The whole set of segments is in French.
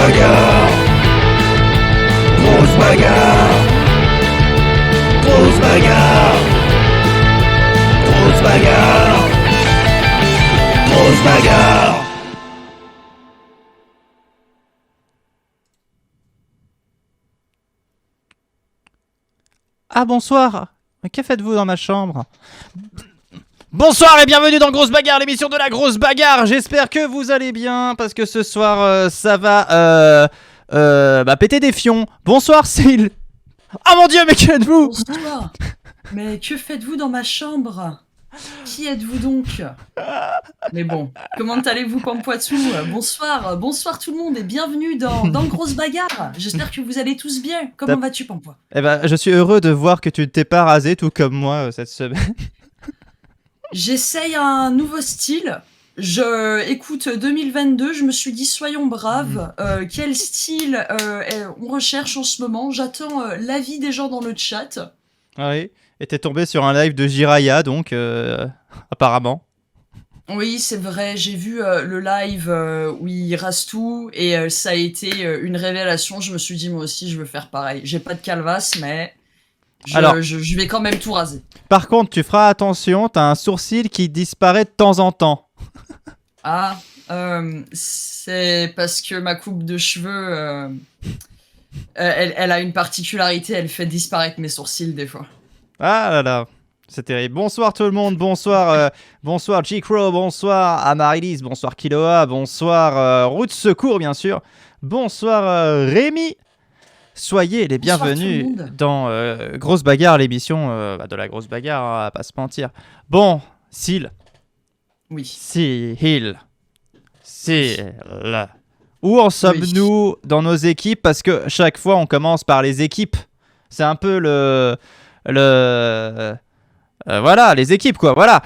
bagarre. Grosse bagarre. Grosse bagarre. Grosse bagarre. Grosse bagarre. Ah bonsoir. Que faites-vous dans ma chambre? Bonsoir et bienvenue dans Grosse Bagarre, l'émission de la grosse bagarre. J'espère que vous allez bien parce que ce soir ça va péter des fions. Bonsoir Cyril. Oh mon dieu, mais qui êtes-vous? Bonsoir. Mais que faites-vous dans ma chambre? Qui êtes-vous donc? Mais bon, comment allez-vous, Pampoitou? Bonsoir tout le monde et bienvenue dans Grosse Bagarre. J'espère que vous allez tous bien. Comment vas-tu, Pampois? Eh ben, je suis heureux de voir que tu ne t'es pas rasé tout comme moi cette semaine. J'essaye un nouveau style. Écoute, 2022, je me suis dit soyons braves. Quel style on recherche en ce moment? J'attends l'avis des gens dans le chat. Oui, et t'es tombé sur un live de Jiraya donc apparemment. Oui, c'est vrai, j'ai vu le live où il rase tout et ça a été une révélation. Je me suis dit moi aussi je veux faire pareil. J'ai pas de calvasse mais je vais quand même tout raser. Par contre, tu feras attention, t'as un sourcil qui disparaît de temps en temps. Ah, c'est parce que ma coupe de cheveux, elle a une particularité, elle fait disparaître mes sourcils des fois. Ah là là, c'est terrible. Bonsoir tout le monde, bonsoir J-Crow, bonsoir Amaryllis, bonsoir Kiloa, bonsoir Route Secours bien sûr, bonsoir Rémi. Soyez les bienvenus dans Grosse Bagarre, l'émission de la grosse bagarre, on va pas se mentir. Bon, Sil. Oui. Sil. Où en sommes-nous dans nos équipes? Parce que chaque fois on commence par les équipes. C'est un peu voilà, les équipes quoi, voilà.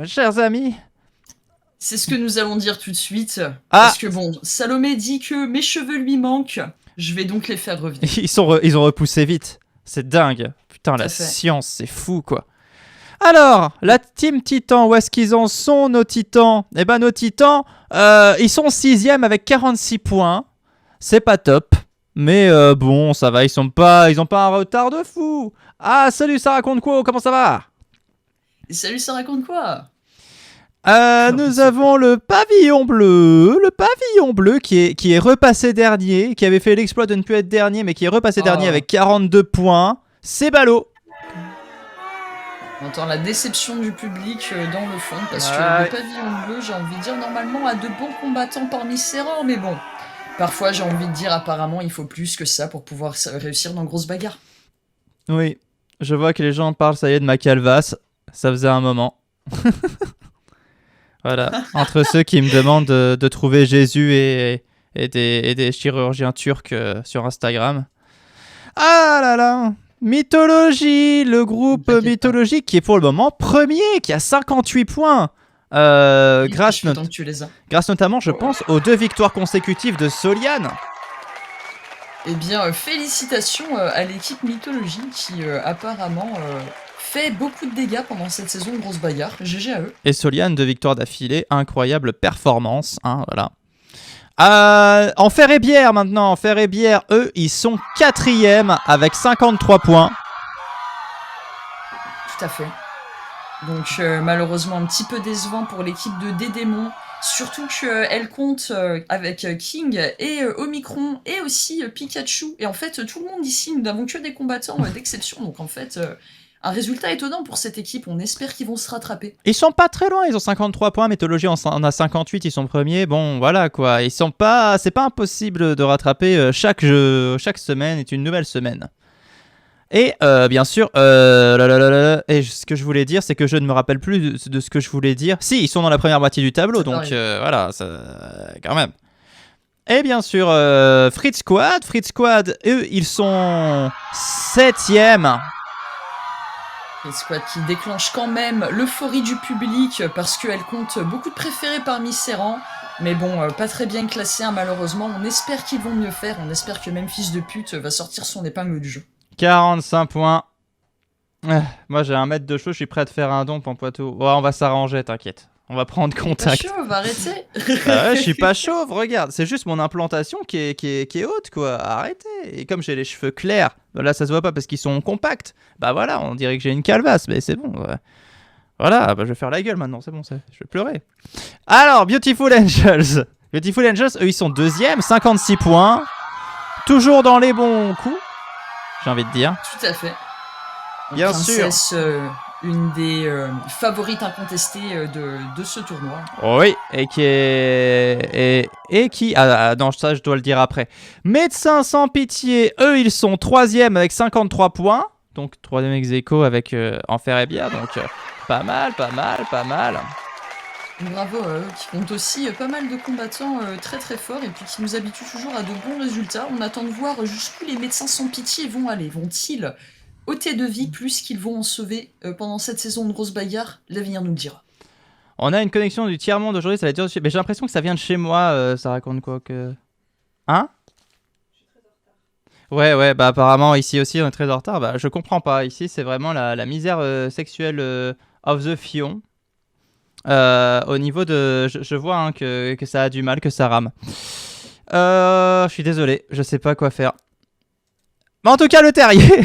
Chers amis. C'est ce que nous allons dire tout de suite. Parce que bon, Salomé dit que mes cheveux lui manquent. Je vais donc les faire revenir. Ils ont repoussé vite. C'est dingue. Putain, la science, c'est fou, quoi. Alors, la Team Titan, où est-ce qu'ils en sont, nos Titans? Eh ben, nos Titans, ils sont 6e avec 46 points. C'est pas top. Mais bon, ça va, ils ont pas un retard de fou. Ah, salut, ça raconte quoi? Comment ça va? Salut, ça raconte quoi? Nous avons le pavillon bleu qui est repassé dernier, qui avait fait l'exploit de ne plus être dernier, mais qui est repassé dernier avec 42 points. C'est ballot. On entend la déception du public dans le fond, parce que le pavillon bleu, j'ai envie de dire, normalement a de bons combattants parmi ses rangs, mais bon, parfois j'ai envie de dire, apparemment, il faut plus que ça pour pouvoir réussir dans Grosse Bagarre. Oui, je vois que les gens parlent, ça y est, de ma calvasse. Ça faisait un moment. Voilà, entre ceux qui me demandent de trouver Jésus et des chirurgiens turcs sur Instagram. Ah là là, Mythologie, le groupe Mythologie qui est pour le moment premier, qui a 58 points. Grâce notamment, je pense, aux 2 victoires consécutives de Soliane. Eh bien, félicitations à l'équipe Mythologie qui apparemment... fait beaucoup de dégâts pendant cette saison de Grosse Bagarre. GG à eux. Et Soliane, 2 victoires d'affilée, incroyable performance, hein, voilà. En fer et bière maintenant, en fer et bière, eux, ils sont 4e avec 53 points. Tout à fait. Donc malheureusement un petit peu décevant pour l'équipe de Dédémon. Surtout qu'elle compte avec King et Omicron et aussi Pikachu. Et en fait, tout le monde ici, nous n'avons que des combattants d'exception. Donc en fait... un résultat étonnant pour cette équipe, on espère qu'ils vont se rattraper. Ils sont pas très loin, ils ont 53 points, Mythologie en a 58, ils sont premiers, bon voilà quoi, c'est pas impossible de rattraper, chaque semaine est une nouvelle semaine. Et bien sûr, et ce que je voulais dire, c'est que je ne me rappelle plus de ce que je voulais dire. Si, ils sont dans la première moitié du tableau, donc voilà, ça, quand même. Et bien sûr, Fritz Squad, eux, ils sont 7e. Les squads qui déclenchent quand même l'euphorie du public parce qu'elle compte beaucoup de préférés parmi ses rangs. Mais bon, pas très bien classé malheureusement. On espère qu'ils vont mieux faire. On espère que même fils de pute va sortir son épingle du jeu. 45 points. Moi j'ai un mètre de chaud, je suis prêt à te faire un don, Pampoitou. Ouais, on va s'arranger, t'inquiète. On va prendre Pas contact. chauve, arrêtez. Ah ouais, je suis pas chauve, regarde. C'est juste mon implantation qui est haute, quoi. Arrêtez. Et comme j'ai les cheveux clairs, là ça se voit pas parce qu'ils sont compacts. Bah voilà, on dirait que j'ai une calvasse, mais c'est bon. Ouais. Voilà, bah, je vais faire la gueule maintenant, c'est bon, je vais pleurer. Alors, Beautiful Angels. Beautiful Angels, eux ils sont deuxième, 56 points. Toujours dans les bons coups, j'ai envie de dire. Tout à fait. Bien sûr. Princesse, une des favorites incontestées de ce tournoi. Oui, et qui est. Et qui. Ah, non, ça, je dois le dire après. Médecins sans pitié, eux, ils sont troisième avec 53 points. Donc, troisième ex aequo avec Enfer et Bia. Donc, pas mal, pas mal, pas mal. Bravo à eux, qui comptent aussi pas mal de combattants très très forts et puis qui nous habituent toujours à de bons résultats. On attend de voir jusqu'où les médecins sans pitié vont aller. Vont-ils ôter de vie plus qu'ils vont en sauver pendant cette saison de grosse bagarre? L'avenir nous le dira. On a une connexion du tiers-monde aujourd'hui, ça va être dur. Mais j'ai l'impression que ça vient de chez moi. Ça raconte quoi que. Hein? Ouais, bah apparemment ici aussi on est très en retard. Bah je comprends pas. Ici c'est vraiment la misère sexuelle of the Fion. Au niveau de. Je vois hein, que ça a du mal, que ça rame. Je suis désolé, je sais pas quoi faire. Mais en tout cas, le Terrier.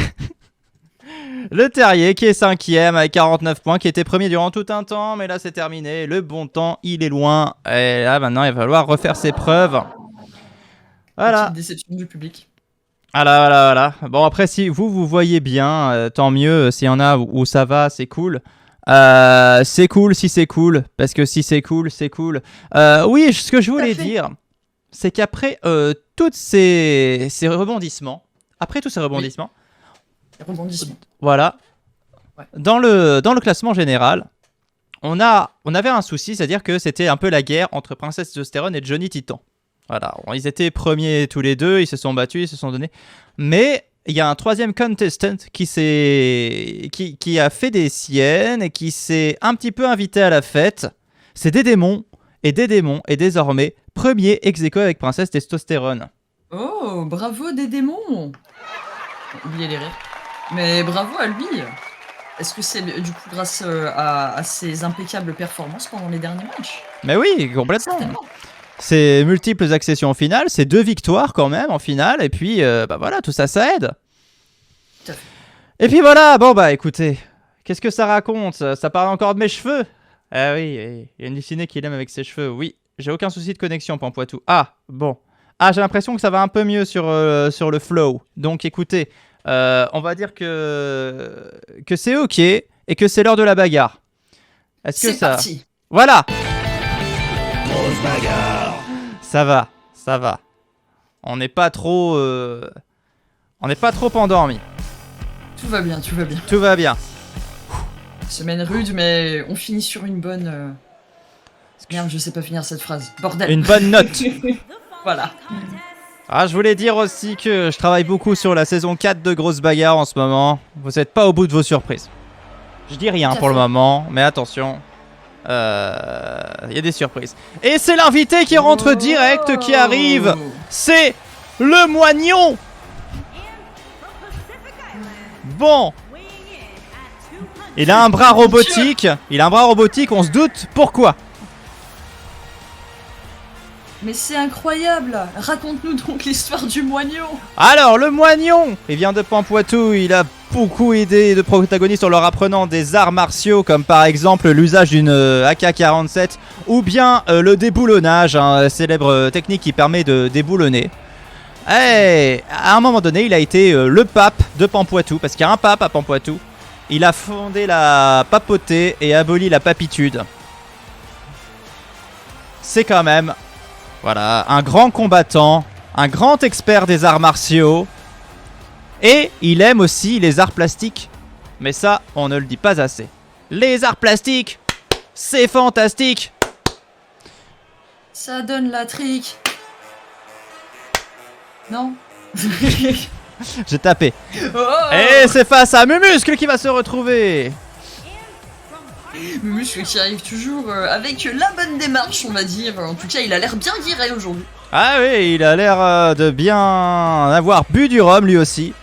Le Terrier qui est cinquième avec 49 points, qui était premier durant tout un temps, mais là c'est terminé. Le bon temps, il est loin. Et là maintenant, il va falloir refaire ses preuves. Voilà. Petite déception du public. Voilà. Bon, après, si vous voyez bien, tant mieux. S'il y en a où ça va, c'est cool. C'est cool si c'est cool. Parce que si c'est cool, c'est cool. Oui, ce que je voulais dire, c'est qu'après tous ces rebondissements, voilà, ouais. dans le classement général, on avait un souci, c'est-à-dire que c'était un peu la guerre entre Princesse Testostérone et Johnny Titan. Voilà, ils étaient premiers tous les deux, ils se sont battus, ils se sont donnés. Mais il y a un troisième contestant qui a fait des siennes et qui s'est un petit peu invité à la fête. C'est Dédémon. Et Dédémon est désormais premier ex aequo avec Princesse Testostérone. Oh, bravo des démons. Oubliez les rires. Mais bravo à lui. Est-ce que c'est du coup grâce à ses impeccables performances pendant les derniers matchs? Mais oui, complètement. Certainement. C'est multiples accessions en finale, c'est 2 victoires quand même en finale, et puis bah voilà, tout ça, ça aide. Tout à fait. Et puis voilà, bon bah écoutez, qu'est-ce que ça raconte? Ça parle encore de mes cheveux? Ah oui, il y a une dessinée qui l'aime avec ses cheveux, oui. J'ai aucun souci de connexion, Pampoitou. Ah, bon. Ah, j'ai l'impression que ça va un peu mieux sur le flow. Donc écoutez, on va dire que c'est ok, et que c'est l'heure de la bagarre. Est-ce que C'est ça... parti. Voilà! Grosse bagarre. Ça va. On n'est pas trop endormi. Tout va bien, tout va bien. Tout va bien. Semaine rude, mais on finit sur une bonne... Merde, je sais pas finir cette phrase. Bordel. Une bonne note. Voilà. Ah, je voulais dire aussi que je travaille beaucoup sur la saison 4 de Grosse Bagarre en ce moment. Vous n'êtes pas au bout de vos surprises. Je dis rien pour le moment, mais attention. Il y a des surprises. Et c'est l'invité qui rentre direct, qui arrive. C'est le Moignon. Bon. Il a un bras robotique. On se doute pourquoi. Mais c'est incroyable. Raconte-nous donc l'histoire du moignon. Alors, le Moignon, il vient de Pampoitou, il a beaucoup aidé de protagonistes en leur apprenant des arts martiaux, comme par exemple l'usage d'une AK-47, ou bien le déboulonnage, célèbre technique qui permet de déboulonner. Et à un moment donné, il a été le pape de Pampoitou, parce qu'il y a un pape à Pampoitou. Il a fondé la papauté et aboli la papitude. C'est quand même... Voilà, un grand combattant, un grand expert des arts martiaux. Et il aime aussi les arts plastiques. Mais ça, on ne le dit pas assez. Les arts plastiques, c'est fantastique. Ça donne la trique. Non. J'ai tapé. Oh. Et c'est face à Mumuscle qui va se retrouver. Muscle qui arrive toujours avec la bonne démarche, on va dire. En tout cas, il a l'air bien guiré aujourd'hui. Ah oui, il a l'air de bien avoir bu du rhum lui aussi.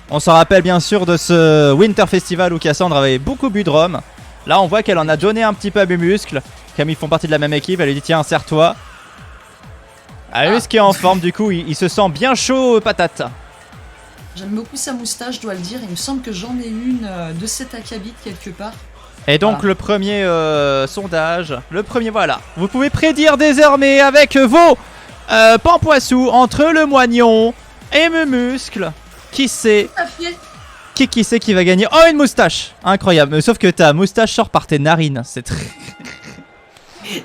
On s'en rappelle bien sûr de ce Winter Festival où Cassandre avait beaucoup bu de rhum. Là, on voit qu'elle en a donné un petit peu à Mumuscle. Comme ils font partie de la même équipe, elle lui dit tiens, serre-toi. Aemus qui est en forme, du coup, il se sent bien chaud patate. J'aime beaucoup sa moustache, je dois le dire. Il me semble que j'en ai une de cet acabit quelque part. Et donc le premier sondage, le premier voilà. Vous pouvez prédire désormais avec vos Pampoissou entre le Moignon et Muscle. Qui sait Tout à fait. qui sait qui va gagner? Oh, une moustache. Incroyable. Sauf que ta moustache sort par tes narines. C'est très...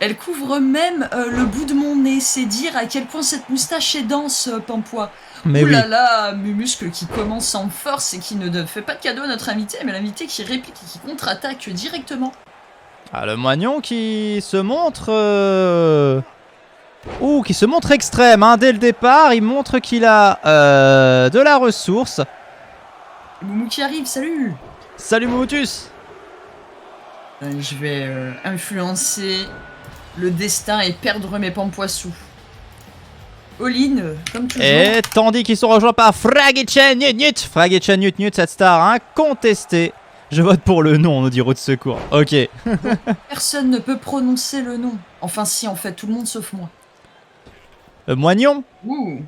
Elle couvre même le bout de mon nez. C'est dire à quel point cette moustache est dense, Pampois. Mais Ouh oui. là là, Mumuscle qui commence en force et qui ne fait pas de cadeau à notre invité, mais l'invité qui réplique et qui contre-attaque directement. Ah, le Moignon qui se montre... Ouh, qui se montre extrême. Hein. Dès le départ, il montre qu'il a de la ressource. Moumou qui arrive, salut. Salut Moutus. Je vais influencer le destin et perdre mes Pampoissous. All-in, comme toujours. Et tandis qu'ils sont rejoints par Fragitchen Nut Nut. Fragitchen Nut Nut, cette star incontestée. Je vote pour le nom, on nous dit roue de secours. Ok. Personne ne peut prononcer le nom. Enfin si, en fait, tout le monde sauf moi. Moignon. Ouh.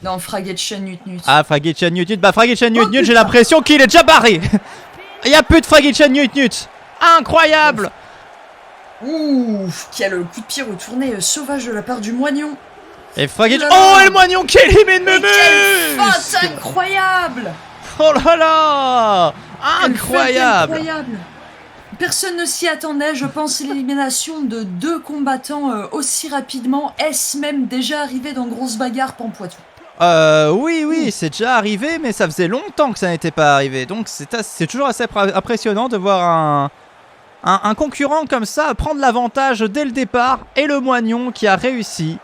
Non, Fragitchen Nut Nut. Ah, Fragitchen Nut Nut. Bah, Fragitchen Nut Oh, Nut, j'ai putain. l'impression qu'il est déjà barré. Il y a plus de Fragitchen Nut Nut. Incroyable. Ouh, quel coup de pied retourné sauvage de la part du Moignon. Et Fragitchen... Oh là là. Oh, et le Moignon qui élimine Mais quelle Mumus. feinte incroyable. Oh là là. Quelle feinte Incroyable. incroyable. Personne ne s'y attendait, je pense, l'élimination de deux combattants aussi rapidement. Est-ce même déjà arrivé dans Grosse Bagarre Pampoitou? Oui, c'est déjà arrivé, mais ça faisait longtemps que ça n'était pas arrivé. Donc c'est toujours assez impressionnant de voir un concurrent comme ça prendre l'avantage dès le départ. Et le Moignon qui a réussi.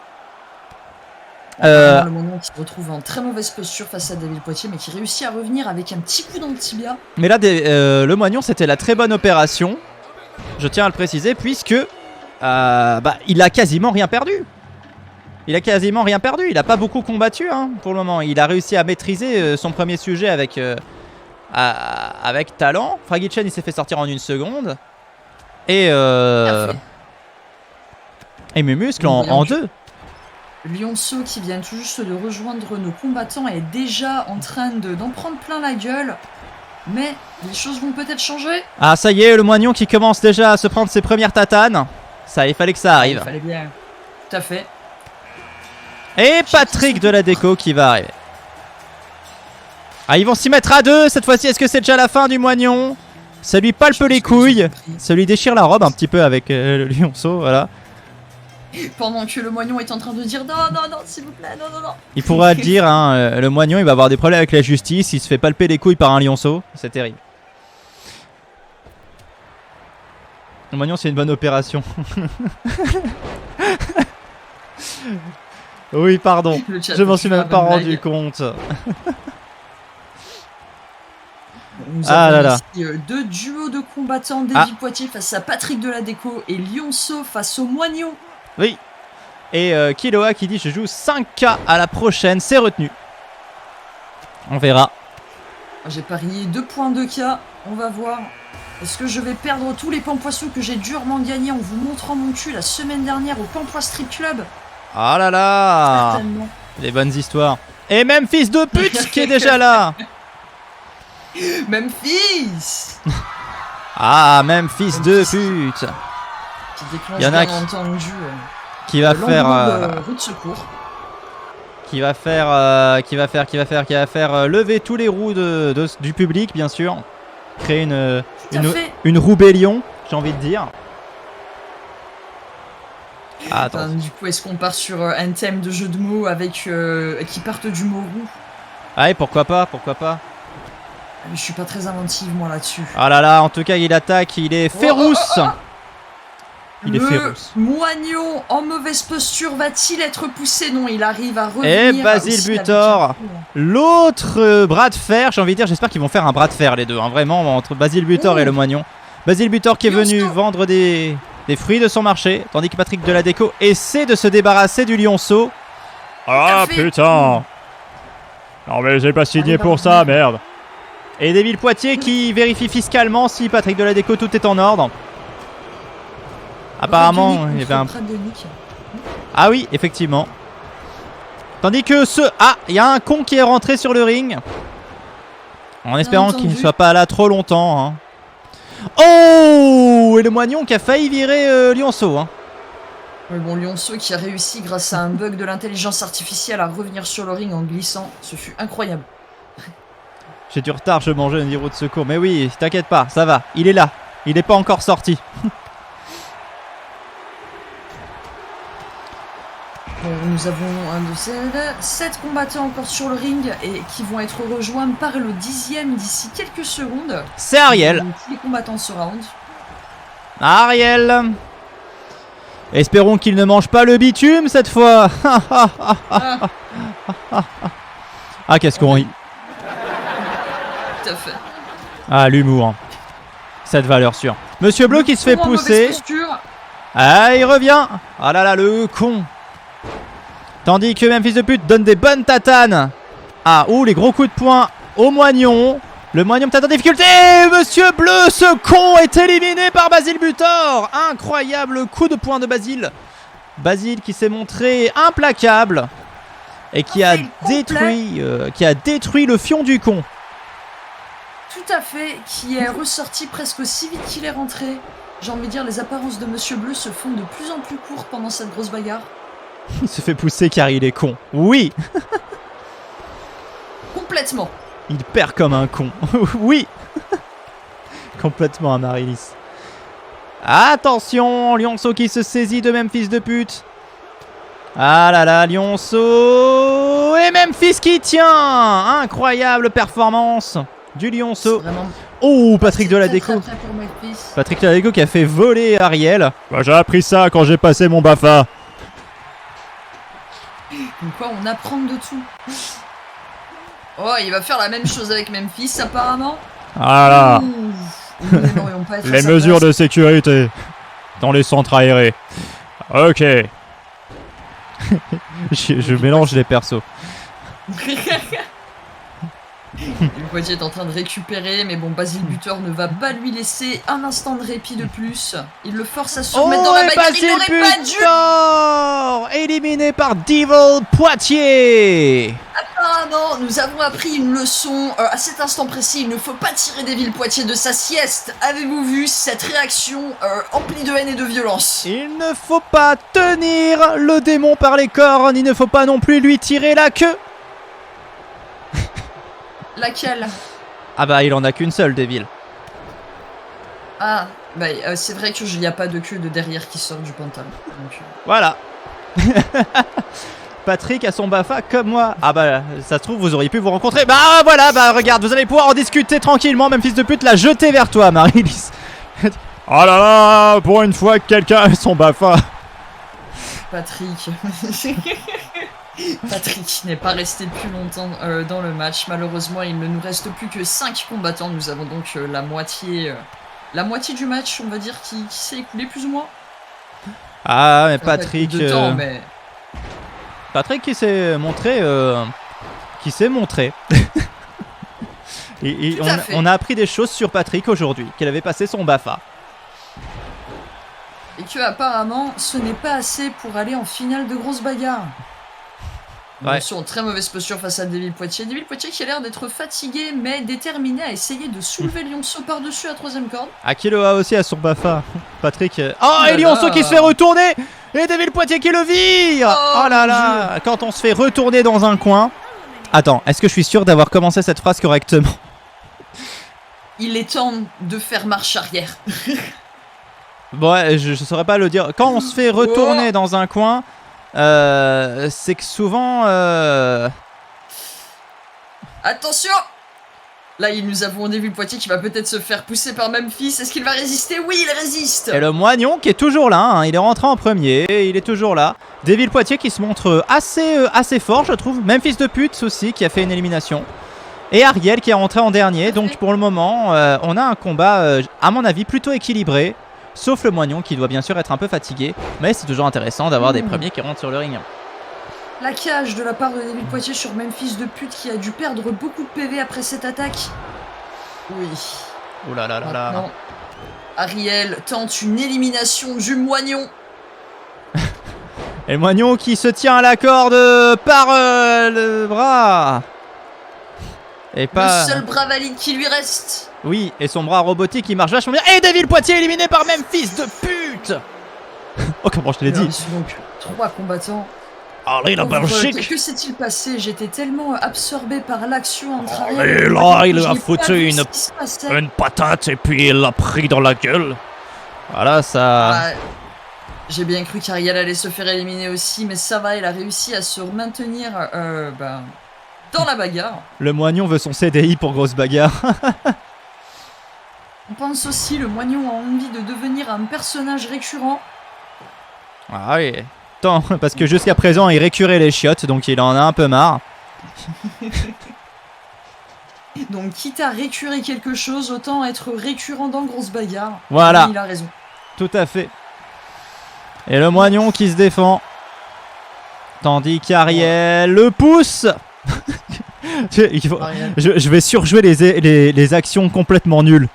Le moment qui se retrouve en très mauvaise posture face à David Poitier, mais qui réussit à revenir avec un petit coup dans le tibia. Mais là, le Moignon, c'était la très bonne opération. Je tiens à le préciser, puisque il a quasiment rien perdu. Il a quasiment rien perdu. Il a pas beaucoup combattu pour le moment. Il a réussi à maîtriser son premier sujet avec talent. Fragitchen, il s'est fait sortir en 1 seconde. Et Mumuscle en 2. Lionceau qui vient tout juste de rejoindre nos combattants est déjà en train d'en prendre plein la gueule. Mais les choses vont peut-être changer. Ah, ça y est, le Moignon qui commence déjà à se prendre ses premières tatanes. Ça, il fallait que ça arrive. Il fallait bien. Tout à fait. Et Patrick de la déco qui va arriver. Ah, ils vont s'y mettre à 2 cette fois-ci. Est-ce que c'est déjà la fin du Moignon? Ça lui palpe les couilles. Ça lui déchire la robe un petit peu avec le lionceau, voilà. Pendant que le Moignon est en train de dire non, s'il vous plaît, non. Il pourra le dire, le Moignon il va avoir des problèmes avec la justice. Il se fait palper les couilles par un lionceau. C'est terrible. Le Moignon, c'est une bonne opération. Oui, pardon. Je m'en suis même pas rendu compte. Nous Ah avons là là. ici deux duos de combattants, David Poitier face à Patrick de la Déco et Lionceau face au Moignon. Oui. Et Kiloa qui dit je joue 5K à la prochaine, c'est retenu. On verra. J'ai parié 2 points de K, on va voir. Est-ce que je vais perdre tous les Pampoissous que j'ai durement gagnés en vous montrant mon cul la semaine dernière au Pampois Strip Club? Ah là là. Certainement. Les bonnes histoires. Et même fils de pute qui est déjà là. Memphis Ah, même fils de pute. qui déclenche Il y en a bien entendu Qui va faire... roue de secours. Qui va faire lever tous les roues du public, bien sûr. Créer Tout à fait. une roubellion, j'ai envie de dire. Ah, attends. Enfin, du coup, est-ce qu'on part sur un thème de jeu de mots avec qui partent du mot roue? Allez, pourquoi pas. Je suis pas très inventive moi là-dessus. Ah là là, en tout cas, il attaque, il est féroce. Il est féroce. Le Moignon en mauvaise posture va-t-il être poussé? Non, il arrive à revenir. Et Basile aussi avec Butor. un coup. L'autre bras de fer, j'ai envie de dire, j'espère qu'ils vont faire un bras de fer les deux, vraiment, entre Basile Butor et le Moignon. Basile Butor qui est venu Lionceau. vendre des fruits de son marché, tandis que Patrick de la Déco essaie de se débarrasser du lionceau. Ah Tout à fait. putain. Non mais j'ai pas signé Allez, pour va, ça, va. merde. Et Deville Poitier qui vérifie fiscalement si Patrick de la Déco tout est en ordre. Apparemment, il y avait un... Ah oui, effectivement. Tandis que il y a un con qui est rentré sur le ring. En espérant qu'il ne soit pas là trop longtemps. Hein. Oh! Et le moignon qui a failli virer Lionceau. Hein. Mais bon, Lionceau qui a réussi grâce à un bug de l'intelligence artificielle à revenir sur le ring en glissant. Ce fut incroyable. J'ai du retard, je mangeais un niveau de secours. Mais oui, t'inquiète pas, ça va. Il est là. Il n'est pas encore sorti. Bon, nous avons 7 combattants encore sur le ring et qui vont être rejoints par le 10e d'ici quelques secondes. C'est Ariel. Tous les combattants se round. Ariel. Espérons qu'il ne mange pas le bitume cette fois. Ah, qu'est-ce qu'on rit. Tout à fait. Ah, l'humour. Cette valeur sûre. Monsieur Bleu qui se fait pousser. Ah, il revient. Ah là là, le con. Tandis que Memphis de pute donne des bonnes tatanes. Ah, ouh, les gros coups de poing au moignon. Le moignon peut-être en difficulté. Monsieur Bleu, ce con est éliminé par Basile Butor. Incroyable coup de poing de Basile. Basile qui s'est montré implacable. Et qui a détruit le fion du con. Tout à fait, qui est ressorti presque aussi vite qu'il est rentré. J'ai envie de dire, les apparences de Monsieur Bleu se font de plus en plus courtes pendant cette grosse bagarre. Il se fait pousser car il est con. Oui. Complètement. Il perd comme un con. Oui. Complètement un Marilis. Attention, Lionceau qui se saisit de Memphis de pute. Ah là là, Lionceau. Et Memphis qui tient. Incroyable performance du Lionceau. Vraiment... Oh, Patrick Deladeco. Patrick Deladeco qui a fait voler Ariel. Bah, j'ai appris ça quand j'ai passé mon BAFA. Comme quoi, on apprend de tout. Oh, il va faire la même chose avec Memphis, apparemment. Voilà. Les mesures de sécurité dans les centres aérés. Ok. je mélange les persos. Le Poitiers est en train de récupérer, mais bon, Basile Butor ne va pas lui laisser un instant de répit de plus. Il le force à se remettre dans la bagarre. Il n'aurait pas dû. Éliminé par Devil Poitiers. Apparemment, nous avons appris une leçon. À cet instant précis, il ne faut pas tirer Devil Poitiers de sa sieste. Avez-vous vu cette réaction emplie de haine et de violence? Il ne faut pas tenir le démon par les cornes. Il ne faut pas non plus lui tirer la queue. Laquelle? Ah bah il en a qu'une seule, Devil. Ah, bah c'est vrai qu'il n'y a pas de queue de derrière qui sort du pantalon. Donc, Voilà. Patrick a son BAFA comme moi. Ah bah ça se trouve vous auriez pu vous rencontrer. Bah voilà, bah regarde, vous allez pouvoir en discuter tranquillement. Même fils de pute l'a jeté vers toi, Marilis. Oh là là, pour une fois que quelqu'un a son BAFA. Patrick. Patrick n'est pas resté plus longtemps dans le match. Malheureusement, il ne nous reste plus que 5 combattants. Nous avons donc la moitié du match, on va dire, qui s'est écoulé plus ou moins. Ah, mais Patrick... De temps, mais... Patrick qui s'est montré... On a appris des choses sur Patrick aujourd'hui, qu'il avait passé son BAFA. Et que apparemment, ce n'est pas assez pour aller en finale de grosse bagarre. Ouais. Ils sont en très mauvaise posture face à Devil Poitiers. Devil Poitiers qui a l'air d'être fatigué, mais déterminé à essayer de soulever Lionceau par-dessus la 3ème corde. Akiloa aussi a son BAFA. Patrick... Oh, et Lionceau qui se fait retourner. Et Devil Poitiers qui le vire. Oh là là. Quand on se fait retourner dans un coin... Attends, est-ce que je suis sûr d'avoir commencé cette phrase correctement? Il est temps de faire marche arrière. Bon, ouais, je saurais pas le dire. Quand on se fait retourner dans un coin... c'est que souvent... Attention! Là, nous avons Devil Poitiers qui va peut-être se faire pousser par Memphis. Est-ce qu'il va résister? Oui, il résiste! Et le moignon qui est toujours là, hein. Il est rentré en premier, il est toujours là. Devil Poitiers qui se montre assez fort, je trouve. Memphis de pute aussi, qui a fait une élimination. Et Ariel qui est rentré en dernier. Donc pour le moment, on a un combat, à mon avis, plutôt équilibré. Sauf le moignon qui doit bien sûr être un peu fatigué. Mais c'est toujours intéressant d'avoir des premiers qui rentrent sur le ring. La cage de la part de Devil Poitiers sur Memphis de pute qui a dû perdre beaucoup de PV après cette attaque. Oui. Oh là là là là. Ariel tente une élimination du moignon. Et le moignon qui se tient à la corde par le bras. Et pas... Le seul bras valide qui lui reste. Oui, et son bras robotique qui marche vachement bien. Et Devil Poitiers éliminé par Memphis de pute. Oh, comment je te l'ai dit. Ils sont donc 3 combattants. Allez, la Belgique. Que s'est-il passé? J'étais tellement absorbé par l'action entre Ariel Allez, et là, il que je a n'ai foutu pas vu une- ce qui se passait. Une patate et puis il l'a pris dans la gueule. Voilà, ça... Ah, j'ai bien cru qu'Ariel allait se faire éliminer aussi, mais ça va, elle a réussi à se maintenir dans la bagarre. Le moignon veut son CDI pour grosse bagarre. On pense aussi le moignon a envie de devenir un personnage récurrent. Ah oui. Tant, parce que jusqu'à présent, il récurait les chiottes, donc il en a un peu marre. Donc quitte à récurer quelque chose, autant être récurrent dans grosse bagarre. Voilà. Il a raison. Tout à fait. Et le moignon qui se défend. Tandis qu'Ariel le pousse. Il faut- Ariel. je vais surjouer les actions complètement nulles.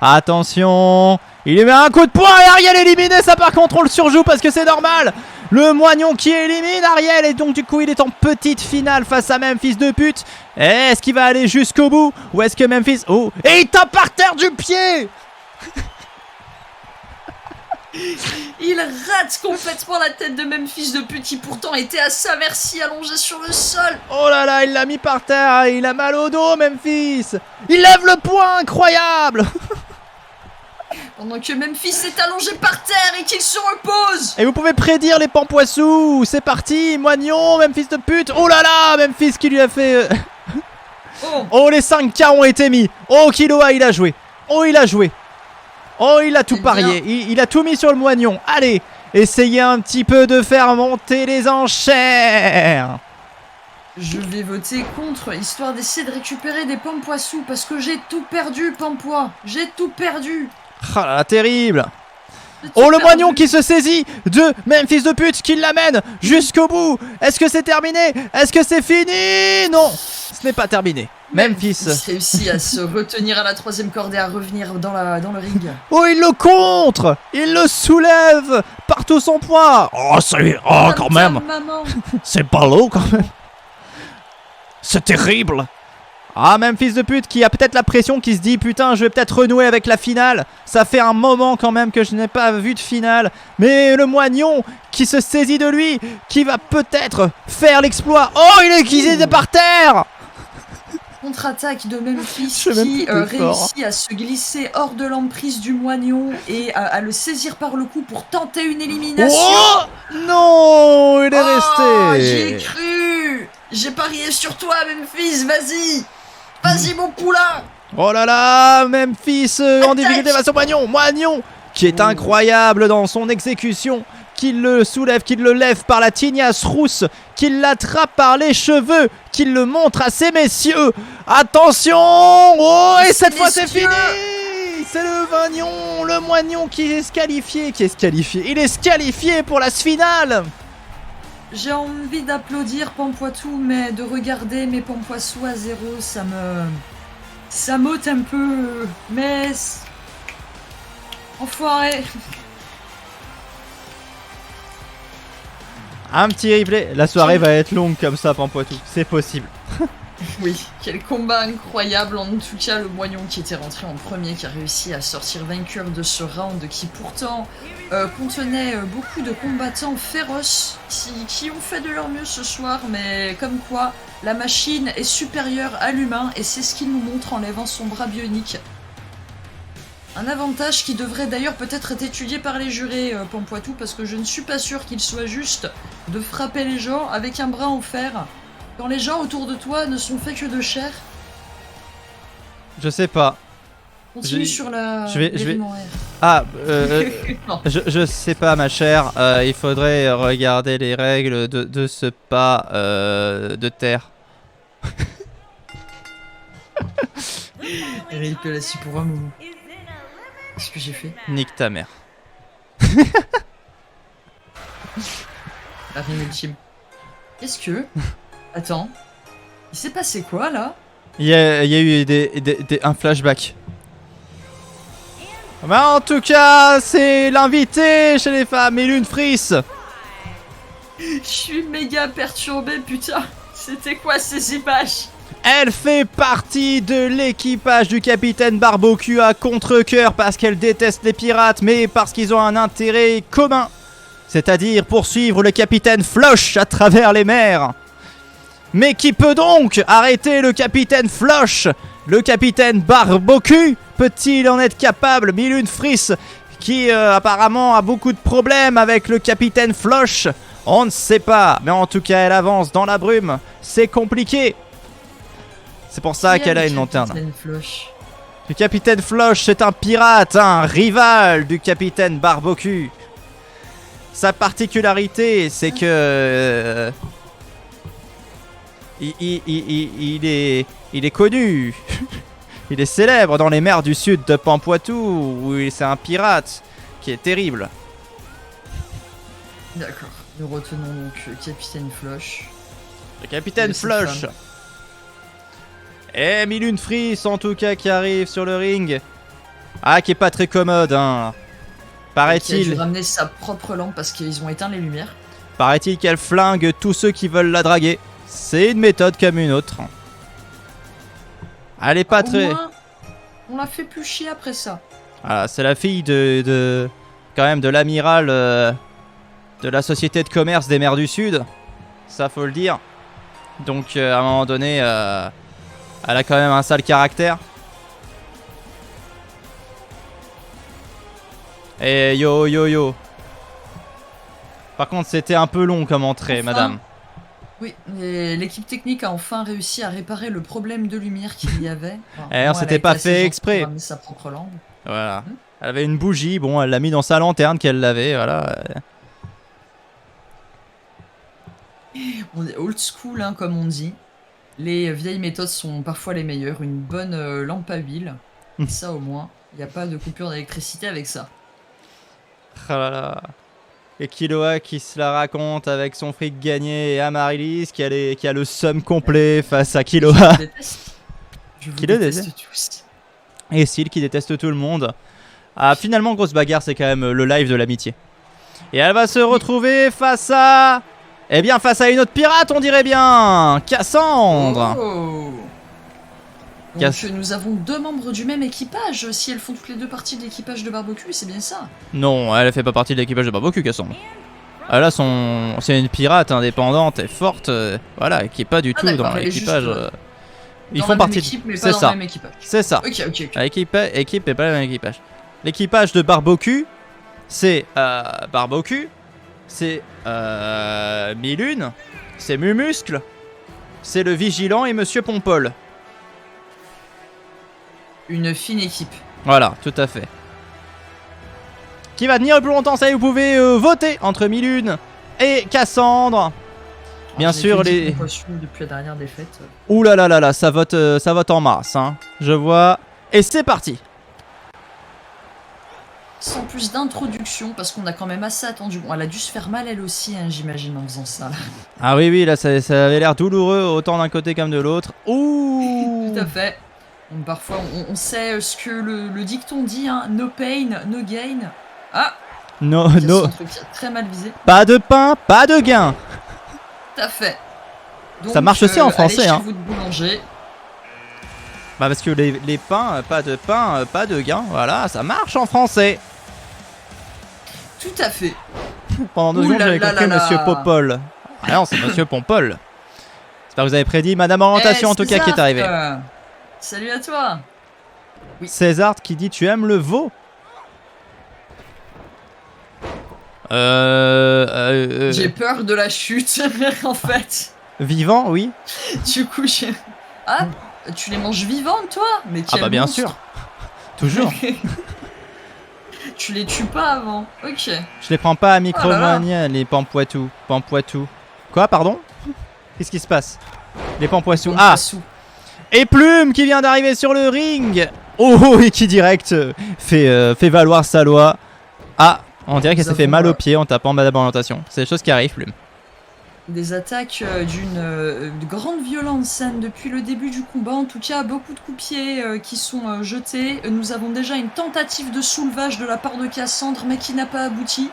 Attention. Il lui met un coup de poing et Ariel éliminé. Ça par contre on le surjoue parce que c'est normal. Le moignon qui élimine Ariel. Et donc du coup il est en petite finale face à Memphis de pute. Est-ce qu'il va aller jusqu'au bout? Ou est-ce que Memphis... Oh. Et il tape par terre du pied. Il rate complètement la tête de Memphis de pute qui pourtant était à sa merci allongé sur le sol. Oh là là, il l'a mis par terre, il a mal au dos, Memphis. Il lève le poing, incroyable. Pendant que Memphis est allongé par terre et qu'il se repose. Et vous pouvez prédire les pampoissous. C'est parti, moignon, Memphis de pute. Oh là là, Memphis qui lui a fait... Oh, Oh, les 5K ont été mis. Oh, Killua, il a joué. Oh, il a joué. Oh, il a tout Eh parié. Il a tout mis sur le moignon. Allez, essayez un petit peu de faire monter les enchères. je vais voter contre, histoire d'essayer de récupérer des pampoissous parce que j'ai tout perdu, Pampois. J'ai tout perdu. Ah là là, terrible. J'ai tout Oh, le perdu. moignon qui se saisit de Memphis de pute qui l'amène jusqu'au bout. Est-ce que c'est terminé? Est-ce que c'est fini? Non, ce n'est pas terminé. Memphis. réussit à se retenir à la 3ème corde et à revenir dans le ring. Oh, il le contre. Il le soulève par tout son poids. Oh, c'est... Oh, quand même. Maman. C'est pas l'eau, quand même. C'est terrible. Ah, Memphis de pute qui a peut-être la pression, qui se dit putain, je vais peut-être renouer avec la finale. Ça fait un moment quand même que je n'ai pas vu de finale. Mais le moignon qui se saisit de lui, qui va peut-être faire l'exploit. Oh, il est par terre. Contre-attaque de Memphis Je sais même qui plus plus fort. réussit à se glisser hors de l'emprise du moignon et à le saisir par le cou pour tenter une élimination. Oh non, il est Oh, j'y ai resté. cru. J'ai parié sur toi, Memphis. Vas-y. Vas-y, mon poulain. Oh là là, Memphis en Attaque. difficulté face au moignon. Moignon qui est incroyable dans son exécution, qui le soulève, qui le lève par la tignasse rousse, qui l'attrape par les cheveux, qui le montre à ces messieurs. Attention. Oh, et cette fois c'est messieurs. fini. C'est le moignon qui est qualifié. Il est qualifié pour la finale. J'ai envie d'applaudir Pampoitou, mais de regarder mes Pampoissous à 0, ça m'ôte un peu. Mais enfoiré. Un petit replay. La soirée va être longue comme ça, Pampoitou. C'est possible. Oui, quel combat incroyable. En tout cas, le moignon qui était rentré en premier, qui a réussi à sortir vainqueur de ce round qui pourtant contenait beaucoup de combattants féroces qui ont fait de leur mieux ce soir, mais comme quoi la machine est supérieure à l'humain et c'est ce qu'il nous montre en lèvant son bras bionique. Un avantage qui devrait d'ailleurs peut-être être étudié par les jurés, Pampoitou, parce que je ne suis pas sûr qu'il soit juste de frapper les gens avec un bras en fer. Quand les gens autour de toi ne sont faits que de chair, Je sais pas. continue Je- sur la. je vais- l'élément R. Ah, Non. je sais pas, ma chère. Il faudrait regarder les règles de ce pas de terre. RIP la si pour un moment. Qu'est-ce que j'ai fait? Nique ta mère. La rime ultime. Qu'est-ce que. Attends. Il s'est passé quoi là? Il y a eu un flashback. Bah en tout cas, c'est l'invité chez les femmes, Milune Friss. Je suis méga perturbé, putain. C'était quoi ces images? Elle fait partie de l'équipage du capitaine Barbecue à contre-cœur parce qu'elle déteste les pirates, mais parce qu'ils ont un intérêt commun. C'est-à-dire poursuivre le capitaine Floche à travers les mers. Mais qui peut donc arrêter le capitaine Floche? Le capitaine Barbecue peut-il en être capable? Milune Friss, qui apparemment a beaucoup de problèmes avec le capitaine Floche. On ne sait pas, mais en tout cas elle avance dans la brume. C'est compliqué. C'est pour ça qu'elle a une lanterne. Le capitaine Floche, c'est un pirate, un rival du capitaine Barbecue. Sa particularité, c'est que... il est connu. Il est célèbre dans les mers du sud de Pampoitou, où c'est un pirate qui est terrible. D'accord. Nous retenons donc Capitaine Floche. Le capitaine Floche. Et Milune Friss, en tout cas, qui arrive sur le ring. Ah, qui est pas très commode, hein. Paraît-il. Qui a dû ramener sa propre lampe parce qu'ils ont éteint les lumières. Paraît-il qu'elle flingue tous ceux qui veulent la draguer. C'est une méthode comme une autre. Elle est pas très... Moins, on l'a fait plus chier après ça. Voilà, c'est la fille quand même de l'amiral de la société de commerce des mers du Sud. Ça, faut le dire. Donc, à un moment donné, elle a quand même un sale caractère. Et yo yo yo. Par contre, c'était un peu long comme entrée, Enfin, madame. Oui, l'équipe technique a enfin réussi à réparer le problème de lumière qu'il y avait. Enfin, Eh, moi, c'était elle a pas été assez fait gentille exprès. pour ramener sa propre lampe. Voilà. Elle avait une bougie, bon, elle l'a mis dans sa lanterne qu'elle l'avait, voilà. On est old school, hein, comme on dit. Les vieilles méthodes sont parfois les meilleures. Une bonne lampe à huile. Ça, au moins, il n'y a pas de coupure d'électricité avec ça. Oh là là. Et Killua qui se la raconte avec son fric gagné et Amaryllis qui a le seum complet face à Killua. Je vous déteste. Je vous Qui le déteste tous. Et Seal qui déteste tout le monde. Ah, finalement, grosse bagarre, c'est quand même le live de l'amitié. Et elle va se retrouver face à... Eh bien, face à une autre pirate, on dirait bien, Cassandre. Oh. Donc Cass- nous avons deux membres du même équipage. Si elles font toutes les deux partie de l'équipage de Barbecue, c'est bien ça. Non, elle fait pas partie de l'équipage de Barbecue, Cassandre. Elle a son... C'est une pirate indépendante et forte, voilà, qui est pas du tout d'accord, dans elle est l'équipage. juste, Ils dans font la partie même équipe, mais C'est pas dans ça. le même équipage. C'est ça. Ok, ok, ok. L'équipe est pas le même équipage. L'équipage de Barbecue, c'est Barbecue, c'est Milune, c'est Mumuscle, c'est le Vigilant et Monsieur Pompol. Une fine équipe. Voilà, tout à fait. Qui va tenir le plus longtemps, ça vous pouvez voter entre Milune et Cassandre. Bien Alors, sûr, j'ai fait une les... petite potion depuis la dernière défaite. Ouh là là là là, ça vote en masse, hein. Je vois. Et c'est parti. Sans plus d'introduction, parce qu'on a quand même assez attendu. Bon, elle a dû se faire mal elle aussi, hein, j'imagine, en faisant ça. Ah oui, oui, là, ça avait l'air douloureux, autant d'un côté comme de l'autre. Ouh. Tout à fait. Donc, parfois, on sait ce que le dicton dit, hein, no pain, no gain. Ah, No, il y a no. son truc qui a très mal visé. Pas de pain, pas de gain. Tout à fait. Donc, Ça marche aussi en français, allez hein. chez vous de boulanger. Bah parce que les pains, pas de gain, voilà, ça marche en français. Tout à fait. Pendant 2 Ouh secondes, là j'avais là compris là là. Monsieur Popol. Ah non, c'est Monsieur Pompol. J'espère que vous avez prédit Madame Orientation en tout cas qui est arrivée. Salut à toi. Oui. César qui dit tu aimes le veau. J'ai peur de la chute, en fait. Vivant, oui. Du coup, Ah, tu les manges vivantes, toi? Mais Ah quel bah bien monstre. sûr. Toujours. Tu les tues pas avant. Ok. Je les prends pas à Oh là Micromania, les Pampoitou. Quoi, pardon? Qu'est-ce qui se passe? Les Pampoissous. Bon, Ah! Passou. Et Plume qui vient d'arriver sur le ring. Oh, et qui direct fait valoir sa loi. Ah, on dirait qu'elle Nous s'est fait avons, mal au pied en tapant Madame Orientation. C'est des choses qui arrivent, Plume. Des attaques de grande violence depuis le début du combat. En tout cas, beaucoup de coups-pieds qui sont jetés. Nous avons déjà une tentative de soulevage de la part de Cassandre, mais qui n'a pas abouti.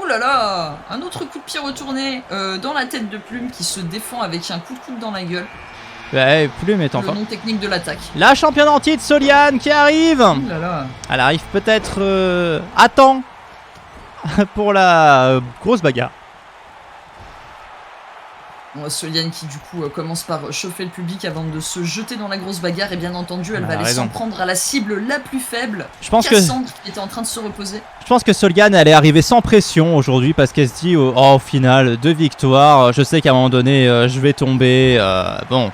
Oh là là! Un autre coup de pied retourné dans la tête de Plume qui se défend avec un coup de coude dans la gueule. Ouais, Plume est Le enfin. nom technique de l'attaque. La championne en titre, Soliane, qui arrive. Oh là là! Elle arrive peut-être à temps pour la grosse bagarre. Soliane qui du coup commence par chauffer le public avant de se jeter dans la grosse bagarre, et bien entendu elle Elle va a aller raison. s'en prendre à la cible la plus faible, Je pense que Cassandre qui était en train de se reposer. Soliane elle est arrivée sans pression aujourd'hui parce qu'elle se dit au final 2 victoires, je sais qu'à un moment donné je vais tomber, bon.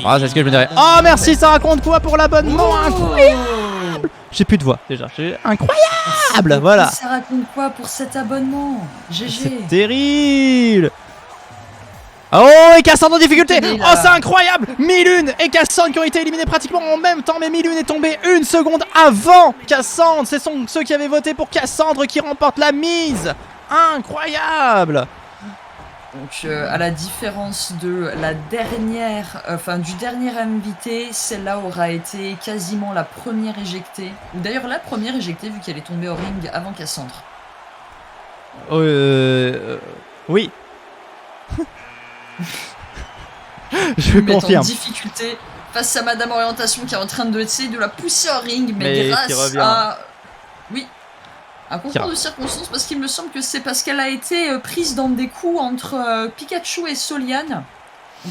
Ah, c'est ce que je me dirais. Oh merci, ça raconte quoi pour l'abonnement? Incroyable. J'ai plus de voix déjà. Incroyable, voilà. Ça raconte quoi pour cet abonnement? GG. C'est terrible. Oh, et Cassandre en difficulté. Mais Oh, là- c'est incroyable. Milune et Cassandre qui ont été éliminés pratiquement en même temps, mais Milune est tombée 1 seconde avant Cassandre. Ce sont ceux qui avaient voté pour Cassandre qui remportent la mise. Incroyable. Donc à la différence de la dernière, du dernier invité, celle-là aura été quasiment la première éjectée, ou d'ailleurs la première éjectée vu qu'elle est tombée au ring avant Cassandre. Oui. Je Plume est en confirme. difficulté face à Madame Orientation qui est en train de essayer de la pousser au ring, mais Mais qui grâce revient. à... Oui, un concours Qui- de circonstances, parce qu'il me semble que c'est parce qu'elle a été prise dans des coups entre Pikachu et Soliane.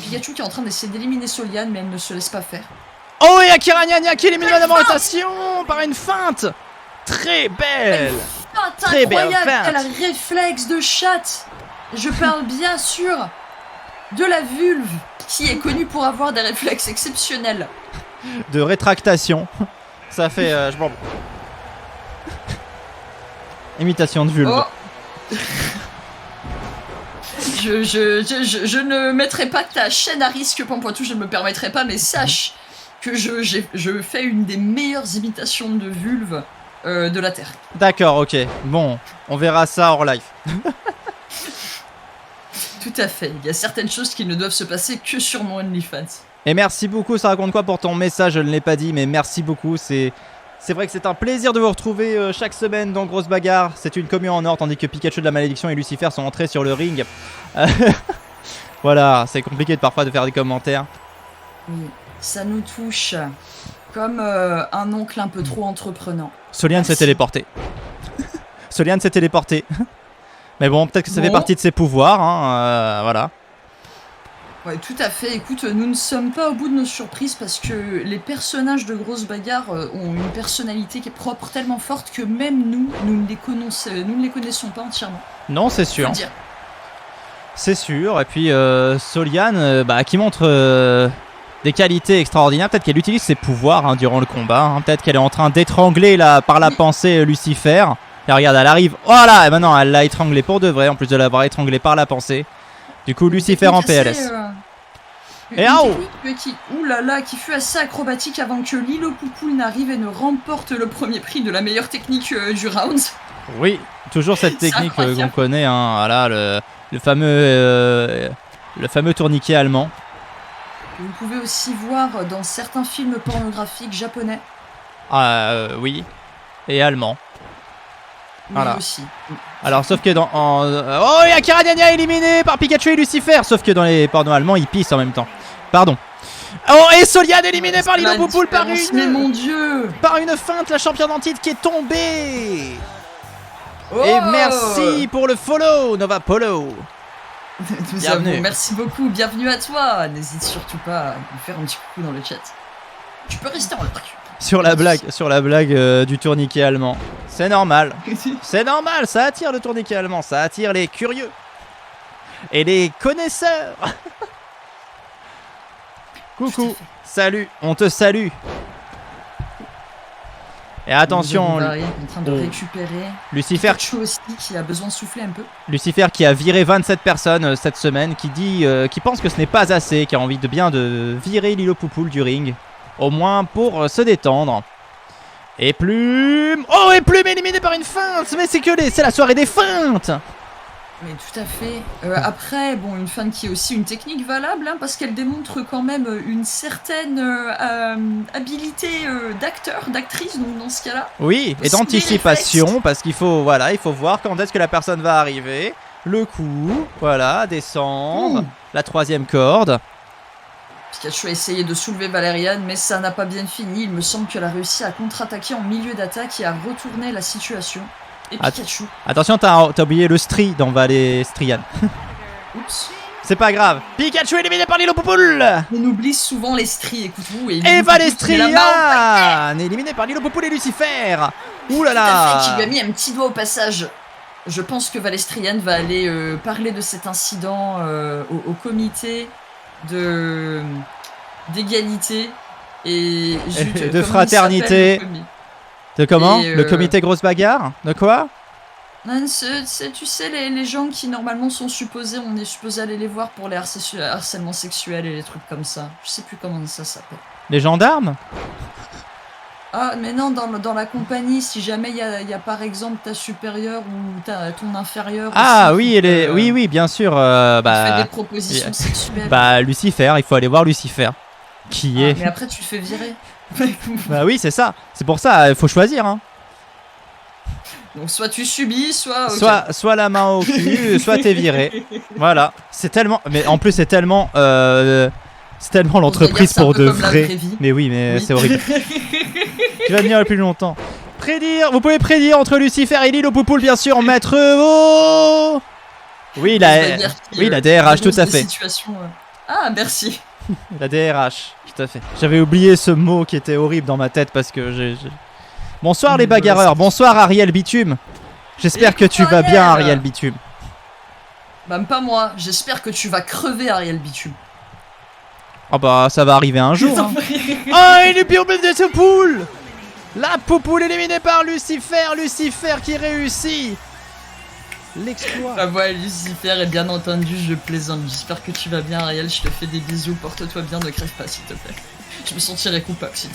Pikachu qui est en train d'essayer d'éliminer Soliane, mais elle ne se laisse pas faire. Oh, et Akira Nyanya qui élimine Madame Orientation par une feinte. Très belle. Très belle Incroyable, feinte. quel réflexe de chatte. Je parle bien sûr de la vulve, qui est connue pour avoir des réflexes exceptionnels. De rétractation. Ça fait. Je m'en. Imitation de vulve. Oh. Je ne mettrai pas ta chaîne à risque, Pampoitou, je ne me permettrai pas, mais sache que je fais une des meilleures imitations de vulve de la Terre. D'accord, ok. Bon, on verra ça hors live. Tout à fait, il y a certaines choses qui ne doivent se passer que sur mon OnlyFans. Et merci beaucoup, ça raconte quoi pour ton message? Je ne l'ai pas dit, mais merci beaucoup. C'est vrai que c'est un plaisir de vous retrouver chaque semaine dans Grosse Bagarre. C'est une commune en or, tandis que Pikachu de la Malédiction et Lucifer sont entrés sur le ring. Voilà, c'est compliqué parfois de faire des commentaires. Oui, ça nous touche comme un oncle un peu trop entreprenant. Soliane s'est Merci. téléportée. Soliane s'est téléportée. Mais bon, peut-être que ça fait Bon. partie de ses pouvoirs, hein, voilà. Ouais, tout à fait. Écoute, nous ne sommes pas au bout de nos surprises parce que les personnages de Grosse Bagarre ont une personnalité qui est propre, tellement forte que même nous ne les connaissons pas entièrement. Non, c'est Faut sûr. le dire. C'est sûr. Et puis Soliane, qui montre des qualités extraordinaires. Peut-être qu'elle utilise ses pouvoirs hein, durant le combat. Hein. Peut-être qu'elle est en train d'étrangler par la pensée Lucifer. Et regarde, elle arrive. Voilà, et maintenant elle l'a étranglé pour de vrai, en plus de l'avoir étranglé par la pensée. Du coup, Lucifer en Technique PLS. assez, Et une oh technique qui fut assez acrobatique avant que Lilo Poupoule n'arrive et ne remporte le premier prix de la meilleure technique du round. Oui, toujours cette C'est technique incroyable. qu'on connaît. Hein, voilà, le fameux tourniquet allemand. Vous pouvez aussi voir dans certains films pornographiques japonais. Oui, et allemand. Voilà. Oui, aussi. Alors, sauf que dans. Oh, et Akira Nyanya éliminé par Pikachu et Lucifer. Sauf que dans les pornos allemands, ils pissent en même temps. Pardon. Oh, et Soliane éliminé par Lilo La Poupoule par différence, Mais mon une. dieu! Par une feinte, la championne en titre qui est tombée. Oh Et merci pour le follow, Nova Polo. Nous Bienvenue. avons, merci beaucoup, bienvenue à toi. N'hésite surtout pas à nous faire un petit coucou dans le chat. Tu peux rester en live. Sur la blague du tourniquet allemand. C'est normal. C'est normal, ça attire le tourniquet allemand, ça attire les curieux. Et les connaisseurs. Coucou, salut, on te salue. Et attention, Nous avons Barry en train de Oh. récupérer. Lucifer Pikachu aussi qui a besoin de souffler un peu. Lucifer qui a viré 27 personnes cette semaine, qui pense que ce n'est pas assez, qui a envie de virer Lilo Poupoule du ring. Au moins pour se détendre. Et Plume. Oh, et Plume éliminé par une feinte. Mais c'est la soirée des feintes. Mais tout à fait. Après, bon, une fan qui est aussi une technique valable, hein, parce qu'elle démontre quand même une certaine habilité d'acteur, d'actrice, donc dans ce cas-là. Oui, et Aussi des d'anticipation, parce qu'il faut, voilà, il faut voir quand est-ce que la personne va arriver. Le coup, voilà, descendre, la 3e corde. Pikachu a essayé de soulever Valériane, mais ça n'a pas bien fini. Il me semble qu'elle a réussi à contre-attaquer en milieu d'attaque et à retourner la situation. Et Pikachu... Attention, t'as oublié le Stri dans Valéstrian. Oups. C'est pas grave. Pikachu éliminé par Lilo Poupoule. On oublie souvent les stries, écoute-vous. Et Valéstrian éliminé par Lilo Poupoule et Lucifer. Ouh là Tout à fait, qui lui a là. mis un petit doigt au passage. Je pense que Valéstrian va aller parler de cet incident au comité d'égalité et de fraternité. De comment? Et, Le comité grosse bagarre? De quoi? Non, tu sais, les gens qui normalement sont supposés, on est supposé aller les voir pour les harcèlements sexuels et les trucs comme ça. Je sais plus comment ça s'appelle. Les gendarmes? Ah, mais non, dans la compagnie, si jamais il y a par exemple ta supérieure ou ton inférieur. Ah aussi, oui, oui, bien sûr. fait Bah, des propositions sexuelles. bah, Lucifer, il faut aller voir Lucifer. Qui est. Mais après, tu te fais virer. Bah oui, c'est ça. C'est pour ça, il faut choisir. Hein. Donc, soit tu subis, soit. ok. Soit la main au cul, soit t'es viré. Voilà. C'est tellement. Mais en plus, c'est tellement l'entreprise C'est un pour peu de comme la vrai. vraie vie. Mais oui, mais Oui. c'est horrible. Tu vas venir le plus longtemps. Prédire, vous pouvez prédire entre Lucifer et Lilo Poupoule, bien sûr, maître O. Oui, la DRH, tout à fait. Ah, merci. La DRH, tout à fait. J'avais oublié ce mot qui était horrible dans ma tête parce que j'ai... Bonsoir les bagarreurs, bonsoir Ariel Bitume. J'espère que tu vas bien Ariel Bitume. Même pas moi, j'espère que tu vas crever Ariel Bitume. Oh bah ça va arriver un jour. Hein. Oh, il est bien de ce poule. La Poupoule éliminée par Lucifer, Lucifer qui réussit l'exploit. Ah ouais, Lucifer, et bien entendu, je plaisante. J'espère que tu vas bien, Ariel. Je te fais des bisous. Porte-toi bien, ne crève pas, s'il te plaît. Je me sentirais coupable, sinon.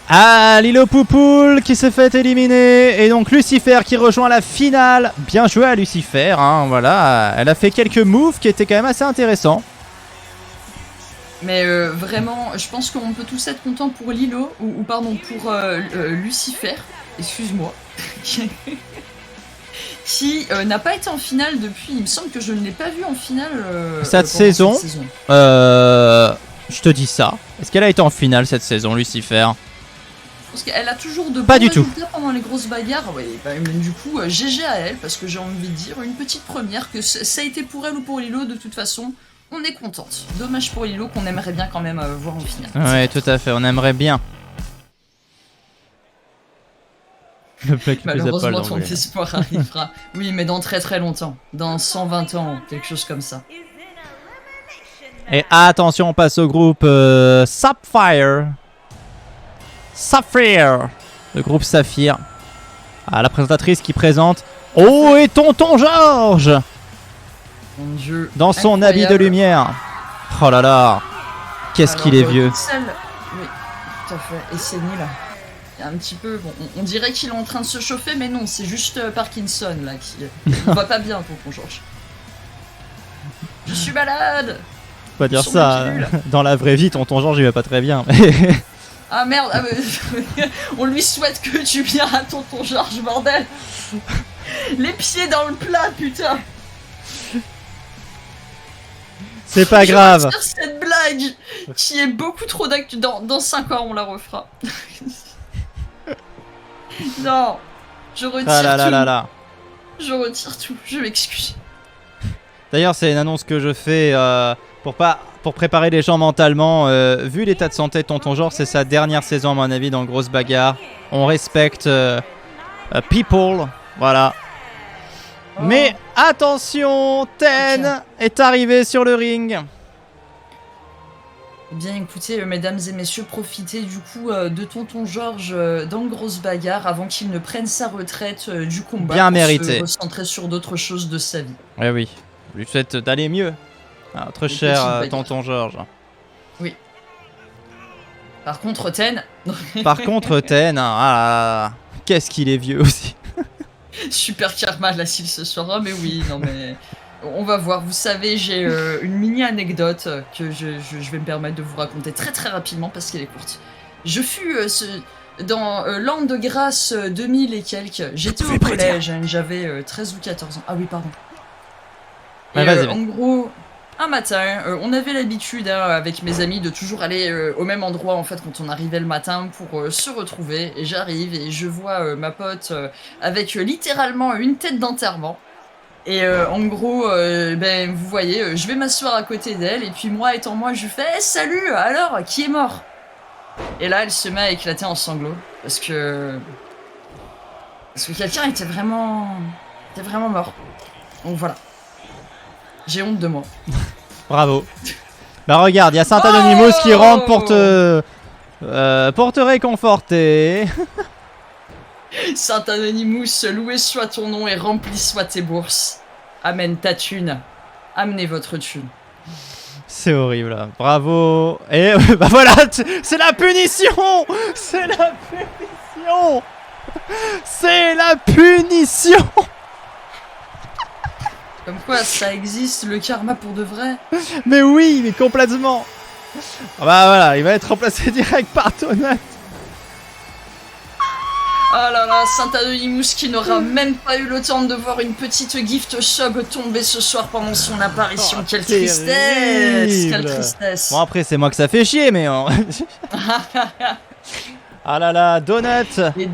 Ah, Lilo Poupoule qui se fait éliminer. Et donc Lucifer qui rejoint la finale. Bien joué à Lucifer, hein, voilà. Elle a fait quelques moves qui étaient quand même assez intéressants. Mais vraiment, je pense qu'on peut tous être contents pour Lilo, ou pardon, pour Lucifer, excuse-moi, qui n'a pas été en finale depuis, il me semble que je ne l'ai pas vu en finale cette saison. Je te dis ça. Est-ce qu'elle a été en finale cette saison, Lucifer? Parce qu'elle a toujours de Pas bons du tout. résultats pendant les grosses bagarres. Ouais, bah, du coup, GG à elle, parce que j'ai envie de dire une petite première, que ça a été pour elle ou pour Lilo, de toute façon, on est contente. Dommage pour Lilo qu'on aimerait bien quand même voir en finale. Ouais, tout à fait, on aimerait bien. Le plaque Malheureusement, ton espoir arrivera. Oui, mais dans très très longtemps. Dans 120 ans, quelque chose comme ça. Et attention, on passe au groupe Sapphire. Sapphire. Le groupe Saphir. Ah, la présentatrice qui présente. Oh, et Tonton Georges Mon Dieu. dans son incroyable. habit de lumière. Oh là là. Qu'est-ce qu'il est vieux. Oui, tout à fait. Et c'est nul. Il y a un petit peu... Bon, on dirait qu'il est en train de se chauffer, mais non, c'est juste Parkinson, là, qui... Il va pas bien, tonton Georges. Je suis malade. Faut pas dire Sur ça. mes pilules. Dans la vraie vie, Tonton Georges, il va pas très bien. Ah merde, on lui souhaite que tu bien à tonton Georges, bordel. Les pieds dans le plat, putain. C'est pas grave. Je retire cette blague qui est beaucoup trop d'actu. Dans 5 ans, on la refera. Non, je retire Ah là là tout. là là. Je retire tout, je m'excuse. D'ailleurs, c'est une annonce que je fais pour préparer les gens mentalement. Vu l'état de santé de Tonton Georges, c'est sa dernière saison à mon avis dans Grosse Bagarre. On respecte people, voilà. Oh. Mais attention, Ten est arrivé sur le ring. Eh bien écoutez, mesdames et messieurs, profitez du coup de tonton Georges dans le Grosse Bagarre avant qu'il ne prenne sa retraite du combat. Bien pour mérité. se recentrer sur d'autres choses de sa vie. Ouais, oui, je lui souhaite d'aller mieux. Notre Une cher petite bagarre. Tonton Georges. Par contre, Ten... Par contre, Ten, ah là là, qu'est-ce qu'il est vieux aussi. Super karma la Syl ce soir. Ah, mais oui, non mais... On va voir. Vous savez, j'ai une mini anecdote que je vais me permettre de vous raconter très très rapidement parce qu'elle est courte. Je fus dans l'an de grâce 2000 et quelques. J'étais au collège, hein, j'avais 13 ou 14 ans. Ah oui, pardon. Ouais, Et, vas-y. en gros, un matin, on avait l'habitude hein, avec mes amis de toujours aller au même endroit en fait quand on arrivait le matin pour se retrouver. Et j'arrive et je vois ma pote avec littéralement une tête d'enterrement. Et en gros, ben vous voyez, je vais m'asseoir à côté d'elle et puis moi étant moi, je lui fais hey, salut, alors qui est mort? Et là, elle se met à éclater en sanglots parce que quelqu'un était vraiment mort. Donc voilà. J'ai honte de moi. Bravo. Bah regarde, il y a Saint Anonymous qui rentre pour te réconforter. Saint Anonymous, loué soit ton nom et rempli soit tes bourses. Amène ta thune. Amenez votre thune. C'est horrible. Là. Bravo. Et bah voilà, c'est la punition. C'est la punition. C'est la punition. Comme quoi, ça existe le karma pour de vrai. Mais oui, mais complètement. Ah bah voilà, il va être remplacé direct par Donut. Oh là là, Saint Anonymous qui n'aura même pas eu le temps de voir une petite gift sub tomber ce soir pendant son apparition. Oh, Quelle terrible. tristesse. Quelle tristesse. Bon après c'est moi que ça fait chier mais... Ah là là, Donut. Et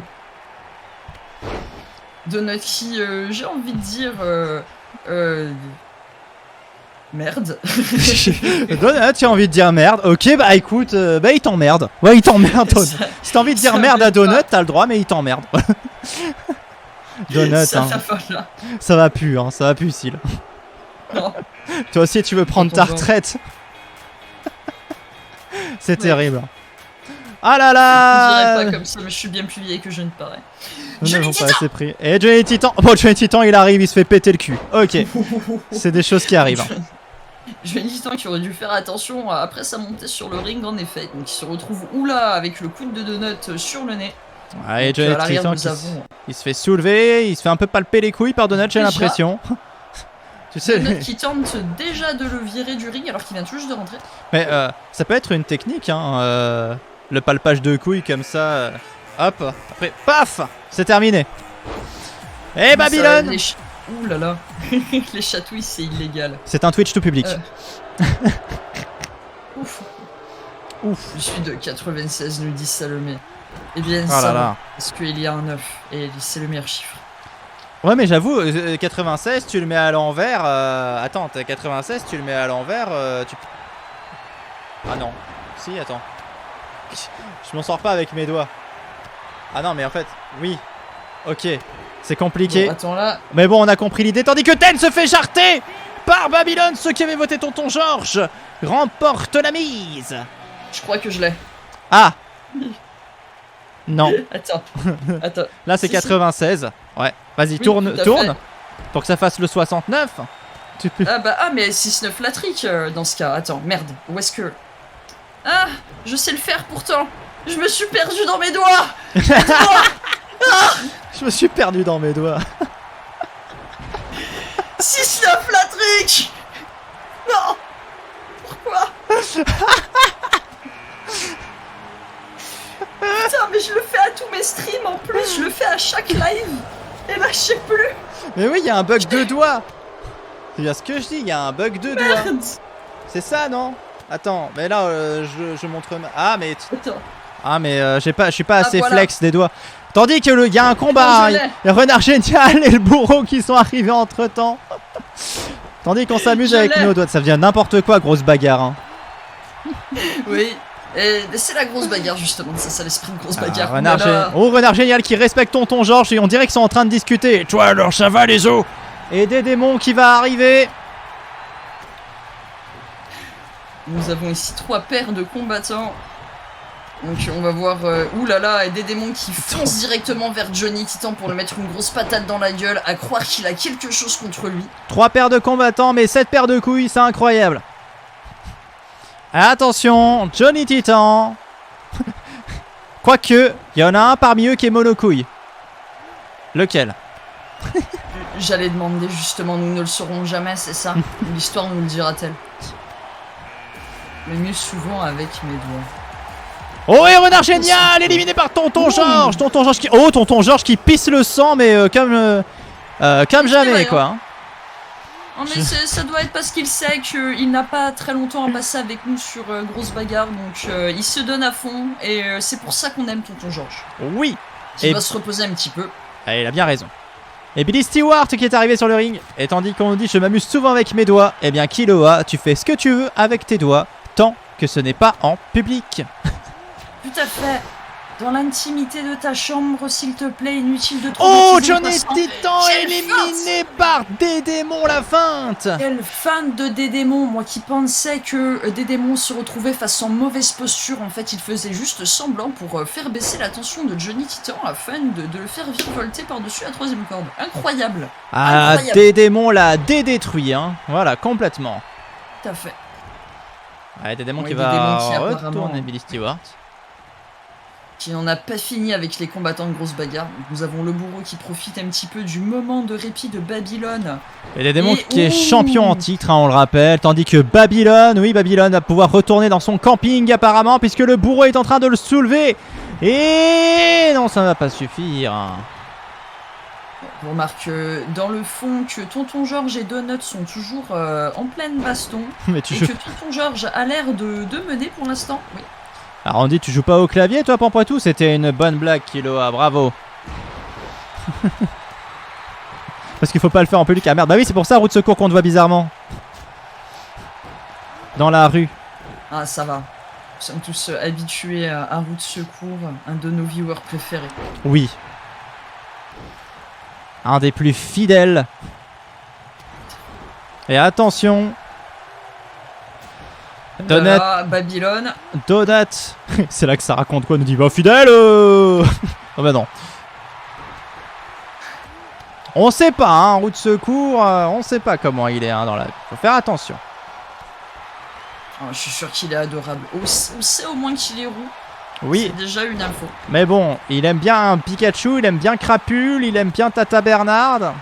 Donut qui, j'ai envie de dire... Merde. Donut, tu as envie de dire merde. Ok, bah écoute, bah il t'emmerde. Ouais, il t'emmerde. Donut. Si t'as envie de dire ça merde va à Donut, pas. t'as le droit, mais il t'emmerde. Donut, Ça hein. va pas là. Ça va plus, hein. Ça va plus, Syl. Non. Toi aussi, tu veux prendre ta Ton genre. retraite. C'est Ouais. terrible. Ah là Je là. dirais pas comme ça, mais je suis bien plus vieille que je ne parais. Nous Johnny n'avons pas Titan. assez pris. Et Johnny Titan. Bon, Johnny Titan, il arrive, il se fait péter le cul. Ok, c'est des choses qui arrivent. hein. Johnny Titan qui aurait dû faire attention après sa montée sur le ring en effet. Donc il se retrouve oula avec le coude de Donut sur le nez. Ouais, Donc, Johnny à l'arrière, Titan nous qui avons il se fait soulever, il se fait un peu palper les couilles par Donut, j'ai Déjà. l'impression. Tu sais, Donut qui tente déjà de le virer du ring alors qu'il vient tout juste de rentrer. mais ça peut être une technique, hein, le palpage de couilles comme ça. Hop, après, paf, c'est terminé. Et Babylone. Ouh là là. Les chatouilles c'est illégal. C'est un Twitch tout public. Ouf. Ouf. Je suis de 96 nous dit Salomé. Eh bien Oh ça là va, là. parce qu'il y a un 9 et c'est le meilleur chiffre. Ouais, mais j'avoue, 96, tu le mets à l'envers. Attends, t'as 96, tu le mets à l'envers. Tu... Ah non. Si, attends. Je m'en sors pas avec mes doigts. Ah non, mais en fait, oui. Ok, c'est compliqué. Bon, attends là. Mais bon, on a compris l'idée. Tandis que Ten se fait jarter par Babylone. Ceux qui avaient voté Tonton Georges remportent la mise. Je crois que je l'ai. Ah. Non. Attends. Attends. Là, c'est Si, 96. Ouais. Vas-y, Oui, tourne, tout à tourne. fait. Pour que ça fasse le 69. Tu peux... Ah mais 6-9 la trick dans ce cas. Attends, merde. Où est-ce que... Ah, je sais le faire pourtant. Je me suis perdu dans mes doigts. Je me suis perdu dans mes doigts. 6-9 la trick. Non. Pourquoi? Putain, mais je le fais à tous mes streams en plus. Je le fais à chaque live. Et là, je sais plus. Mais oui, il y a un bug de doigts. C'est bien ce que je dis, il y a un bug de doigts. Merde. C'est ça, non? Attends, mais là, je montre... Ah, mais... Attends. Ah, mais je suis pas assez voilà. flex des doigts. Tandis que il y a un combat, Non, je il y a Renard Génial et le bourreau qui sont arrivés entre temps. Tandis qu'on s'amuse Je avec l'ai. nos doigts, ça devient n'importe quoi, grosse bagarre. Hein. Oui. Et c'est la grosse bagarre justement. C'est ça l'esprit de grosse bagarre. Renard, Voilà. Oh, Renard Génial qui respecte Tonton Georges et on dirait qu'ils sont en train de discuter. Et toi alors, ça va les os? Et des démons qui va arriver. Nous avons ici 3 paires de combattants. Donc on va voir oulala et des démons qui foncent directement vers Johnny Titan pour le mettre une grosse patate dans la gueule, à croire qu'il a quelque chose contre lui. 3 paires de combattants, mais 7 paires de couilles, c'est incroyable. Attention, Johnny Titan. Quoique, il y en a un parmi eux qui est monocouille. Lequel? J'allais demander justement, nous ne le saurons jamais, c'est ça? L'histoire nous le dira-t-elle? Le mieux souvent avec mes doigts. Oh, et renard génial, éliminé par Tonton Georges. Tonton Georges qui... Oh, Tonton Georges qui pisse le sang, mais comme jamais, vrai, quoi. Hein. Oh, mais ça doit être parce qu'il sait qu'il n'a pas très longtemps à passer avec nous sur Grosse Bagarre, donc il se donne à fond, et c'est pour ça qu'on aime Tonton Georges. Oui. Il va se reposer un petit peu. Ah, il a bien raison. Et Billy Stewart qui est arrivé sur le ring, et tandis qu'on dit je m'amuse souvent avec mes doigts, eh bien Killua, tu fais ce que tu veux avec tes doigts, tant que ce n'est pas en public. Tout à fait. Dans l'intimité de ta chambre, s'il te plaît, inutile de trop. Oh, Johnny Titan éliminé par Dédémon la feinte. Quel fan de Dédémon, moi qui pensais que Dédémon se retrouvait face en mauvaise posture, en fait il faisait juste semblant pour faire baisser la tension de Johnny Titan afin de le faire virevolter par-dessus la 3ème corde. Incroyable. Ah, Incroyable. Dédémon l'a détruit, hein. Voilà, complètement. Tout à fait. Ouais, Dédémon Ouais, qui Dédémon va qui retourner apparemment- Billy Stewart. Qui n'en a pas fini avec les combattants de Grosse Bagarre. Donc, nous avons le bourreau qui profite un petit peu du moment de répit de Babylone. Et Dédémon Et qui est ouh. champion en titre, hein, on le rappelle, tandis que Babylone, oui Babylone va pouvoir retourner dans son camping apparemment, puisque le bourreau est en train de le soulever. Et non, ça ne va pas suffire. On remarque dans le fond que Tonton Georges et Donut sont toujours en pleine baston. Mais tu Et joues... que Tonton Georges a l'air de mener pour l'instant. Oui. Alors on dit tu joues pas au clavier toi Pampoitou? C'était une bonne blague Killua, bravo. Parce qu'il faut pas le faire en public. Ah merde, bah oui c'est pour ça route de secours qu'on te voit bizarrement. Dans la rue. Ah, ça va. Nous sommes tous habitués à Route Secours, un de nos viewers préférés. Oui. Un des plus fidèles. Et attention. Donut. Voilà, Babylone. Donut. C'est là que ça raconte quoi? Nous dit bah fidèle Oh bah non. On sait pas hein, route secours, on sait pas comment il est hein, dans la... Faut faire attention. Oh, je suis sûr qu'il est adorable. On sait au moins qu'il est roux. Oui, C'est déjà une info. mais bon, il aime bien Pikachu, il aime bien Crapule, il aime bien Tata Bernard.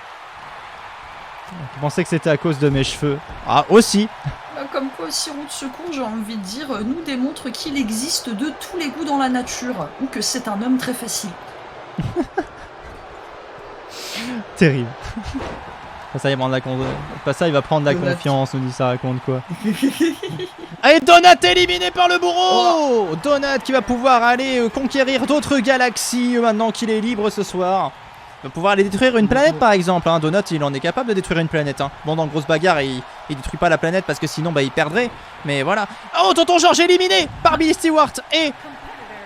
Je pensais que c'était à cause de mes cheveux. Ah, aussi. Comme quoi, aussi Route Secours, j'ai envie de dire, nous démontre qu'il existe de tous les goûts dans la nature, ou que c'est un homme très facile. Terrible. Pas ça, il va prendre Pas ça, il va prendre la Donut. confiance, nous dit ça raconte quoi. Allez, Donut éliminé par le bourreau. Donut qui va pouvoir aller conquérir d'autres galaxies maintenant qu'il est libre ce soir. Il va pouvoir aller détruire une planète par exemple. Hein. Donut, il en est capable de détruire une planète. Hein. Bon, dans Grosse Bagarre, il détruit pas la planète parce que sinon bah, il perdrait. Mais voilà. Oh, Tonton Georges éliminé par Billy Stewart et Ah,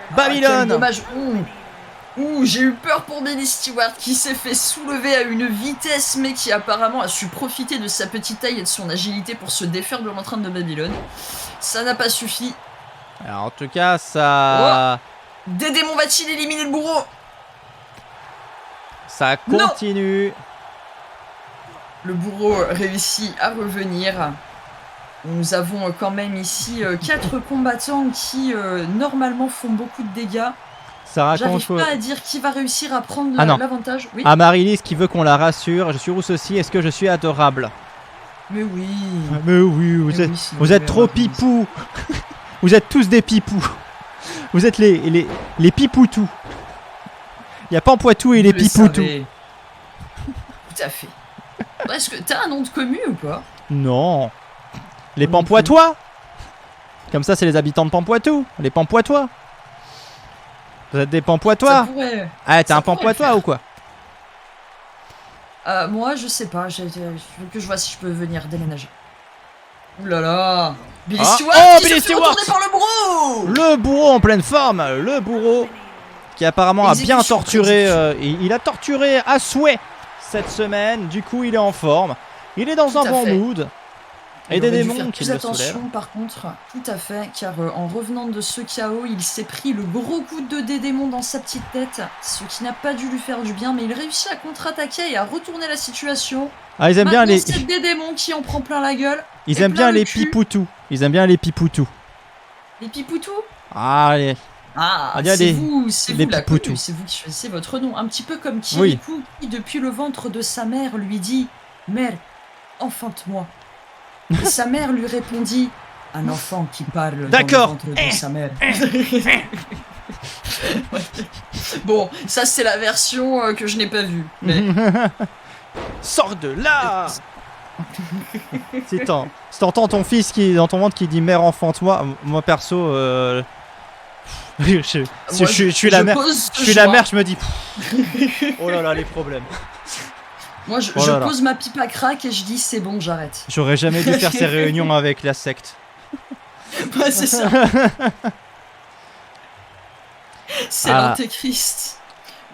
quel Babylone. dommage. Ouh, j'ai eu peur pour Billy Stewart qui s'est fait soulever à une vitesse, mais qui apparemment a su profiter de sa petite taille et de son agilité pour se défaire de l'entraîne de Babylone. Ça n'a pas suffi. Alors, en tout cas, ça... Dédémon va-t-il éliminer le bourreau? Ça continue. Le bourreau réussit à revenir. Nous avons quand même ici 4 combattants qui normalement font beaucoup de dégâts. Ça raconte J'arrive quoi? pas à dire qui va réussir à prendre Ah non. l'avantage. Oui. Amaryllis qui veut qu'on la rassure. Je suis rousse aussi. Est-ce que je suis adorable? Mais oui. Mais oui, vous êtes trop pipou. Vous êtes tous des pipous. Vous êtes les pipoutous. Il y a Pampoitou et les pipoutous. Tout à fait. Est-ce que t'as un nom de commu ou pas? Non. Les Pampoitois. Comme ça, c'est les habitants de Pampoitou. Les Pampoitois. Vous êtes des Pampoitois? Pourrait... Ah, t'es ça un pourrait Pampoitois le faire. ou quoi? Moi, je sais pas. Je veux que je vois si je peux venir déménager. Ouh là là. Billy Ah. Stewart Oh, qui Billy se fait Stewart. retourner par le bourreau. Le bourreau en pleine forme. Le bourreau qui apparemment a bien Exécution, torturé. exécution. Il a torturé à souhait cette semaine. Du coup, il est en forme. Il est dans Tout un à bon fait. mood. Et Il des aurait dû démons faire qui plus le attention soulèvent. par contre, tout à fait, car en revenant de ce chaos, il s'est pris le gros coup de démons dans sa petite tête, ce qui n'a pas dû lui faire du bien, mais il réussit à contre-attaquer et à retourner la situation. Ah, ils aiment bien Maintenant, les. c'est des démons qui en prend plein la gueule. Ils et aiment plein bien le les cul. pipoutous. Ils aiment bien les pipoutous. Les pipoutous. Allez. Ah, On dirait c'est les vous la Pipoutou. connue, c'est vous qui choisissez votre nom. Un petit peu comme Oui. Kirikou qui, depuis le ventre de sa mère, lui dit « Mère, enfante-moi ». Et sa mère lui répondit « Un enfant qui parle dans le D'accord. ventre de sa mère ». Ouais. Bon, ça c'est la version que je n'ai pas vue. Mais Sors de là. Si t'entends ton fils qui dans ton ventre qui dit mère enfante-moi, moi perso, je suis la mère. Je suis la mère, je me dis. Oh là là, les problèmes. Moi, je Oh là là. pose ma pipe à crack et je dis c'est bon, j'arrête. J'aurais jamais dû faire ces réunions avec la secte. Ouais, c'est ça. C'est Ah. l'antéchrist.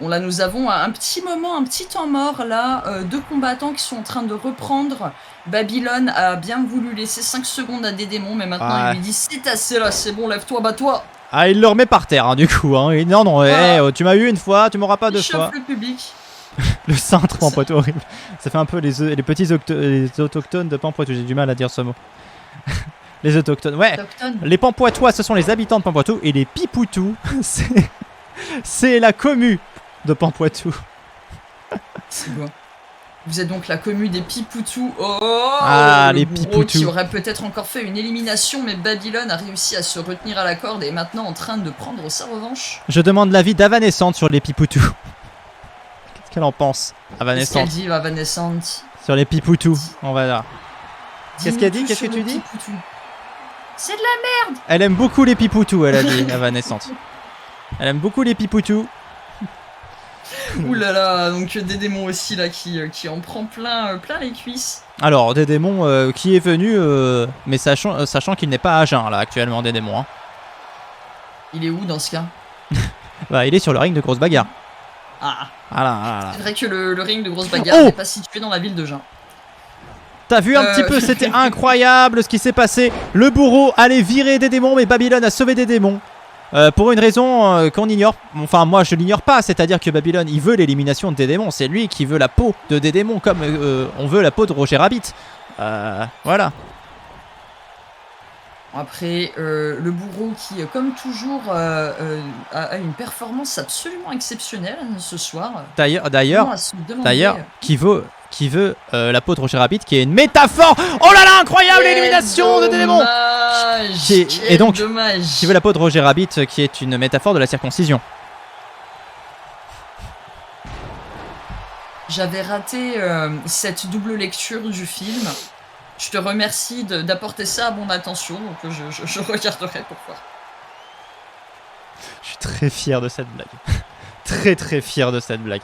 Bon, là, nous avons un petit moment, un petit temps mort, là, deux combattants qui sont en train de reprendre. Babylone a bien voulu laisser 5 secondes à des démons, mais maintenant Ouais. il lui dit c'est assez là, c'est bon, lève-toi, bats-toi. Ah, il le remet par terre, hein, du coup. Hein. Et non, non, Voilà. tu m'as eu une fois, tu m'auras pas Il deux chauffe fois. le public. Le cintre Pampoitou, horrible. Ça fait un peu les petits les autochtones de Pampoitou. J'ai du mal à dire ce mot. Les autochtones. Ouais. Autochtone. Les Pampoitois, ce sont les habitants de Pampoitou. Et les Pipoutou, c'est la commu de Pampoitou. C'est bon. Vous êtes donc la commu des Pipoutou. Oh, Ah, le les bourreau Pipoutou. qui aurait peut-être encore fait une élimination, mais Babylone a réussi à se retenir à la corde et est maintenant en train de prendre sa revanche. Je demande l'avis d'Avanescente sur les Pipoutou. Qu'est-ce qu'elle en pense, Qu'est-ce qu'elle Avanescente? dit, Avanescente? Sur les Pipoutou, on va là. Qu'est-ce qu'elle dit? Dis-nous tout Qu'est-ce que sur tu le dis? Pipoutou. C'est de la... Elle aime beaucoup les Pipoutou, elle a dit, Avanescente. Elle aime beaucoup les Pipoutou. Ouh là là, donc des démons aussi là qui en prend plein les cuisses. Alors, des démons qui est venu, mais sachant qu'il n'est pas à jeun là actuellement, des démons. Hein. Il est où dans ce cas? Bah, il est sur le ring de grosse bagarre. Ah, Voilà, voilà. c'est vrai que le ring de grosse bagarre Oh n'est pas situé dans la ville de Jeun. T'as vu un petit peu, c'était incroyable ce qui s'est passé. Le bourreau allait virer des démons, mais Babylone a sauvé des démons. Pour une raison qu'on ignore, enfin moi je l'ignore pas, c'est-à-dire que Babylone il veut l'élimination de Dédémon, c'est lui qui veut la peau de Dédémon comme on veut la peau de Roger Rabbit. Voilà. Après, le bourreau qui, comme toujours, a une performance absolument exceptionnelle ce soir. D'ailleurs, Vraiment à se demander, qui veut la peau de Roger Rabbit qui est une métaphore. Oh là là, incroyable quel l'élimination de Dédémon. dommage, Et quel donc, dommage. Qui veut la peau de Roger Rabbit qui est une métaphore de la circoncision. J'avais raté cette double lecture du film. Je te remercie d'apporter ça à mon attention, donc je regarderai pour voir. Je suis très fier de cette blague. Très très fier de cette blague.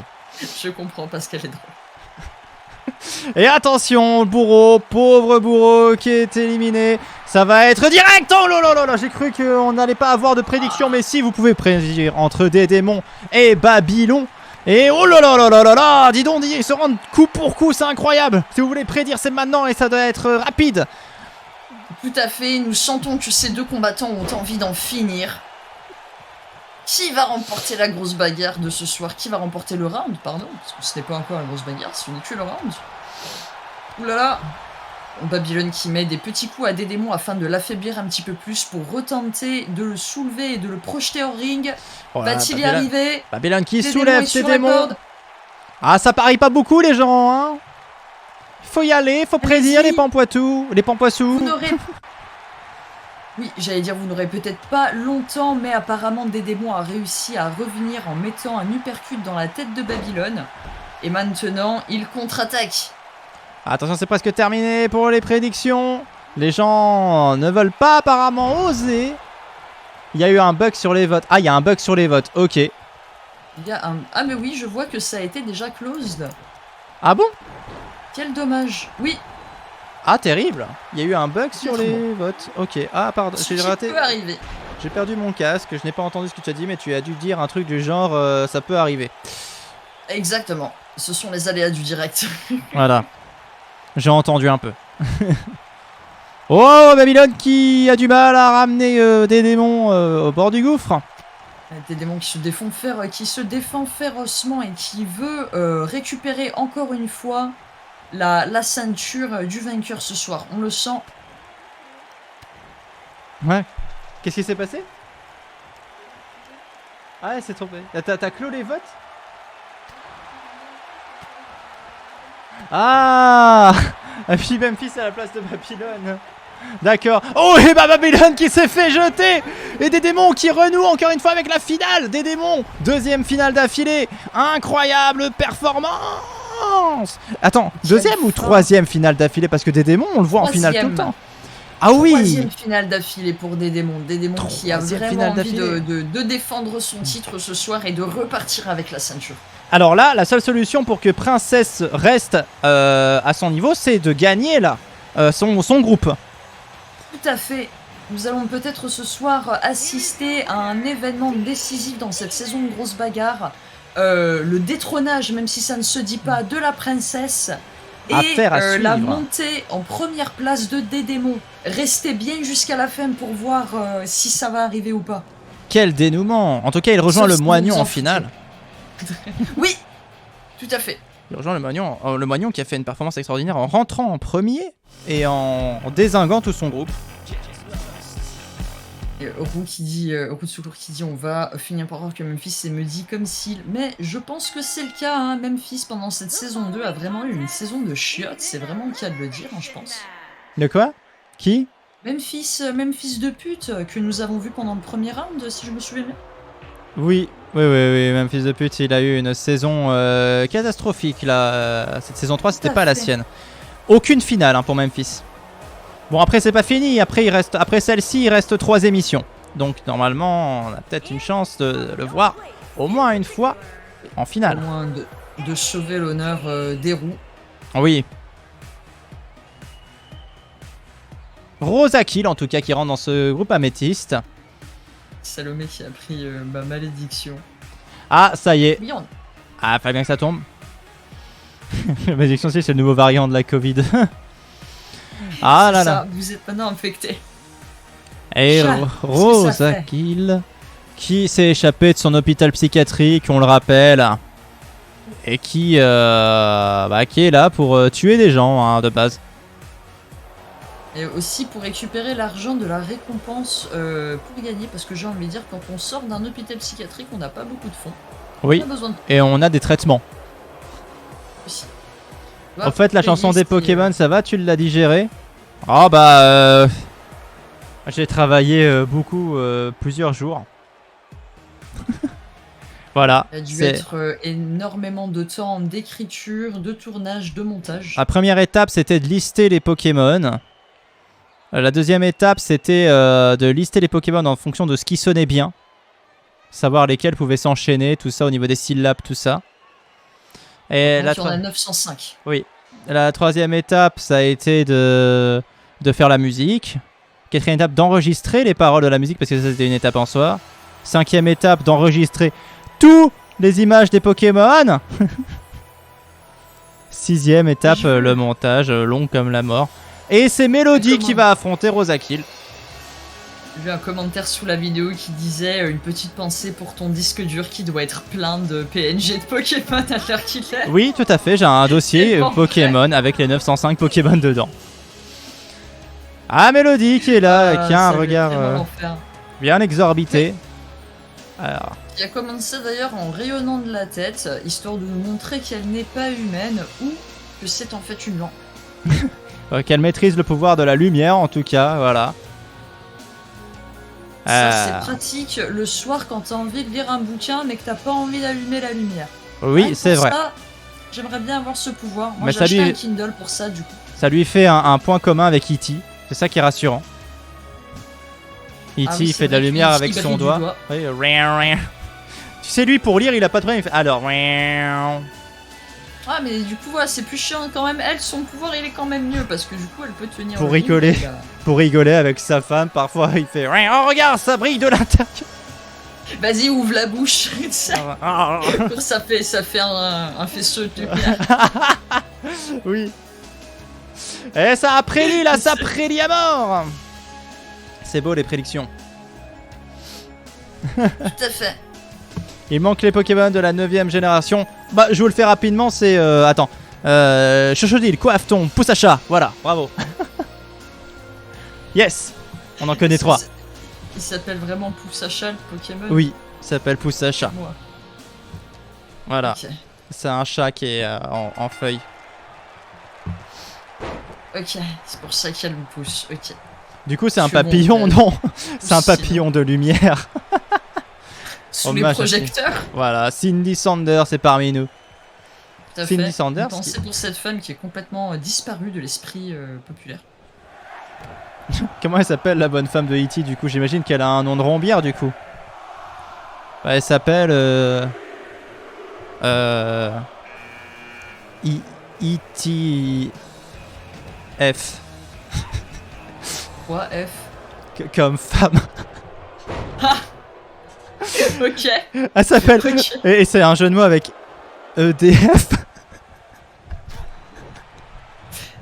Je comprends parce qu'elle est drôle. Et attention, le bourreau, pauvre bourreau qui est éliminé. Ça va être direct. Oh là là là là, j'ai cru qu'on n'allait pas avoir de prédiction, mais si vous pouvez prédire entre Dédémon et Babylon. Et oh là là là là là là, dis donc, ils se rendent coup pour coup, c'est incroyable. Si vous voulez prédire, c'est maintenant et ça doit être rapide. Tout à fait, nous sentons que ces deux combattants ont envie d'en finir. Qui va remporter la grosse bagarre de ce soir? Qui va remporter le round, pardon? Parce que ce n'est pas encore la grosse bagarre, ce n'est que le round. Ouh là là. Babylone qui met des petits coups à Dédémon afin de l'affaiblir un petit peu plus pour retenter de le soulever et de le projeter hors ring. Oh là là, Va-t-il y Babylone- arriver? Babylone qui Dédémon soulève est ses sur la démons. corde. Ah, ça parie pas beaucoup les gens, hein. Faut y aller, faut prédire Allez-y. les Pampoitou, les Pampoissous. Vous n'aurez... Oui, j'allais dire, vous n'aurez peut-être pas longtemps, mais apparemment Dédémon a réussi à revenir en mettant un uppercut dans la tête de Babylone. Et maintenant, il contre-attaque. Attention, c'est presque terminé pour les prédictions. Les gens ne veulent pas apparemment oser. Il y a eu un bug sur les votes. Ah, il y a un bug sur les votes, ok. Il y a un... Ah mais oui, je vois que ça a été déjà closed. Ah bon? Quel dommage. Oui, Ah, terrible. Il y a eu un bug sur les Complètement. votes. Ok. Ah, pardon, ce j'ai qui raté. peut arriver. J'ai perdu mon casque. Je n'ai pas entendu ce que tu as dit, mais tu as dû dire un truc du genre ça peut arriver. Exactement. Ce sont les aléas du direct. Voilà. J'ai entendu un peu. Oh, Babylone qui a du mal à ramener des démons au bord du gouffre. Des démons qui se défend férocement et qui veut récupérer encore une fois la ceinture du vainqueur ce soir. On le sent. Ouais. Qu'est-ce qui s'est passé? Ah ouais, c'est tombé. T'as clos les votes? Ah et puis Memphis à la place de Babylone. D'accord. Oh, et bah Babylone qui s'est fait jeter. Et des démons qui renouent encore une fois avec la finale. Des démons. Deuxième finale d'affilée. Incroyable performance. Attends, deuxième ou troisième finale d'affilée? Parce que des démons, on le voit en finale tout le temps. Ah oui. Troisième finale d'affilée pour des démons. Des démons qui a Troisième vraiment finale envie d'affilée. de défendre son titre ce soir et de repartir avec la ceinture. Alors là, la seule solution pour que Princess reste à son niveau, c'est de gagner là son groupe. Tout à fait. Nous allons peut-être ce soir assister à un événement décisif dans cette saison de grosse bagarre. Le détrônage, même si ça ne se dit pas, de la princesse. Et Affaire à la suivre. montée en première place de Dédémon. Restez bien jusqu'à la fin pour voir si ça va arriver ou pas. Quel dénouement. En tout cas, il rejoint Sauf le si moignon vous en en finale. Oui, tout à fait. Il rejoint le moignon qui a fait une performance extraordinaire en rentrant en premier et en dézinguant tout son groupe. Roux de Secours qui dit on va finir par voir que Memphis c'est maudit comme s'il. Mais je pense que c'est le cas, hein. Memphis pendant cette saison 2 a vraiment eu une saison de chiottes, c'est vraiment le cas de le dire, hein, je pense. De quoi? Qui? Memphis de pute que nous avons vu pendant le premier round, si je me souviens bien. Oui, même fils de pute, il a eu une saison catastrophique là. Cette saison 3, c'était Tout à pas la fait. sienne. Aucune finale hein, pour Memphis. Bon, après, c'est pas fini. Après celle-ci, il reste 3 émissions. Donc, normalement, on a peut-être une chance de le voir au moins une fois en Au finale. moins de sauver l'honneur des roues. Oui. Rosa Kill, en tout cas, qui rentre dans ce groupe améthyste. Salomé qui a pris ma malédiction. Ah, ça y est. Oui, Ah, fallait bien que ça tombe. La malédiction, c'est le nouveau variant de la Covid. Ah là là. ça, vous êtes maintenant infecté. Et Chat, qu'est-ce que ça Rosa fait Kill, qui s'est échappé de son hôpital psychiatrique, on le rappelle, et qui est là pour tuer des gens hein, de base. Et aussi pour récupérer l'argent de la récompense pour gagner, parce que j'ai envie de dire, quand on sort d'un hôpital psychiatrique, on n'a pas beaucoup de fonds. Oui, On a besoin de et on a des traitements. aussi. En fait, la chanson des Pokémon, Pokémon. ça va, tu l'as digéré? Ah bah, j'ai travaillé beaucoup, plusieurs jours. Voilà. Il a dû c'est- être énormément de temps d'écriture, de tournage, de montage. La première étape, c'était de lister les Pokémon. La deuxième étape, c'était de lister les Pokémon en fonction de ce qui sonnait bien. Savoir lesquels pouvaient s'enchaîner, tout ça au niveau des syllabes, tout ça. Et Donc il y en a 905. la troisième étape, ça a été de faire la musique. Quatrième étape, d'enregistrer les paroles de la musique, parce que ça, c'était une étape en soi. Cinquième étape, d'enregistrer toutes les images des Pokémon. Sixième étape, le montage, long comme la mort. Et c'est Mélodie qui va affronter Rosa Kill. J'ai vu un commentaire sous la vidéo qui disait une petite pensée pour ton disque dur qui doit être plein de PNG de Pokémon à l'heure qu'il est. Oui, tout à fait, j'ai un dossier C'est bon, Pokémon avec les 905 Pokémon dedans. Ah, Mélodie qui est là, qui a un Ça va regard vraiment l'enfer. bien exorbité. Alors, Qui a commencé d'ailleurs en rayonnant de la tête, histoire de nous montrer qu'elle n'est pas humaine ou que c'est en fait une lampe. qu'elle maîtrise le pouvoir de la lumière en tout cas, voilà. Ça c'est pratique le soir quand t'as envie de lire un bouquin mais que t'as pas envie d'allumer la lumière. Oui, Rien que c'est pour vrai. ça, j'aimerais bien avoir ce pouvoir. Moi Mais j'ai ça acheté lui- un Kindle pour ça du coup. Ça lui fait un point commun avec E.T. C'est ça qui est rassurant. E.T. Ah oui, il c'est fait de la vrai que lumière E.T. avec brille son du doigt. Oui, rien. Tu sais, lui, pour lire, il a pas de problème. Il fait alors. Ah mais du coup voilà, c'est plus chiant quand même. Elle, son pouvoir il est quand même mieux parce que du coup elle peut tenir Pour le livre, rigoler. et, Pour rigoler avec sa femme, parfois, il fait. Oh, regarde, ça brille de l'intérieur. Vas-y ouvre la bouche. ça fait un faisceau de lumière. Oui. Et ça a prédit là, ça prédit à mort. C'est beau les prédictions. Tout à fait. Il manque les Pokémon de la 9ème génération. Bah, je vous le fais rapidement, c'est. Attends. Chochodil, Coafton, Poussacha. Voilà, bravo. Yes. On en connaît 3. Il s'appelle vraiment Poussacha le Pokémon. Oui. Il s'appelle Poussacha. Moi. Voilà. Ok. C'est un chat qui est en feuille. Ok, c'est pour ça qu'elle me pousse. Ok. Du coup, c'est un Je suis papillon, bon, non. C'est un Sinon- papillon de lumière. Sous Oh, les dommage, projecteurs. Voilà, Cindy Sanders est parmi nous. Tout à Cindy fait. Sanders, Une pensée pour cette femme qui est complètement disparue de l'esprit populaire. Comment elle s'appelle la bonne femme de E.T. du coup? J'imagine qu'elle a un nom de rombière du coup. Bah, elle s'appelle E.T. F. Quoi, F? Comme femme. Ok. Elle s'appelle. Ok. Et c'est un jeu de mots avec EDF.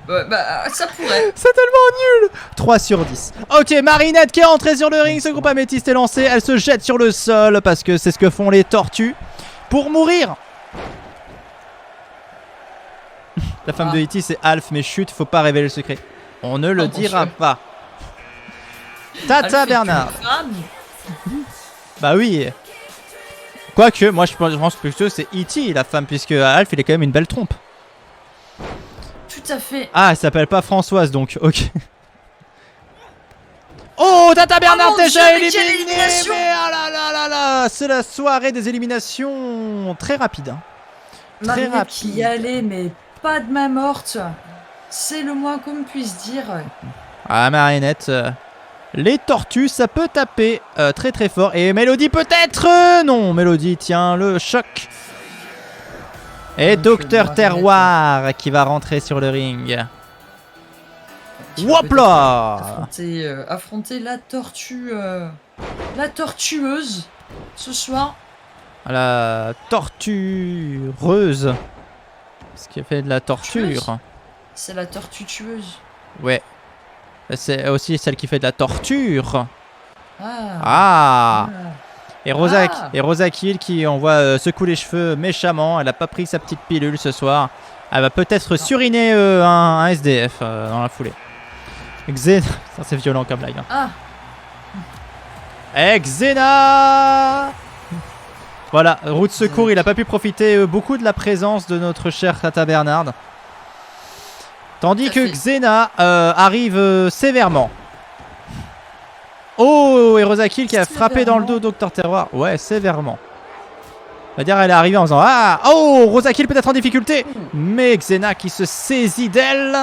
Ouais, bah, ça pourrait. C'est tellement nul. 3 sur 10. Ok, Marinette qui est entrée sur le ring. Ce groupe améthyste est lancé. Elle se jette sur le sol parce que c'est ce que font les tortues pour mourir. La femme de E.T. c'est Alf, mais chut, faut pas révéler le secret. On ne le Oh, mon dira Dieu. pas. Tata Alf est Bernard. une femme. Bah oui. Quoique, moi je pense plutôt que c'est E.T. la femme, puisque Alf il est quand même une belle trompe. Tout à fait. Ah, elle s'appelle pas Françoise donc, ok. Oh, Tata Bernard mon déjà Dieu, mais quelle éliminé. élimination! Mais ah là là là là, c'est la soirée des éliminations très rapide. Hein. Très Marinette qui y rapide. allait, mais pas de main morte. C'est le moins qu'on puisse dire. Ah, Marinette. Les tortues, ça peut taper très très fort. Et Mélodie peut-être non, Mélodie tient le choc. Et Donc, Docteur Marinette, Terroir qui va rentrer sur le ring. qui va Hop peut-être là. affronter la tortue. La tortueuse ce soir. La tortureuse. Ce qui a fait de la torture. C'est la tortue tueuse. Ouais. C'est aussi celle qui fait de la torture. Ah. Ah. Et Rosa, Ah. et Rosa Kill qui on voit secoue les cheveux méchamment. Elle a pas pris sa petite pilule ce soir. Elle va peut-être suriner un SDF dans la foulée. Xena. Ça c'est violent comme blague. Hein. Ah. Xena. Voilà, route secours, il a pas pu profiter beaucoup de la présence de notre cher Tata Bernard. Tandis Tout à que fait. Xena arrive sévèrement. Oh, et Rosa Kill qui a frappé dans le dos Docteur Terroir. Ouais, sévèrement. On va dire elle est arrivée en faisant ah. Oh, Rosa Kill peut-être en difficulté. Mais Xena qui se saisit d'elle.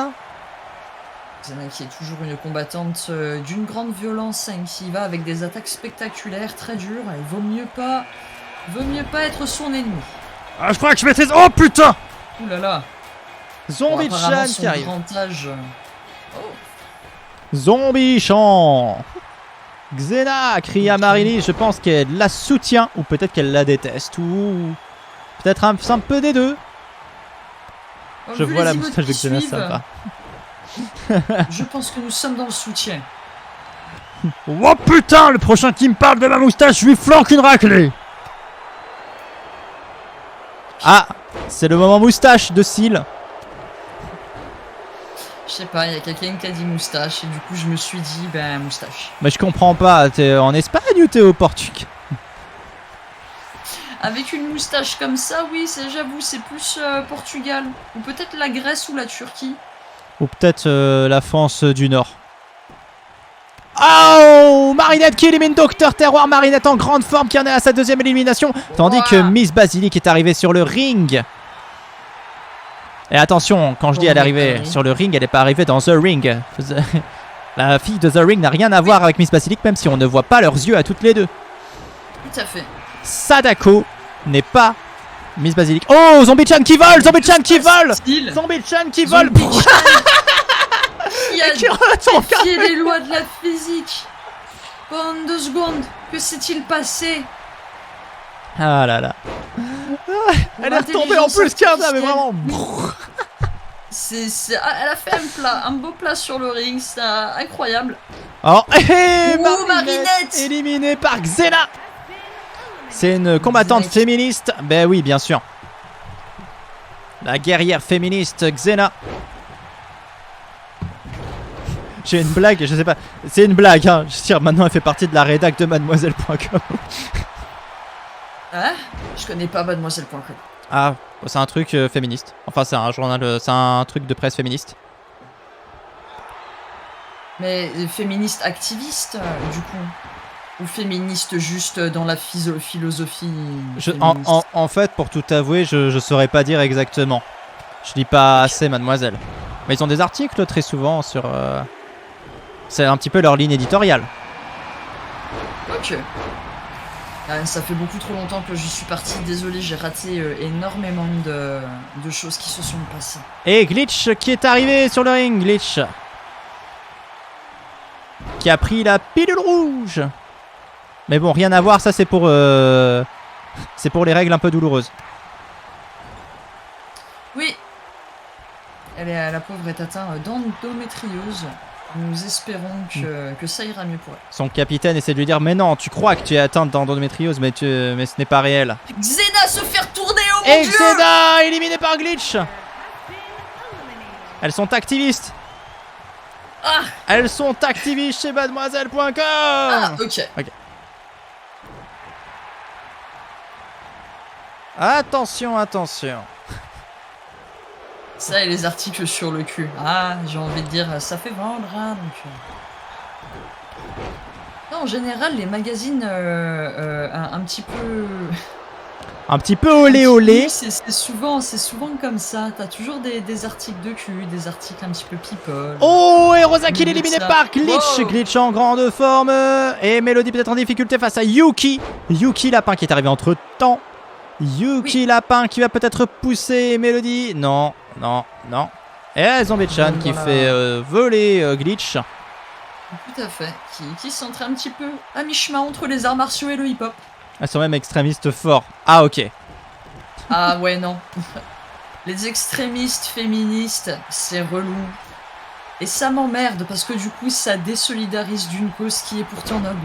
Xena qui est toujours une combattante d'une grande violence, hein, qui va avec des attaques spectaculaires, très dures. Il vaut mieux pas être son ennemi. Ah, je crois que je maîtrise. Oh putain! Ouh là là. Zombie Bon, apparemment, Chan son qui arrive. grand âge, Zombie Chan. Xena crie à Marilyn, je pense qu'elle la soutient ou peut-être qu'elle la déteste ou peut-être un peu des deux. Je Vu vois les la emotes moustache de qui Xena, suivent, ça va. Je pense que nous sommes dans le soutien. Oh putain! Le prochain qui me parle de ma moustache, je lui flanque une raclée! Ah, c'est le moment moustache de Seal. Je sais pas, il y a quelqu'un qui a dit moustache et du coup je me suis dit ben moustache. Mais je comprends pas, t'es en Espagne ou t'es au Portugal? Avec une moustache comme ça, oui, j'avoue, c'est plus Portugal. Ou peut-être la Grèce ou la Turquie. Ou peut-être la France du Nord. Oh, Marinette qui élimine Docteur Terroir. Marinette en grande forme qui en est à sa deuxième élimination. Tandis que Miss Basilic est arrivée sur le ring. Et attention, quand je dis elle est arrivée sur le ring, elle n'est pas arrivée dans The Ring. La fille de The Ring n'a rien à voir avec Miss Basilic, même si on ne voit pas leurs yeux à toutes les deux. Tout à fait. Sadako n'est pas Miss Basilic. Oh, Zombie Chan qui vole! Zombie Chan qui vole! Style. Zombie Chan qui vole! Zombie Chan qui a Qui retourne. défié les lois de la physique. Pendant 2 secondes, que s'est-il passé? Ah là là. Elle est retombée en plus, Karna, mais vraiment. Elle a fait un beau plat sur le ring, c'est incroyable. Alors, Marinette éliminée par Xena. C'est une combattante féministe. Ben oui, bien sûr. La guerrière féministe Xena. J'ai une blague, je sais pas. C'est une blague, hein. Je veux dire, maintenant elle fait partie de la rédac de mademoiselle.com. Ah, je connais pas mademoiselle.com. Ah, c'est un truc féministe. Enfin, c'est un journal, c'est un truc de presse féministe. Mais féministe activiste, du coup. Ou féministe juste dans la philosophie. Féministe. En fait, pour tout avouer, je saurais pas dire exactement. Je lis pas assez, mademoiselle. Mais ils ont des articles très souvent sur. C'est un petit peu leur ligne éditoriale. Ok. Ah, ça fait beaucoup trop longtemps que je suis partie. Désolé, j'ai raté énormément de choses qui se sont passées. Et Glitch qui est arrivé sur le ring. Glitch. Qui a pris la pilule rouge. Mais bon, rien à voir, ça c'est pour les règles un peu douloureuses. Oui. La pauvre est atteinte d'endométriose. Nous espérons que ça ira mieux pour elle. Son capitaine essaie de lui dire mais non, tu crois que tu es atteinte d'endométriose, mais ce n'est pas réel. Xena se faire tourner, oh mon Et dieu! Xena éliminé par Glitch. Elles sont activistes. Ah, Elles sont activistes chez mademoiselle.com. ah, ok. Attention, attention. Ça et les articles sur le cul. Ah, j'ai envie de dire, ça fait vendre, hein, donc... Non, en général, les magazines un petit peu... Un petit peu olé olé. C'est souvent comme ça. T'as toujours des articles de cul, des articles un petit peu people. Oh, et Rosa qui est éliminé Ça. par Glitch. Wow. Glitch en grande forme. Et Mélodie peut-être en difficulté face à Yuki. Yuki Lapin qui est arrivé entre temps. Yuki Lapin qui va peut-être pousser Mélodie. Non, non, non. Et Zombie-chan qui Voilà. fait voler Glitch. Tout à fait. Qui s'entraîne un petit peu à mi-chemin entre les arts martiaux et le hip-hop. Elles sont même extrémistes forts. Ah, ok. Ah ouais, non. Les extrémistes féministes, c'est relou. Et ça m'emmerde parce que du coup, ça désolidarise d'une cause qui est pourtant noble.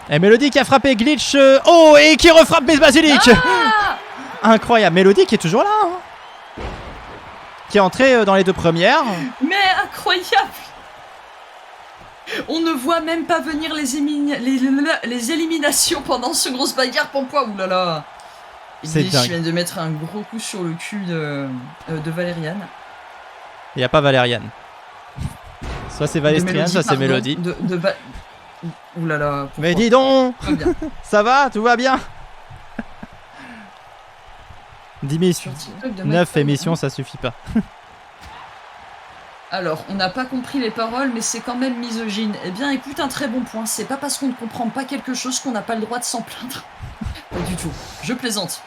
Et Mélodie qui a frappé Glitch. Oh, et qui refrappe Miss Basilic. Incroyable. Mélodie qui est toujours là. Hein. Qui est entrée dans les deux premières. Mais incroyable! On ne voit même pas venir les éliminations pendant ce grosse bagarre Pampois. Oulala! C'est Je dingue. viens de mettre un gros coup sur le cul de Valériane. Il n'y a pas Valériane. Soit c'est Valestriane, soit c'est pardon, Mélodie. Oulala. Mais dis donc, Pas bien. ça va, tout va bien. 10 Sur TikTok de 9 Mike émissions, Fun, ça suffit pas. Alors, on n'a pas compris les paroles, mais c'est quand même misogyne. Eh bien, écoute, un très bon point. C'est pas parce qu'on ne comprend pas quelque chose qu'on n'a pas le droit de s'en plaindre. Pas du tout. Je plaisante.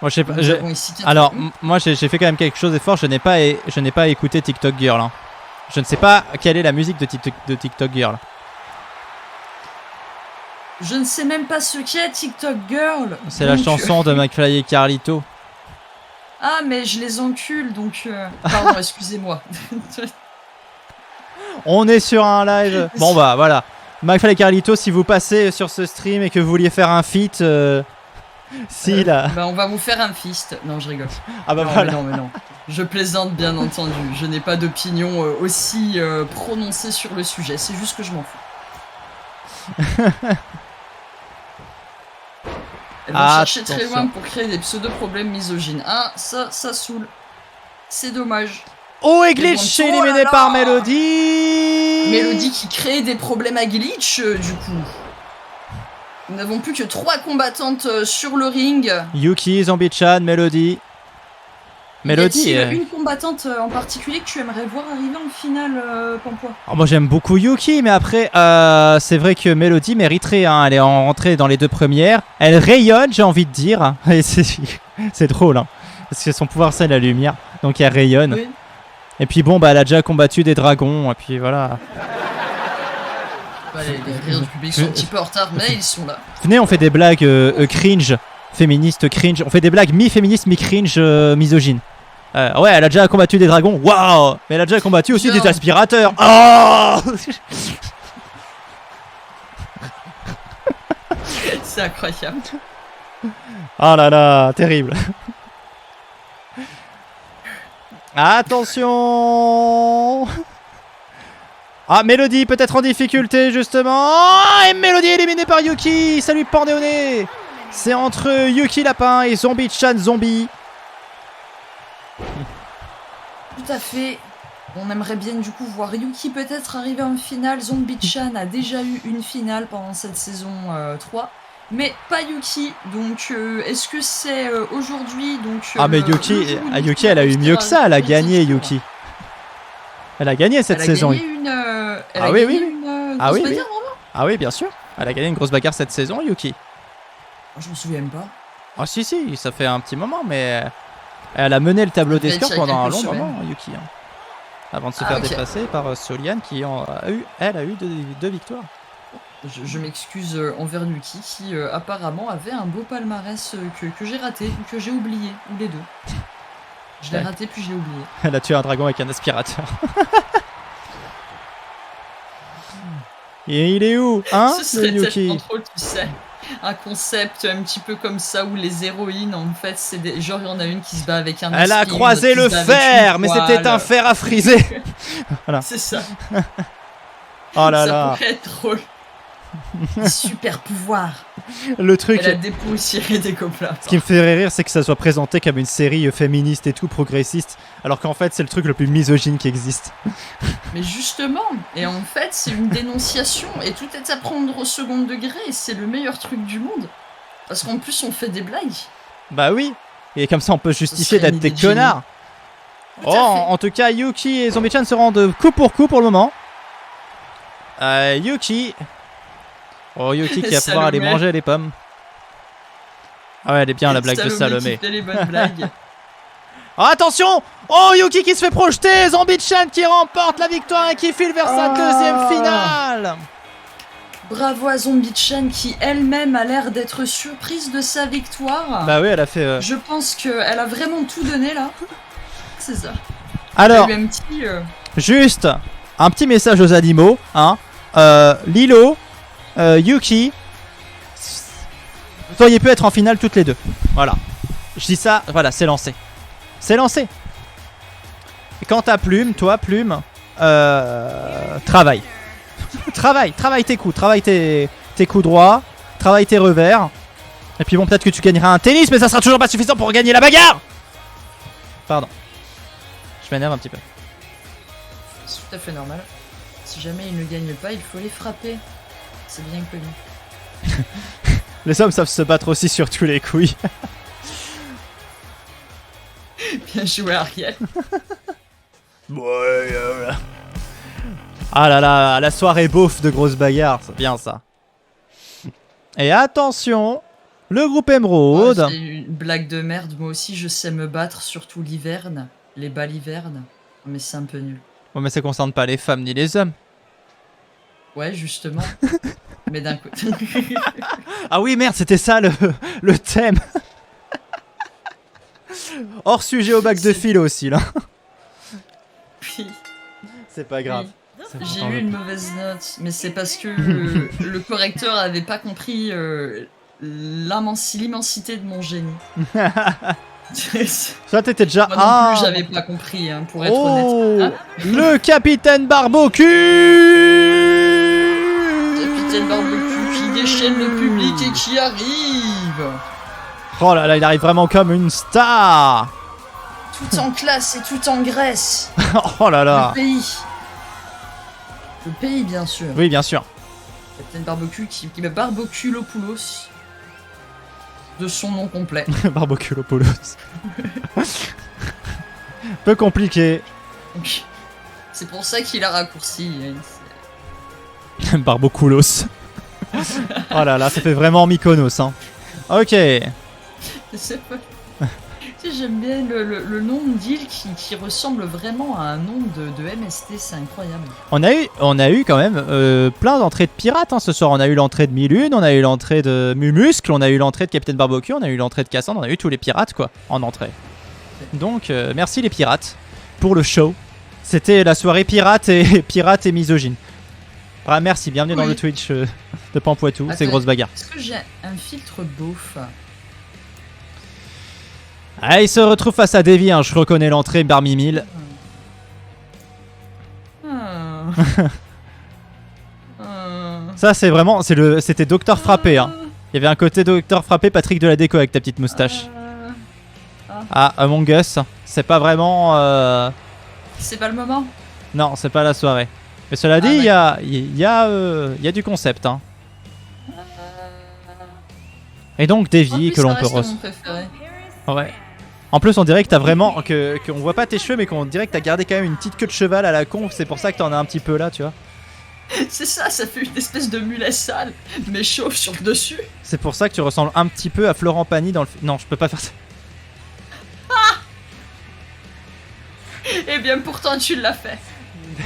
Moi, je sais pas. Nous avons ici quatre- Alors, moi, j'ai fait quand même quelque chose d'effort. Je n'ai pas écouté TikTok Girl. Hein. Je ne sais pas quelle est la musique de TikTok Girl. Je ne sais même pas ce qu'est TikTok Girl. C'est la Donc, chanson de McFly et Carlito. Ah, mais je les encule, donc... Pardon, excusez-moi. On est sur un live. Bon, bah voilà. McFly et Carlito, si vous passez sur ce stream et que vous vouliez faire un feat, si là. Bah, on va vous faire un fist. Non, je rigole. Ah bah non, voilà. mais non. Je plaisante, bien entendu. Je n'ai pas d'opinion aussi prononcée sur le sujet. C'est juste que je m'en fous. Elles vont chercher très Attention. loin pour créer des pseudo-problèmes misogynes. Ah, ça saoule. C'est dommage. Oh, et Mais Glitch bon, est oh éliminé là là. par Mélodie. Mélodie qui crée des problèmes à Glitch, du coup. Nous n'avons plus que 3 combattantes sur le ring. Yuki, Zombie-chan, Mélodie. Mélodie. Y a-t-il une combattante en particulier que tu aimerais voir arriver en finale, Pampois? Oh, moi j'aime beaucoup Yuki, mais après, c'est vrai que Mélodie mériterait. Hein. Elle est rentrée dans les deux premières. Elle rayonne, j'ai envie de dire. Et c'est drôle, hein. Parce que son pouvoir, c'est la lumière. Donc elle rayonne. Oui. Et puis bon, bah, elle a déjà combattu des dragons. Et puis voilà. Bah, les rires du public sont un petit peu en retard, mais ils sont là. Venez, on fait des blagues cringe, féministes cringe. On fait des blagues mi-féministes, mi-cringe, misogynes. Ouais, elle a déjà combattu des dragons. Waouh! Mais elle a déjà combattu aussi Bien. des aspirateurs. Oh! C'est incroyable. Oh là là, terrible. Attention! Ah, Mélodie peut-être en difficulté justement. Oh, et Mélodie éliminée par Yuki. Ça lui pendait au nez. C'est entre Yuki Lapin et Zombie-chan Zombie. Tout à fait. On aimerait bien du coup voir Yuki peut-être arriver en finale. Zombie-chan a déjà eu une finale pendant cette saison 3. Mais pas Yuki. Donc est-ce que c'est aujourd'hui donc Ah mais Yuki elle a eu mieux que ça. Elle a gagné Yuki. Elle a gagné cette saison. Elle a gagné une... elle Ah a oui, gagné oui. une Ah grosse oui, oui. bagarre, vraiment. Ah oui, bien sûr. Elle a gagné une grosse bagarre cette saison, Yuki. Je me souviens pas. Ah si, ça fait un petit moment, mais elle a mené le tableau des Ça fait scores pendant un long quelques semaines. moment, Yuki. Hein. Avant de se Ah, faire ok. dépasser par Soliane qui elle a eu deux victoires. Je m'excuse envers Yuki qui apparemment avait un beau palmarès que j'ai raté ou que j'ai oublié, ou les deux. Je l'ai Ouais. raté puis j'ai oublié. Elle a tué un dragon avec un aspirateur. Et il est où, hein, Ce serait le tellement Yuki? drôle, tu sais. Un concept un petit peu comme ça où les héroïnes, en fait, c'est des... genre il y en a une qui se bat avec un Elle a esprit, croisé une le autre qui se bat avec fer, une mais c'était poêle. un fer à friser. Voilà. C'est ça. Oh là Ça là, pourrait être drôle. Des super pouvoirs. le truc. Elle a dépoussiéré des gobelins. Ce qui me fait rire, c'est que ça soit présenté comme une série féministe et tout, progressiste, alors qu'en fait, c'est le truc le plus misogyne qui existe. Mais justement, et en fait, c'est une dénonciation et tout est à prendre au second degré et c'est le meilleur truc du monde. Parce qu'en plus, on fait des blagues. Bah oui, et comme ça, on peut justifier serait une d'être des idée de génie. connards. Tout Oh, à fait. en tout cas, Yuki et Zombie-chan se rendent coup pour coup pour le moment. Yuki. Oh, Yuki qui va pouvoir aller Salomé. manger les pommes. Ah ouais, elle est bien la blague de Salomé. Qui fait les bonnes blagues. Oh, attention! Oh, Yuki qui se fait projeter! Zombie-chan qui remporte la victoire et qui file vers sa deuxième finale! Bravo à Zombie-chan qui elle-même a l'air d'être surprise de sa victoire. Bah oui, elle a fait... Je pense qu'elle a vraiment tout donné là. C'est ça. Alors, Elle a eu un petit... juste un petit message aux animaux, hein. Lilo, Yuki, vous auriez pu être en finale toutes les deux. Voilà. Je dis ça, voilà, c'est lancé. C'est lancé. Et quant à Plume, toi, Plume, travaille. travaille tes coups, travaille tes coups droits, travaille tes revers. Et puis bon, peut-être que tu gagneras un tennis, mais ça sera toujours pas suffisant pour gagner la bagarre. Pardon. Je m'énerve un petit peu. C'est tout à fait normal. Si jamais ils ne gagnent pas, il faut les frapper. C'est bien connu. Les hommes savent se battre aussi sur tous les couilles. Bien joué, Ariel. Ah là là, la soirée beauf de grosses bagarres, c'est bien ça. Et attention, le groupe Oh, Émeraude. c'est une blague de merde. Moi aussi, je sais me battre, surtout l'hiverne. Les balivernes. Mais c'est un peu nul. Bon, mais ça concerne pas les femmes ni les hommes. Ouais, justement. Mais d'un côté... Ah oui, merde, c'était ça le thème. Hors sujet au bac de philo aussi, là. Oui. C'est pas grave. J'ai eu une mauvaise note, mais c'est parce que le correcteur avait pas compris l'immensité de mon génie. Toi, t'étais déjà... Moi non plus, j'avais pas compris, hein, pour être Oh, honnête. le capitaine Barbecue. Capitaine Barbecue qui déchaîne le public et qui arrive. Oh là là, il arrive vraiment comme une star. Tout en classe et tout en Grèce. Oh là là. Le pays. Le pays, bien sûr. Oui, bien sûr. Capitaine Barbecue qui met Barboculopoulos de son nom complet. Barboculopoulos. Peu compliqué. Donc, c'est pour ça qu'il a raccourci. Hein. Barbocoulos. Oh là là, ça fait vraiment Mykonos, hein. Ok. C'est pas... Tu sais, j'aime bien le nom de d'île qui ressemble vraiment à un nom de MST, c'est incroyable. On a eu quand même plein d'entrées de pirates hein, ce soir. On a eu l'entrée de Milune, on a eu l'entrée de Mumuscle, on a eu l'entrée de Capitaine Barbecue, on a eu l'entrée de Cassandre, on a eu tous les pirates quoi en entrée. Donc merci les pirates pour le show. C'était la soirée pirate et misogyne. Ah, merci, bienvenue dans Oui. le Twitch de Pampoitou, c'est Attends, grosse bagarre. Est-ce que j'ai un filtre beauf? Ah, il se retrouve face à Davy, hein, je reconnais l'entrée Barmy 1000. Ah. Ça, c'est vraiment. C'était Docteur Frappé. Hein. Il y avait un côté Docteur Frappé, Patrick de la déco avec ta petite moustache. Ah, Among Us. C'est pas vraiment. C'est pas le moment. Non, c'est pas la soirée. Mais cela dit, il y a du concept. Hein. Et donc, Davy, que l'on peut Ouais. En plus, on dirait que t'as vraiment. Qu'on voit pas tes cheveux, mais qu'on dirait que t'as gardé quand même une petite queue de cheval à la con. C'est pour ça que t'en as un petit peu là, tu vois. C'est ça fait une espèce de mulet sale, mais chauve sur le dessus. C'est pour ça que tu ressembles un petit peu à Florent Pagny dans le. Non, je peux pas faire ça. Eh bien, pourtant, tu l'as fait.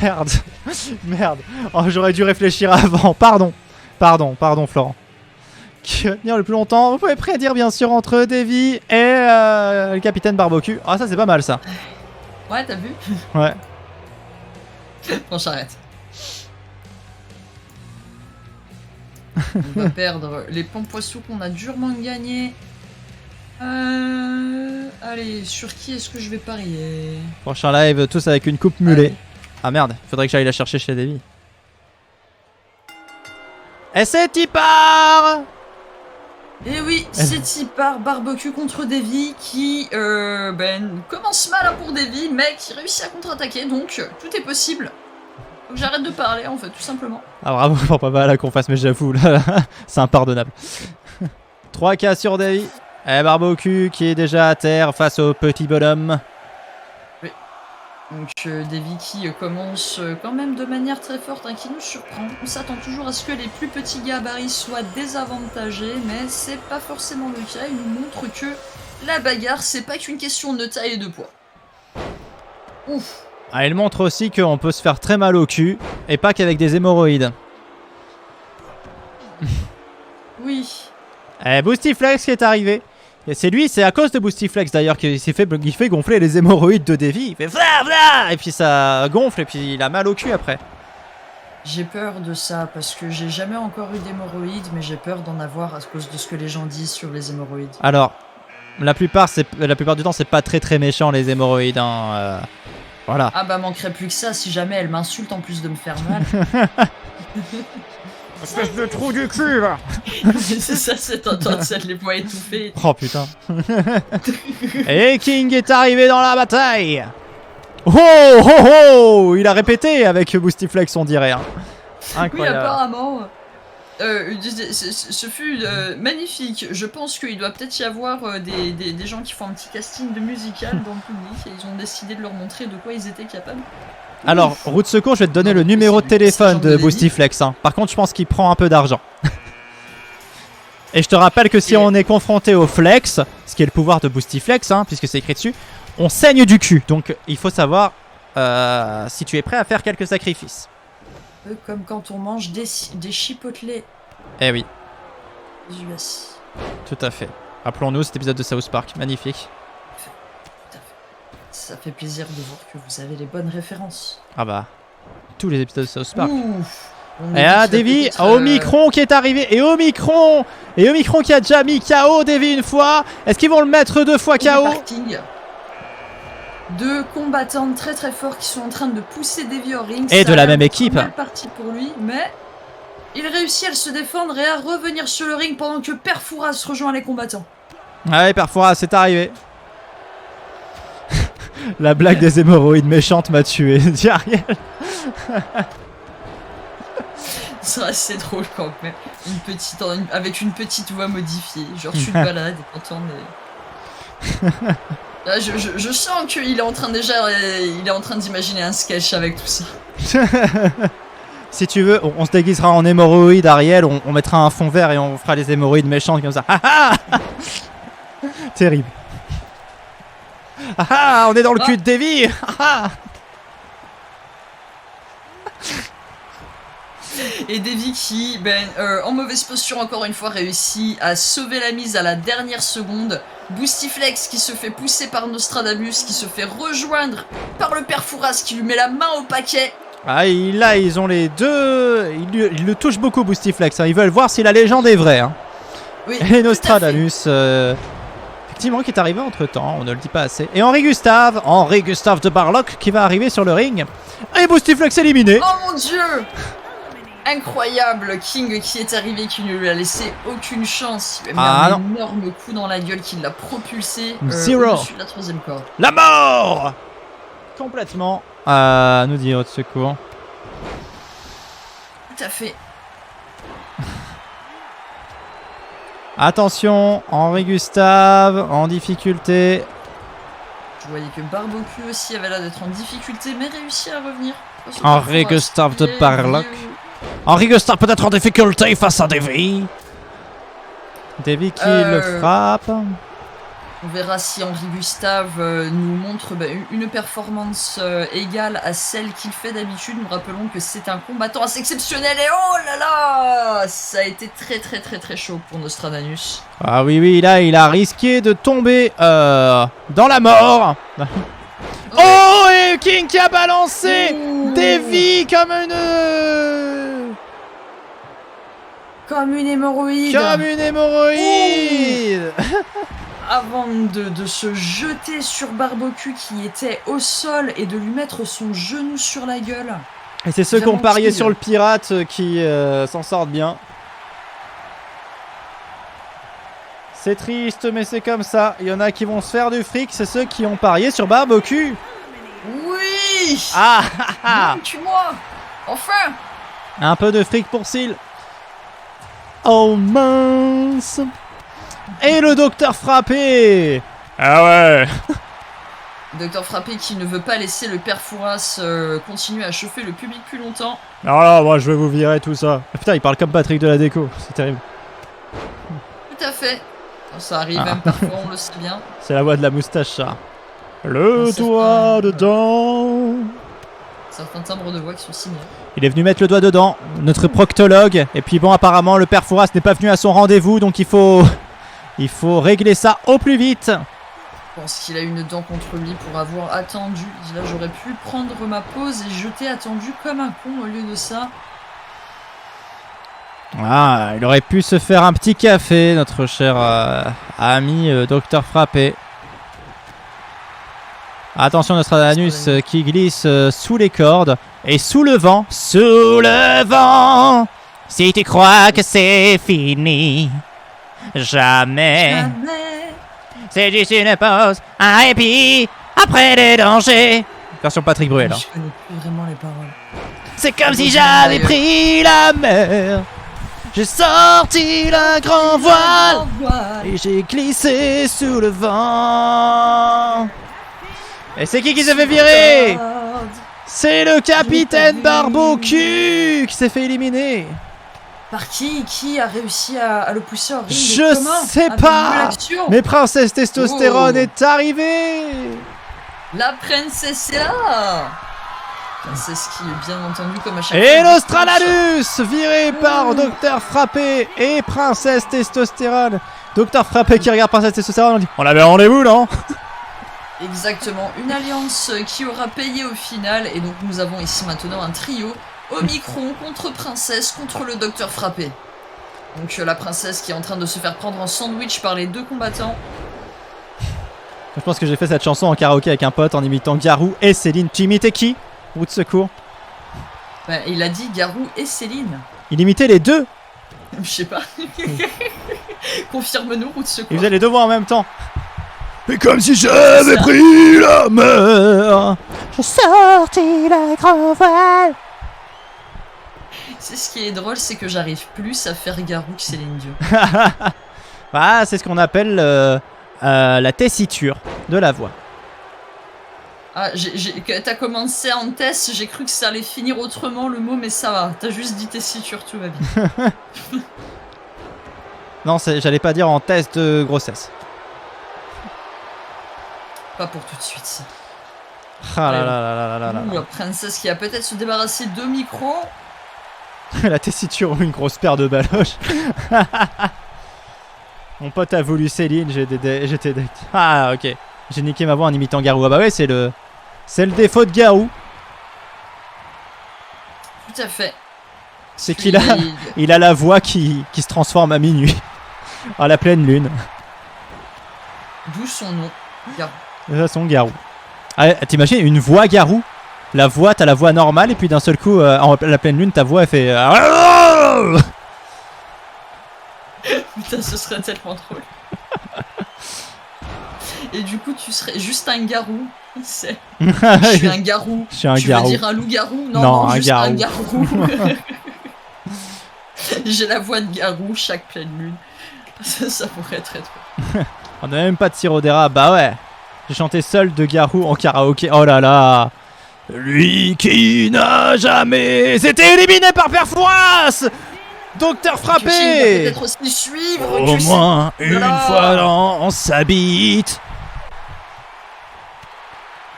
Merde. Merde. Oh, j'aurais dû réfléchir avant. Pardon, Florent. Qui va tenir le plus longtemps? Vous pouvez prédire, bien sûr, entre Davy et le capitaine Barbecue. Ah, ça, c'est pas mal, ça. Ouais, t'as vu? Ouais. Bon, j'arrête. On va perdre les pompes-poissons qu'on a durement gagnés. Allez, sur qui est-ce que je vais parier? Prochain live, tous avec une coupe mulet. Ah merde, faudrait que j'aille la chercher chez Davy. Et c'est Tipar! Et oui, c'est Tipar Barbecue contre Davy qui commence mal hein, pour Davy, mais qui réussit à contre-attaquer, donc tout est possible. Donc j'arrête de parler en fait, tout simplement. Ah bravo pour pas mal qu'on fasse, mais j'avoue, là, c'est impardonnable. 3K sur Davy. Et Barbecue qui est déjà à terre face au petit bonhomme. Oui. Donc Davy qui commence quand même de manière très forte, hein, qui nous surprend. On s'attend toujours à ce que les plus petits gabarits soient désavantagés, mais c'est pas forcément le cas. Il nous montre que la bagarre, c'est pas qu'une question de taille et de poids. Ouf. Ah, il montre aussi qu'on peut se faire très mal au cul, et pas qu'avec des hémorroïdes. Oui. Et Boostiflex qui est arrivé. Et c'est lui, c'est à cause de Boostiflex d'ailleurs qu'il fait gonfler les hémorroïdes de Davy. Il fait vla vla, et puis ça gonfle et puis il a mal au cul après. J'ai peur de ça parce que j'ai jamais encore eu d'hémorroïdes, mais j'ai peur d'en avoir à cause de ce que les gens disent sur les hémorroïdes. Alors, la plupart du temps c'est pas très méchant les hémorroïdes. Hein, voilà. Ah bah manquerait plus que ça si jamais elle m'insulte en plus de me faire mal. Espèce de trou du cul, va. C'est ça, c'est t'entends les voix étouffées. Oh putain. Et King est arrivé dans la bataille. Oh oh oh, il a répété avec Boostiflex on dirait. Hein. Incroyable. Oui apparemment. Ce fut magnifique. Je pense qu'il doit peut-être y avoir des gens qui font un petit casting de musical dans le public et ils ont décidé de leur montrer de quoi ils étaient capables. Alors, route secours, je vais te donner le numéro de téléphone de Boostiflex. Hein. Par contre, je pense qu'il prend un peu d'argent. Et je te rappelle que si on est confronté au flex, ce qui est le pouvoir de Boostiflex, hein, puisque c'est écrit dessus, on saigne du cul. Donc, il faut savoir si tu es prêt à faire quelques sacrifices. Comme quand on mange des chipotlets. Eh oui, US. tout à fait. Rappelons-nous cet épisode de South Park, magnifique. Ça fait plaisir de voir que vous avez les bonnes références. Ah bah, tous les épisodes de South Park. Ouf. Et à Davy, Omicron qui est arrivé. Et Omicron qui a déjà mis KO Davy une fois. Est-ce qu'ils vont le mettre 2 fois KO? Deux combattants très forts qui sont en train de pousser Davy au ring. Et de la même équipe. Mal parti pour lui, mais il réussit à se défendre et à revenir sur le ring pendant que Perfouras rejoint les combattants. Ouais, Perfouras, c'est arrivé. La blague des hémorroïdes méchantes m'a tué, dit Ariel. C'est drôle quand même. Avec une petite voix modifiée. Genre, je suis de balade et t'entends des... Là, je sens qu'il est en train il est en train d'imaginer un sketch avec tout ça. Si tu veux, on se déguisera en hémorroïdes, Ariel. On mettra un fond vert et on fera les hémorroïdes méchantes comme ça. Terrible. Ah, on est dans le cul de Davy. Et Davy qui, en mauvaise posture encore une fois, réussit à sauver la mise à la dernière seconde. Boostiflex qui se fait pousser par Nostradamus, qui se fait rejoindre par le Perfouras qui lui met la main au paquet. Ah, là, ils ont les deux. Ils le touchent beaucoup, Boostiflex. Hein. Ils veulent voir si la légende est vraie. Hein. Oui, et Nostradamus, effectivement, qui est arrivé entre temps, on ne le dit pas assez. Et Henri Gustave de Barlock qui va arriver sur le ring. Et Boostiflex éliminé. Oh mon dieu! incroyable. King qui est arrivé, qui ne lui a laissé aucune chance. Il lui a mis Ah, un énorme coup dans la gueule qui l'a propulsé Zero. au-dessus de la 3e corde. La mort complètement. Nous dit haute secours. Tout à fait. Attention, Henri Gustave en difficulté. Je voyais que Barbecue aussi avait l'air d'être en difficulté, mais réussit à revenir. Henri Gustave de Barlock. Henri Gustave peut-être en difficulté face à Davy. Davy qui le frappe. On verra si Henri Gustave nous montre une performance égale à celle qu'il fait d'habitude. Nous rappelons que c'est un combattant assez exceptionnel et oh là là, ça a été très chaud pour Nostradamus. Ah oui, là il a risqué de tomber dans la mort. Oh, et King qui a balancé Davy comme une hémorroïde. Comme une hémorroïde. Avant de se jeter sur Barbecue qui était au sol et de lui mettre son genou sur la gueule. Et c'est ceux qui ont Vraiment parié chill. sur le pirate qui s'en sortent bien. C'est triste, mais c'est comme ça. Il y en a qui vont se faire du fric, c'est ceux qui ont parié sur Barbecue. Oui. Ah, Tue-moi. Enfin. un peu de fric pour Seal. Oh mince. Et le docteur frappé. Ah ouais. Docteur Frappé qui ne veut pas laisser le père Fouras continuer à chauffer le public plus longtemps. Alors là, moi je vais vous virer tout ça. Ah, putain, il parle comme Patrick de la déco, c'est terrible. Tout à fait. Ça arrive même parfois, on le sait bien. C'est la voix de la moustache, ça. Le Certains- doigt dedans. Certains timbres de voix qui sont signés. Il est venu mettre le doigt dedans, notre proctologue. Et puis bon, apparemment, le père Fouras n'est pas venu à son rendez-vous, donc il faut régler ça au plus vite. Je pense qu'il a une dent contre lui pour avoir attendu. Là, j'aurais pu prendre ma pause et je t'ai attendu comme un con au lieu de ça. Ah, il aurait pu se faire un petit café, notre cher ami docteur frappé. Attention, Nostradamus qui glisse sous les cordes et sous le vent. Sous le vent, si tu crois que c'est fini, jamais. C'est juste une pause, un répit après les dangers. Version Patrick Bruel. Je connais plus vraiment les paroles. C'est comme si j'avais pris la mer. J'ai sorti la grand voile et j'ai glissé sous le vent. Et c'est qui s'est fait virer? C'est le capitaine Barbecue qui s'est fait éliminer. Par qui a réussi à le pousser en ring? Je sais pas. Mais Princesse Testostérone est arrivée. La princesse est là. Princesse qui est bien entendu comme à chaque Et fois. Nostradamus viré par Docteur Frappé et Princesse Testostérone. Docteur Frappé qui regarde Princesse Testostérone, on dit on avait rendez-vous, non? Exactement, une alliance qui aura payé au final. Et donc nous avons ici maintenant un trio. Omicron contre Princesse contre le Docteur Frappé. Donc la princesse qui est en train de se faire prendre en sandwich par les deux combattants. Je pense que j'ai fait cette chanson en karaoké avec un pote en imitant Garou et Céline. Tu imitais qui? Route de secours. Ben, il a dit Garou et Céline. Il imitait les deux. Je sais pas. Confirme-nous, route de secours. Il faisait les deux voix en même temps. Et comme si j'avais pris la mer. J'ai sorti la grand voile. C'est ce qui est drôle, c'est que j'arrive plus à faire Garou que Céline Dion. Ah, c'est ce qu'on appelle la tessiture de la voix. Ah, t'as commencé en test, j'ai cru que ça allait finir autrement le mot, mais ça va. T'as juste dit tessiture, tout va bien. Non, j'allais pas dire en test de grossesse. Pas pour tout de suite, ça. Ah là là là là là là Ouh, là. la princesse qui va peut-être se débarrasser de micros. La tessiture ou une grosse paire de baloches. Mon pote a voulu Céline, j'étais deck. Ah ok. J'ai niqué ma voix en imitant Garou. Ah bah ouais, c'est le défaut de Garou. Tout à fait. C'est qu'il a la voix qui se transforme à minuit. À la pleine lune. D'où son nom, Garou. De toute façon, Garou. Ah, t'imagines une voix Garou? la voix, t'as la voix normale et puis d'un seul coup, en la pleine lune, ta voix elle fait. Putain, ce serait tellement drôle. Et du coup, tu serais juste un garou. Je suis un garou. Je suis un tu garou. veux dire un loup-garou? Non, un juste garou. un garou. J'ai la voix de garou chaque pleine lune. Ça pourrait être très drôle. On n'a même pas de sirop d'érable. Bah ouais. J'ai chanté seul de garou en karaoké. Oh là là. Lui qui n'a jamais été éliminé par Perfouras. Docteur frappé. Peut-être aussi suivre. Au moins une fois dans sa bite.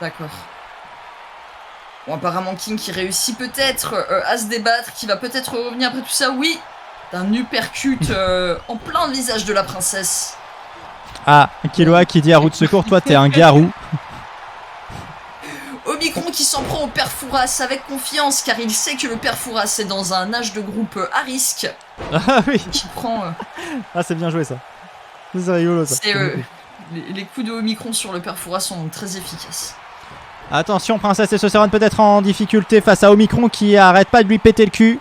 D'accord. Bon, apparemment King qui réussit peut-être à se débattre, qui va peut-être revenir après tout ça. Oui, d'un uppercut en plein visage de la princesse. Ah, Killua qui dit à roue de secours, toi t'es un garou. Omicron qui s'en prend au père Fouras avec confiance car il sait que le père Fouras est dans un âge de groupe à risque. Ah oui. Qui prend. Ah c'est bien joué ça. C'est rigolo ça. Les coups de Omicron sur le père Fouras sont très efficaces. Attention, Princesse Testosterone peut-être en difficulté face à Omicron qui arrête pas de lui péter le cul.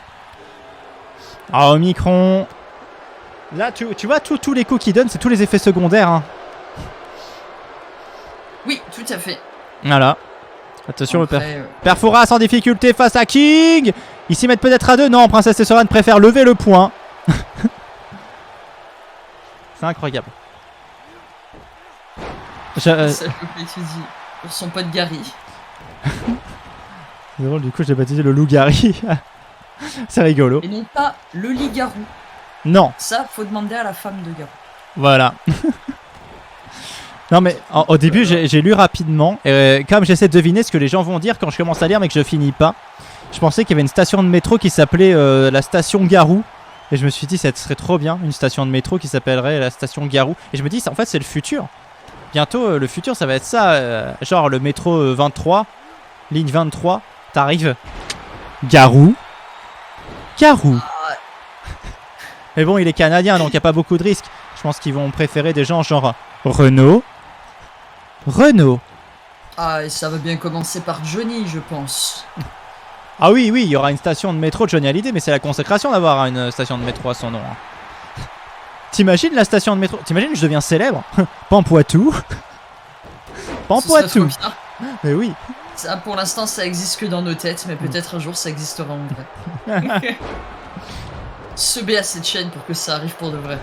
Ah, Omicron. Là, tu vois, tous les coups qu'il donne, c'est tous les effets secondaires. Hein. Oui, tout à fait. Voilà. Attention, après, le père Fouras en difficulté face à King. Ils s'y mettent peut-être à deux. Non, Princesse Testosterone préfère lever le poing. C'est incroyable. Ça le fait pour son pote Gary. C'est drôle, du coup, je l'ai baptisé le loup-gary. C'est rigolo. Et non pas le lit-garou. Non. Ça, faut demander à la femme de Garou. Voilà. Non mais au début j'ai lu rapidement et comme j'essaie de deviner ce que les gens vont dire quand je commence à lire mais que je finis pas, je pensais qu'il y avait une station de métro qui s'appelait la station Garou et je me suis dit ça serait trop bien une station de métro qui s'appellerait la station Garou et je me dis en fait c'est le futur. Bientôt le futur ça va être ça, genre le métro 23, ligne 23, t'arrives Garou. Garou. Mais bon il est canadien donc il n'y a pas beaucoup de risques. Je pense qu'ils vont préférer des gens genre Renault. Ah, et ça va bien commencer par Johnny, je pense. Ah oui, il y aura une station de métro de Johnny Hallyday, mais c'est la consécration d'avoir une station de métro à son nom. Hein. T'imagines la station de métro? T'imagines je deviens célèbre? Pampoitou. Pampoitou. Mais oui. Ça, pour l'instant, ça existe que dans nos têtes, mais peut-être un jour ça existera en vrai. Se B à cette chaîne pour que ça arrive pour de vrai.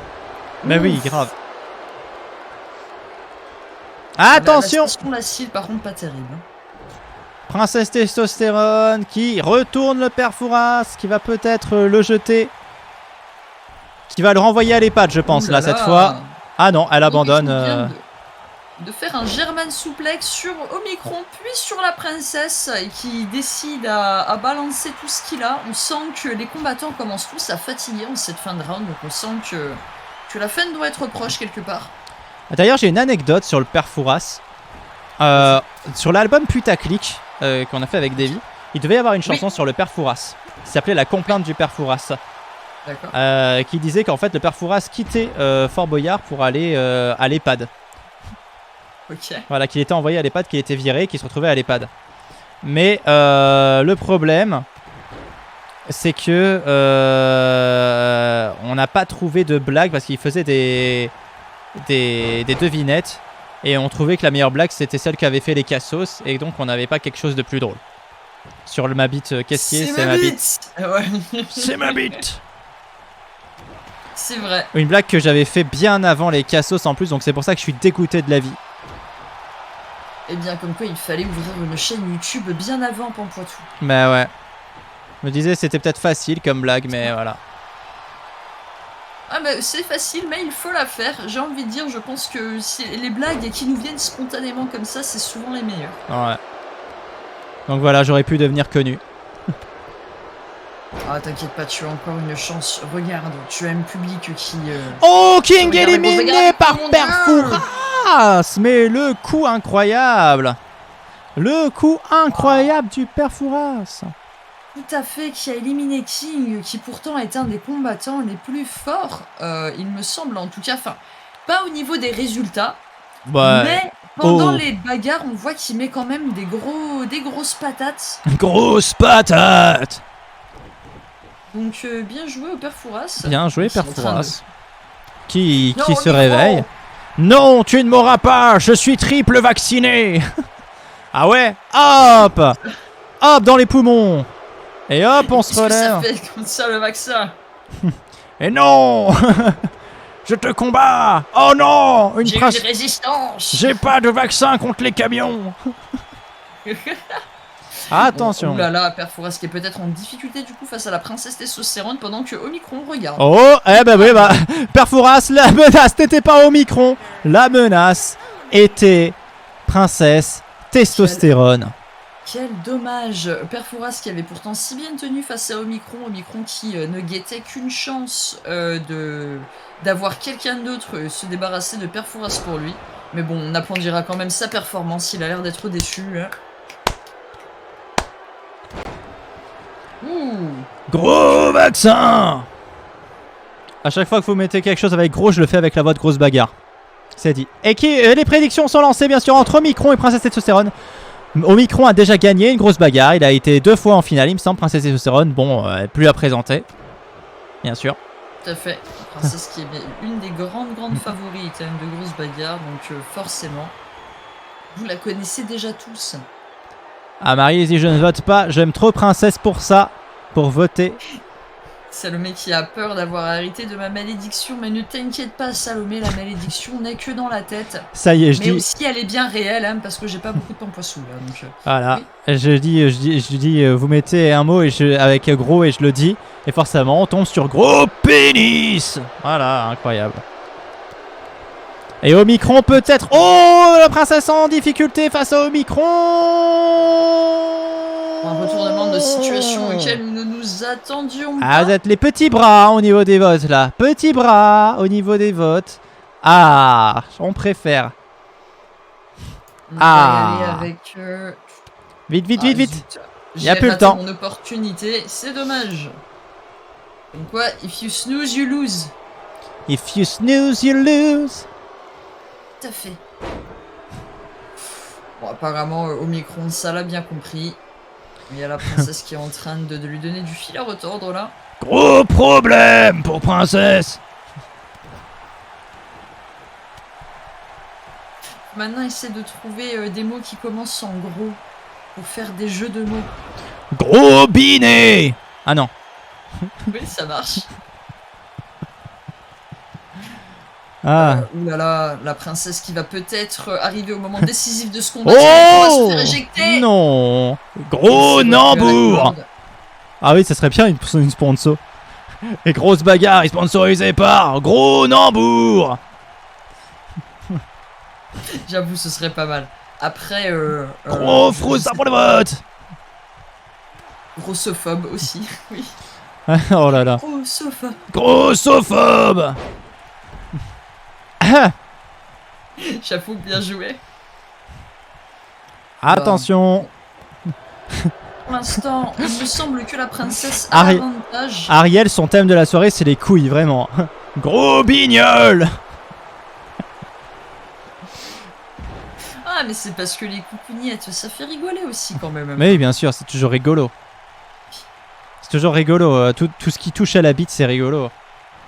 Mais oui, grave. Attention! La station Lacille, par contre, pas terrible. Princesse Testostérone qui retourne le père Fouras, qui va peut-être le jeter. Qui va le renvoyer à l'EHPAD, je pense, là, cette fois. Ah non, elle abandonne. De faire un German souplex sur Omicron, puis sur la princesse, et qui décide à balancer tout ce qu'il a. On sent que les combattants commencent tous à fatiguer en cette fin de round, donc on sent que la fin doit être proche quelque part. D'ailleurs, j'ai une anecdote sur le père Fouras. Sur l'album Putaclic qu'on a fait avec Davy, il devait y avoir une chanson sur le père Fouras. Qui s'appelait La complainte du père Fouras. D'accord. Qui disait qu'en fait le père Fouras quittait Fort Boyard pour aller à l'EHPAD. Ok. Voilà, qu'il était envoyé à l'EHPAD, qu'il était viré, qu'il se retrouvait à l'EHPAD. Mais le problème, c'est que on n'a pas trouvé de blague parce qu'il faisait des devinettes et on trouvait que la meilleure blague c'était celle qu'avait fait les Cassos et donc on n'avait pas quelque chose de plus drôle. Sur le ma bite, qu'est-ce qui est? C'est ma bite. Ouais. C'est ma bite. C'est vrai. Une blague que j'avais fait bien avant les Cassos en plus, donc c'est pour ça que je suis dégoûté de la vie. Eh bien, comme quoi il fallait ouvrir une chaîne YouTube bien avant Pampoitou. Bah ouais. Je me disais c'était peut-être facile comme blague, mais voilà. Ah bah c'est facile, mais il faut la faire. J'ai envie de dire, je pense que les blagues qui nous viennent spontanément comme ça, c'est souvent les meilleures. Ouais. Donc voilà, j'aurais pu devenir connu. Ah t'inquiète pas, tu as encore une chance. Regarde, tu as un public qui... Oh, King éliminé regarde, par mon Père Dieu. Fouras. Mais le coup incroyable. Le coup incroyable du Père Fouras. Tout à fait, qui a éliminé King, qui pourtant est un des combattants les plus forts, il me semble en tout cas, enfin, pas au niveau des résultats, Ouais. mais Pendant Oh. les bagarres, on voit qu'il met quand même des grosses patates. Grosse patate. Donc bien joué au père Fouras. Bien joué, Qui est Père en train de- Fouras. Qui Non, se Omicron. réveille. Non, tu ne mourras pas, je suis triple vacciné. Ah ouais. Hop. Hop dans les poumons. Et hop, on se Qu'est-ce que ça relève. fait comme ça le vaccin? Et non. Je te combats. Oh non, une J'ai eu princesse. des résistances. J'ai pas de vaccin contre les camions. Attention. Ouh là là, père Fouras qui est peut-être en difficulté du coup face à la princesse testostérone pendant que Omicron regarde. Oh, eh ben oui, bah, Père Fouras, la menace n'était pas Omicron. La menace était Princesse Testostérone. Quel dommage. Père Fouras qui avait pourtant si bien tenu face à Omicron. Omicron qui ne guettait qu'une chance d'avoir quelqu'un d'autre se débarrasser de Père Fouras pour lui. Mais bon, on applaudira quand même sa performance. Il a l'air d'être déçu. Hein. Ouh. Gros vaccin. À chaque fois que vous mettez quelque chose avec gros, je le fais avec la voix de grosse bagarre. C'est dit. Et les prédictions sont lancées bien sûr entre Omicron et Princesse Testostérone. Omicron a déjà gagné une grosse bagarre. Il a été 2 fois en finale, il me semble. Princesse Testostérone, bon, plus à présenter. Bien sûr. Tout à fait. La princesse qui est une des grandes favorites à une de grosses bagarres. Donc forcément, vous la connaissez déjà tous. Ah, Marie dit je ne vote pas. J'aime trop Princesse pour ça. Pour voter. Salomé qui a peur d'avoir hérité de ma malédiction, mais ne t'inquiète pas Salomé, la malédiction n'est que dans la tête. Ça y est, je Mais dis. aussi elle est bien réelle, hein, parce que j'ai pas beaucoup de pampoissou là. Donc, Voilà. oui. Je dis, vous mettez un mot avec gros et je le dis. Et forcément, on tombe sur gros pénis. Voilà, incroyable. Et Omicron peut-être. Oh, la princesse en difficulté face à Omicron. Un retournement de situation auquel nous ne nous attendions Ah, pas. vous êtes les petits bras au niveau des votes là. Petits bras au niveau des votes. Ah, on préfère. On Ah. va y aller avec. Vite, vite, Ah, vite, vite. zut. Y a J'ai plus le raté temps. mon opportunité, c'est dommage. Comme quoi, if you snooze, you lose. If you snooze, you lose. Tout à fait. Bon, apparemment, Omicron, ça l'a bien compris. Il y a la princesse qui est en train de lui donner du fil à retordre là. Gros problème pour princesse. Maintenant, essaie de trouver des mots qui commencent en gros pour faire des jeux de mots. Gros binet. Ah non. Oui, ça marche. Ah. Ouh là là, la princesse qui va peut-être arriver au moment décisif de ce combat. Elle va se Oh faire éjecter. non. Et Gros c'est Nambour. votre Ah oui, ça serait bien une sponsor. Et grosse bagarre, sponsorisée par Gros Nambour. J'avoue, ce serait pas mal. Après, Gros frousse pour le vote. grossophobe aussi, oui. Oh là là. Grossophobe. Grossophobe. Ah. J'avoue, bien joué. Attention. Pour l'instant, il me semble que la princesse a Ari- l'avantage. Ariel, son thème de la soirée, c'est les couilles, vraiment. Gros bignol. Ah, mais c'est parce que les coucougnettes, ça fait rigoler aussi quand même. Mais oui, bien sûr, c'est toujours rigolo. C'est toujours rigolo. Tout ce qui touche à la bite, c'est rigolo.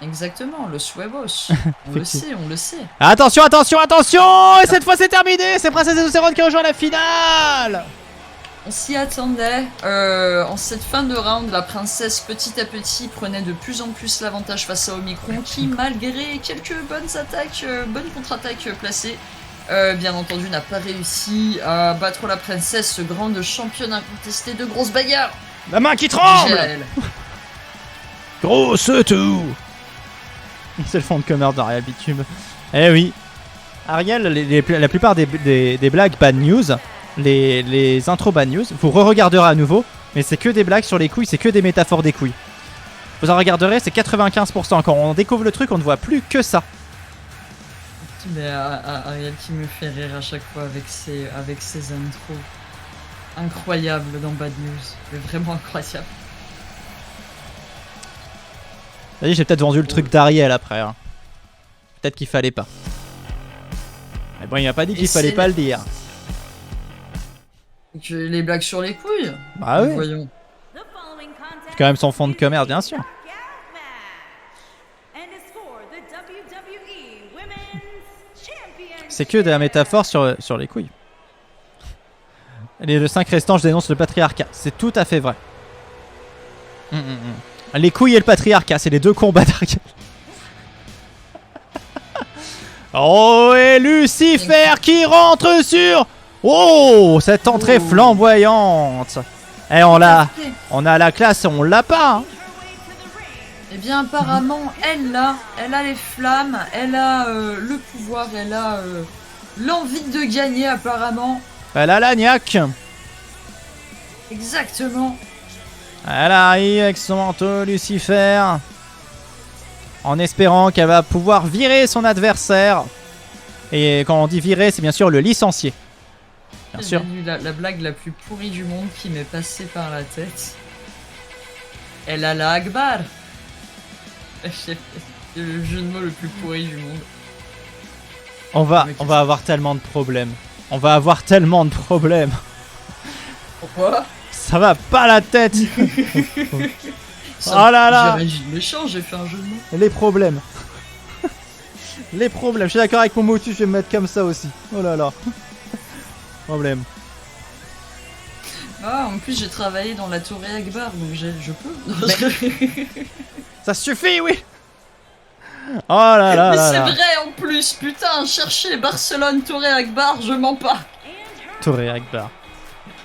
Exactement, le suevos. On le sait, on le sait. Attention, attention, attention. Et cette fois, c'est terminé. C'est Princesse Testostérone qui rejoint la finale. On s'y attendait. En cette fin de round, la princesse petit à petit prenait de plus en plus l'avantage face à Omicron qui, malgré quelques bonnes attaques, bonnes contre-attaques placées, bien entendu n'a pas réussi à battre la princesse, grande championne incontestée de grosses bagarres. La main qui tremble. GL. Grosse tout. C'est le fond de commerce d'Ariel Bitume. Eh oui. Ariel, la plupart des blagues bad news, les intros bad news, vous re-regarderez à nouveau, mais c'est que des blagues sur les couilles, c'est que des métaphores des couilles. Vous en regarderez, c'est 95%. Quand on découvre le truc, on ne voit plus que ça. Mais Ariel qui me fait rire à chaque fois avec ses intros. Incroyable dans Bad News. Mais vraiment incroyable. Vas-y, j'ai peut-être vendu le truc d'Ariel après. Hein. Peut-être qu'il fallait pas. Mais bon, il m'a pas dit Et qu'il fallait c'est pas le dire. Que les blagues sur les couilles. Bah oui. Voyons. C'est quand même son fond de commerce, bien sûr. C'est que de la métaphore sur les couilles. Les 5 restants, je dénonce le patriarcat. C'est tout à fait vrai. Les couilles et le patriarcat, c'est les deux combats d'arcade. Oh, et Lucifer qui rentre sur... Oh, cette entrée flamboyante. Et on a la classe et on l'a pas. Hein. Eh bien, apparemment, elle a les flammes, elle a le pouvoir, elle a l'envie de gagner, apparemment. Elle a la niaque. Exactement. Elle arrive avec son manteau Lucifer. En espérant qu'elle va pouvoir virer son adversaire. Et quand on dit virer, c'est bien sûr le licencier. Bien sûr. J'ai eu la blague la plus pourrie du monde qui m'est passée par la tête. Elle a la Akbar. C'est le jeu de mots le plus pourri du monde. On va avoir tellement de problèmes. On va avoir tellement de problèmes. Pourquoi? Ça va pas la tête. Ça, Oh là là. J'ai réagi de méchant, j'ai fait un jeu de mots. Les problèmes. Les problèmes. Je suis d'accord avec mon motus, je vais me mettre comme ça aussi. Oh là là. Problème. Ah, en plus j'ai travaillé dans la Tour Akbar, donc je peux. Ça suffit, oui. Oh là là Mais là c'est là. vrai en plus, putain, chercher Barcelone, Tour Akbar, je mens pas. Touré Akbar.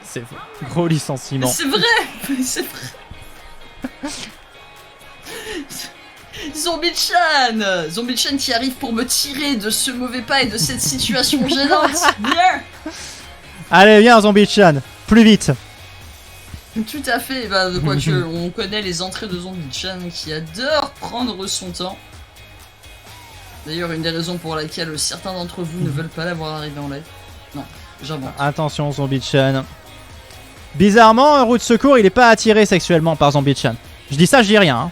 C'est vrai. Gros licenciement. C'est vrai, c'est vrai. Zombie-chan Zombie-chan qui arrive pour me tirer de ce mauvais pas et de cette situation gênante. Viens. Allez, viens, Zombie-chan. Plus vite. Tout à fait, bah, quoique on connaît les entrées de Zombie-chan qui adore prendre son temps. D'ailleurs, une des raisons pour laquelle certains d'entre vous ne veulent pas l'avoir arrivé en live. Non, j'invente. Attention, Zombie-chan. Bizarrement, un roue de secours, il est pas attiré sexuellement par Zombie-chan. Je dis ça, je dis rien. Hein.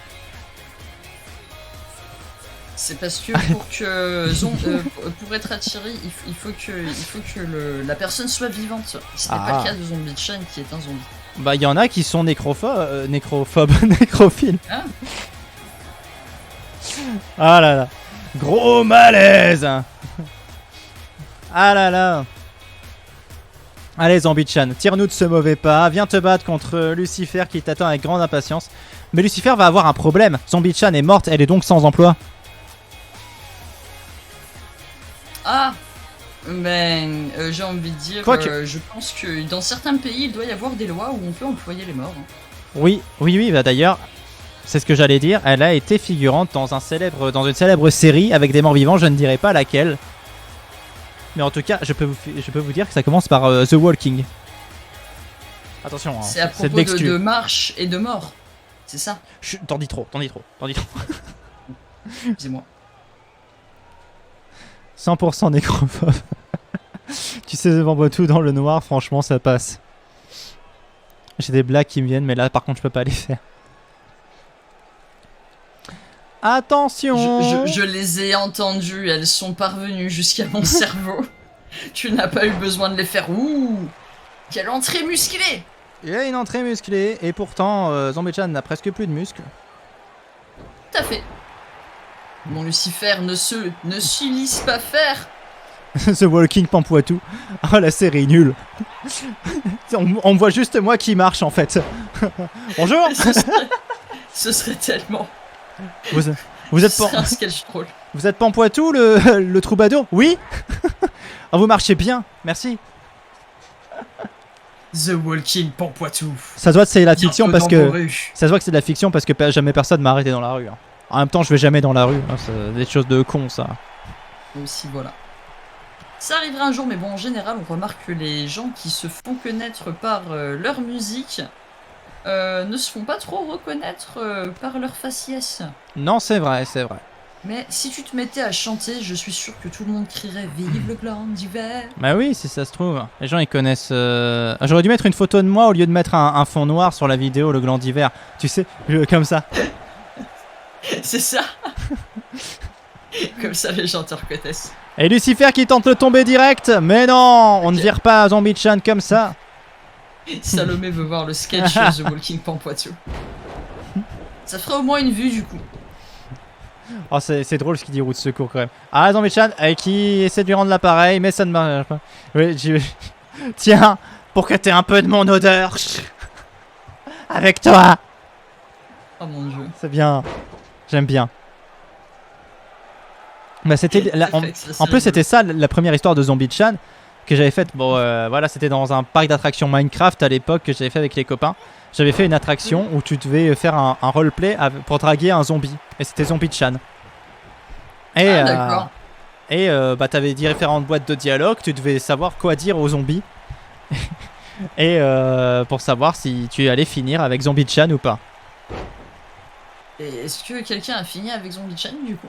C'est parce que pour être attiré, il faut que la personne soit vivante. Ce n'est pas le cas de Zombie-chan qui est un zombie. Bah, il y en a qui sont nécrophiles. Hein? Ah là là. Gros malaise. Ah là là. Allez, Zombie-chan, tire-nous de ce mauvais pas. Viens te battre contre Lucifer qui t'attend avec grande impatience. Mais Lucifer va avoir un problème. Zombie-chan est morte, elle est donc sans emploi. Ah, ben, j'ai envie de dire, je pense que dans certains pays, il doit y avoir des lois où on peut employer les morts. Oui, bah d'ailleurs, c'est ce que j'allais dire. Elle a été figurante dans une célèbre série avec des morts vivants. Je ne dirai pas laquelle. Mais en tout cas, je peux vous dire que ça commence par The Walking. Attention, hein, c'est à propos de marche et de mort. C'est ça. T'en dis trop. Dis-moi. 100% nécrophobe. Tu sais, devant tout dans le noir, franchement, ça passe. J'ai des blagues qui me viennent, mais là, par contre, je peux pas les faire. Attention. Je les ai entendues, elles sont parvenues jusqu'à mon cerveau. Tu n'as pas eu besoin de les faire. Ouh, quelle entrée musclée. Il y a une entrée musclée, et pourtant, Zombie-chan n'a presque plus de muscles. Tout à fait. Mon Lucifer ne s'y laisse pas faire. The Walking Pampoitou. Oh, la série nulle. on voit juste moi qui marche, en fait. Bonjour. Ce serait tellement... Vous êtes Ce serait un sketch drôle. Vous êtes Pampoitou, le troubadour? Oui. Oh, vous marchez bien, merci. The Walking Pampoitou. Ça se voit que c'est de la fiction Bientôt parce dans que... vos rues. Ça se voit que c'est de la fiction parce que jamais personne m'a arrêté dans la rue. Hein. En même temps, je vais jamais dans la rue. Hein, c'est des choses de con, ça. Aussi, voilà. Ça arrivera un jour, mais bon, en général, on remarque que les gens qui se font connaître par leur musique ne se font pas trop reconnaître par leur faciès. Non, c'est vrai, c'est vrai. Mais si tu te mettais à chanter, je suis sûr que tout le monde crierait « Vive le gland d'hiver !» Bah oui, si ça se trouve. Les gens, ils connaissent... J'aurais dû mettre une photo de moi au lieu de mettre un fond noir sur la vidéo, le gland d'hiver. Tu sais, comme ça. C'est ça. Comme ça, les gens te reconnaissent. Et Lucifer qui tente le tomber direct. Mais non, on ne vire pas Zombie-chan comme ça. Salomé veut voir le sketch The Walking Pampoitou. Ça ferait au moins une vue du coup. Oh, c'est drôle ce qu'il dit roue de secours quand même. Ah, Zombie-chan qui essaie de lui rendre l'appareil, mais ça ne marche pas. Oui, tiens, pour que t'aies un peu de mon odeur. Avec toi. Oh mon dieu. C'est bien. J'aime bien. Bah, c'était en plus c'était ça la première histoire de Zombie-chan que j'avais faite. Bon voilà, c'était dans un parc d'attractions Minecraft à l'époque que j'avais fait avec les copains. J'avais fait une attraction où tu devais faire un roleplay pour draguer un zombie et c'était Zombie-chan. Et d'accord. Bah t'avais différentes boîtes de dialogue, tu devais savoir quoi dire aux zombies et pour savoir si tu allais finir avec Zombie-chan ou pas. Et est-ce que quelqu'un a fini avec Zombie-chan du coup?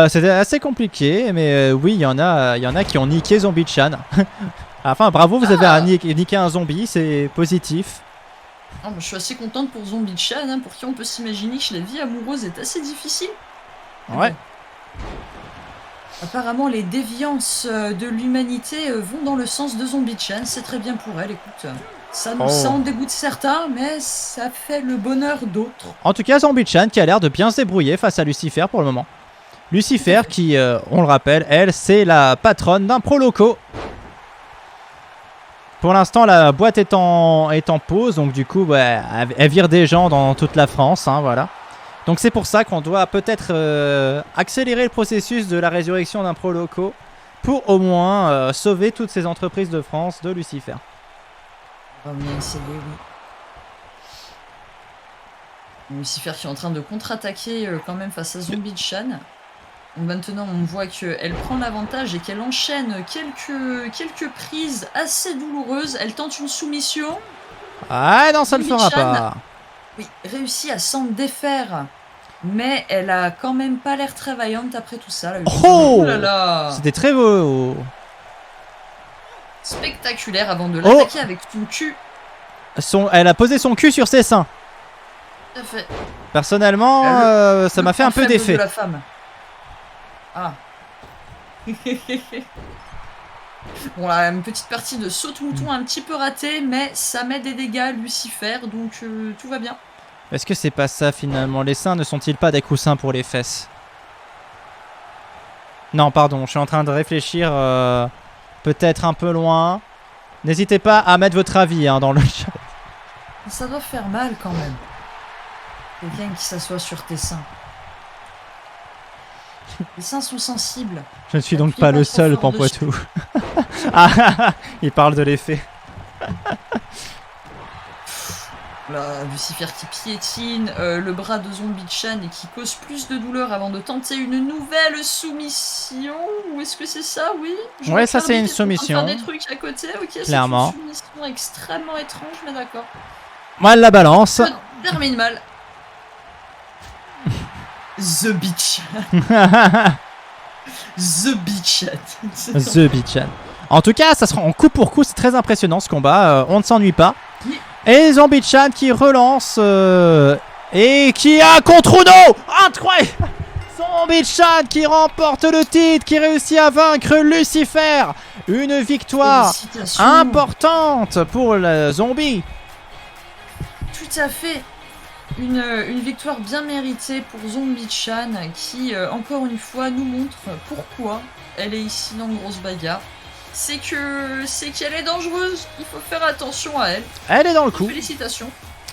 C'était assez compliqué, mais oui, il y en a qui ont niqué Zombie-chan. Enfin, bravo, vous avez niqué un zombie, c'est positif. Ah, je suis assez contente pour Zombie-chan, hein, pour qui on peut s'imaginer que la vie amoureuse est assez difficile. Ouais. Apparemment, les déviances de l'humanité vont dans le sens de Zombie-chan. C'est très bien pour elle, écoute. Ça en dégoûte certains, mais ça fait le bonheur d'autres. En tout cas, Zombie-chan qui a l'air de bien se débrouiller face à Lucifer pour le moment. Lucifer qui, on le rappelle, elle, c'est la patronne d'un pro loco. Pour l'instant, la boîte est en pause, donc du coup, bah, elle vire des gens dans toute la France, hein, voilà. Donc c'est pour ça qu'on doit peut-être accélérer le processus de la résurrection d'un pro loco pour au moins sauver toutes ces entreprises de France de Lucifer. Oh mais c'est oui. Lucifer qui est en train de contre-attaquer quand même face à Zombie-chan. Maintenant, on voit qu'elle prend l'avantage et qu'elle enchaîne quelques prises assez douloureuses. Elle tente une soumission. Ah non, ça ne le fera pas. Oui, réussit à s'en défaire. Mais elle a quand même pas l'air très vaillante après tout ça. Là. Oh là là. C'était très beau. Spectaculaire avant de l'attaquer avec son cul. Elle a posé son cul sur ses seins. Tout à fait. Personnellement, ça m'a fait un peu d'effet. La femme. Ah. Bon là, une petite partie de saute-mouton un petit peu ratée, mais ça met des dégâts à Lucifer, donc tout va bien. Est-ce que c'est pas ça finalement? Les seins ne sont-ils pas des coussins pour les fesses? Non, pardon, je suis en train de réfléchir peut-être un peu loin. N'hésitez pas à mettre votre avis hein, dans le chat. Ça doit faire mal quand même. Quelqu'un qui s'assoit sur tes seins. Les seins sont sensibles. Je ne suis donc pas le seul, Pampoitou. Il parle de l'effet. Là, Lucifer qui piétine le bras de Zombie-chan et qui cause plus de douleur avant de tenter une nouvelle soumission. Ou est-ce que c'est ça? Oui. Ouais, ça c'est une soumission. Faire des trucs à côté, ok. Clairement. C'est une soumission extrêmement étrange, mais d'accord. Moi, elle la balance. Ça termine mal. The Bitch. The Bitch. The Bitch. En tout cas, ça sera en coup pour coup. C'est très impressionnant ce combat. On ne s'ennuie pas. Et Zombie-chan qui relance et qui a contre Uno. Incroyable. Zombie-chan qui remporte le titre, qui réussit à vaincre Lucifer. Une victoire importante pour le zombie. Tout à fait. Une victoire bien méritée pour Zombie-chan qui, encore une fois, nous montre pourquoi elle est ici dans Grosse Bagarre. C'est qu'elle est dangereuse, il faut faire attention à elle. Elle est dans le coup. Félicitations.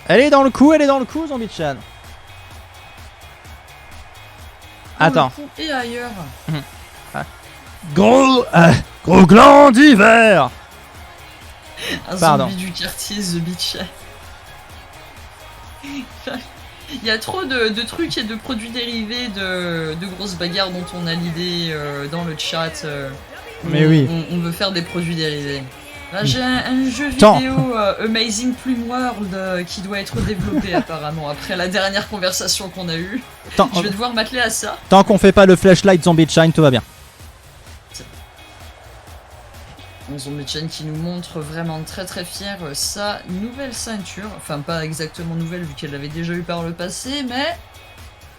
Elle est dans le coup, Zombie-chan. Attends. Et ailleurs. Gros gland d'hiver. Un zombie du quartier, The Bitch. Il y a trop de trucs et de produits dérivés de Grosse Bagarre dont on a l'idée dans le chat. Mais oui. On veut faire des produits dérivés. Là, j'ai un jeu vidéo Amazing Plume World qui doit être développé apparemment après la dernière conversation qu'on a eue. Je vais devoir m'atteler à ça. Tant qu'on fait pas le flashlight Zombie-chan, tout va bien. Zombie-chan qui nous montre vraiment très très fier sa nouvelle ceinture. Enfin, pas exactement nouvelle vu qu'elle l'avait déjà eu par le passé, mais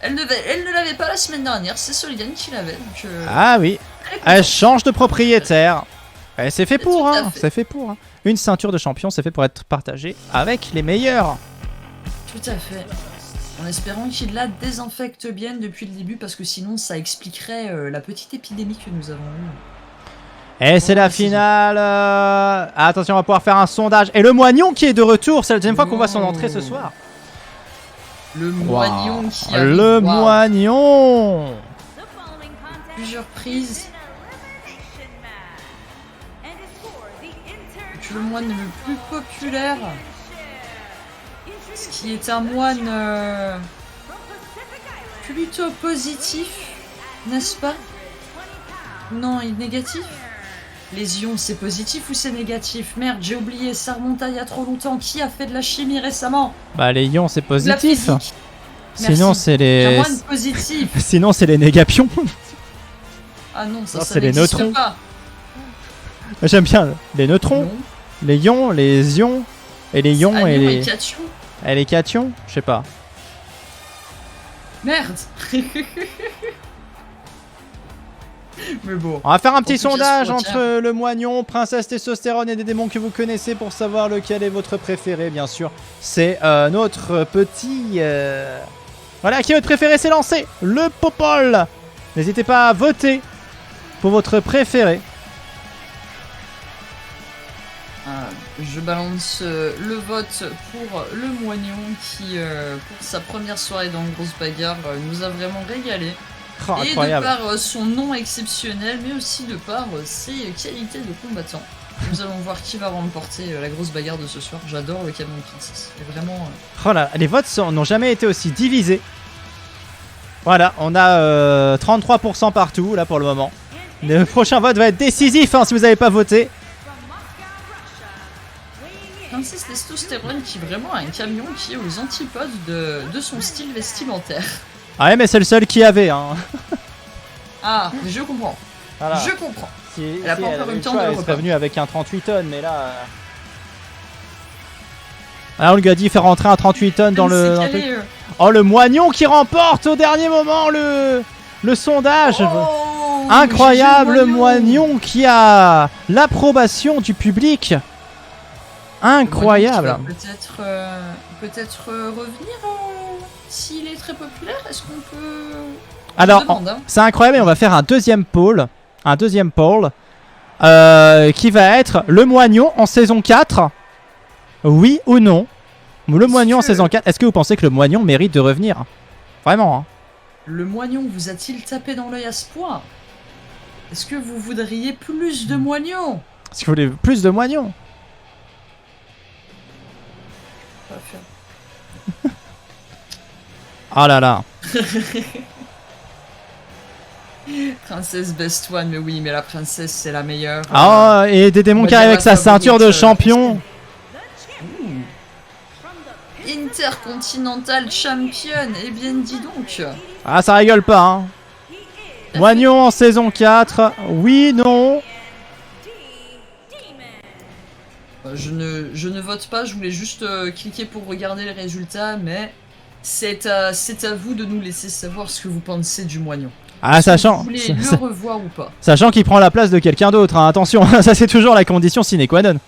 Elle ne l'avait pas la semaine dernière, c'est Soliane qui l'avait. Donc, Ah oui, elle est elle contente. change de propriétaire. Et c'est fait pour, Tout à hein. fait. C'est fait pour. Hein. Une ceinture de champion, c'est fait pour être partagée avec les meilleurs. Tout à fait. En espérant qu'il la désinfecte bien depuis le début, parce que sinon ça expliquerait la petite épidémie que nous avons eue. Et c'est la la saison. finale. Attention, on va pouvoir faire un sondage. Et le Moignon qui est de retour. C'est la deuxième fois qu'on voit son entrée ce soir. Le moignon qui a Le Moignon. plusieurs prises. Que le moine le plus populaire, ce qui est un moine plutôt positif, n'est-ce pas? Non, il est négatif. Les ions, c'est positif ou c'est négatif? Merde, j'ai oublié, ça remonte à il y a trop longtemps. Qui a fait de la chimie récemment? Bah les ions c'est De la positif. physique. Sinon Merci. c'est Un les. moine positif. Sinon c'est les négapions. Ah non, ça, Non, ça c'est les n'existe neutrons. pas. J'aime bien les neutrons, Non. les ions, les ions et les ions et Anions les. et cations. Et les cations. Je sais pas. Merde. Mais bon. On va faire un petit tout cas, sondage se retient. entre le Moignon, Princesse Testostérone et des démons que vous connaissez pour savoir lequel est votre préféré, bien sûr. C'est notre petit... Voilà, qui est votre préféré, c'est lancé. Le Popol. N'hésitez pas à voter pour votre préféré. Je balance le vote pour le moignon qui, pour sa première soirée dans Grosse Bagarre, nous a vraiment régalé. Oh, Et de incroyable. par son nom exceptionnel, mais aussi de par ses qualités de combattant. Nous allons voir qui va remporter la Grosse Bagarre de ce soir. J'adore le Cameron Princess. C'est vraiment... Oh là, les votes n'ont jamais été aussi divisés. Voilà, on a 33% partout, là, pour le moment. Le prochain vote va être décisif, hein, si vous n'avez pas voté. Princesse Testostérone qui vraiment a un camion qui est aux antipodes de son style vestimentaire. Ah ouais, mais c'est le seul qui avait, hein. Ah, je comprends. Voilà. Je comprends. Si, Elle a pas encore avait eu le temps choix, de le elle serait repas. venue avec un 38 tonnes, mais là... Alors, on lui a dit faire rentrer un 38 tonnes dans le... dans le truc. Oh, le Moignon qui remporte au dernier moment le sondage. Oh, Incroyable, j'ai le le Moignon qui a l'approbation du public. Incroyable. Le moignon qui va peut-être revenir s'il est très populaire. Est-ce qu'on peut... Alors, Je demande, hein. c'est incroyable et on va faire un deuxième poll. Un deuxième poll. Qui va être le Moignon en saison 4. Oui ou non? Le Moignon en saison 4. Est-ce que vous pensez que le Moignon mérite de revenir? Vraiment, hein. Le moignon vous a-t-il tapé dans l'œil à ce point? Est-ce que vous voudriez plus de moignons? Est-ce que vous voulez plus de Moignons? Pas faire. Oh là là. Princesse Best One, mais oui, mais la princesse c'est la meilleure. Ah, et des démons on va qui arrivent dire avec la sa ceinture de favorite, champion. Intercontinental Champion, eh bien dis donc. Ah, ça rigole pas, hein. Moignon en saison 4. Oui, non. Je ne vote pas, je voulais juste cliquer pour regarder les résultats, mais c'est à vous de nous laisser savoir ce que vous pensez du moignon. Ah, Est-ce que sachant, vous voulez le revoir ou pas? sachant qu'il prend la place de quelqu'un d'autre, hein. Attention, ça c'est toujours la condition sine qua non.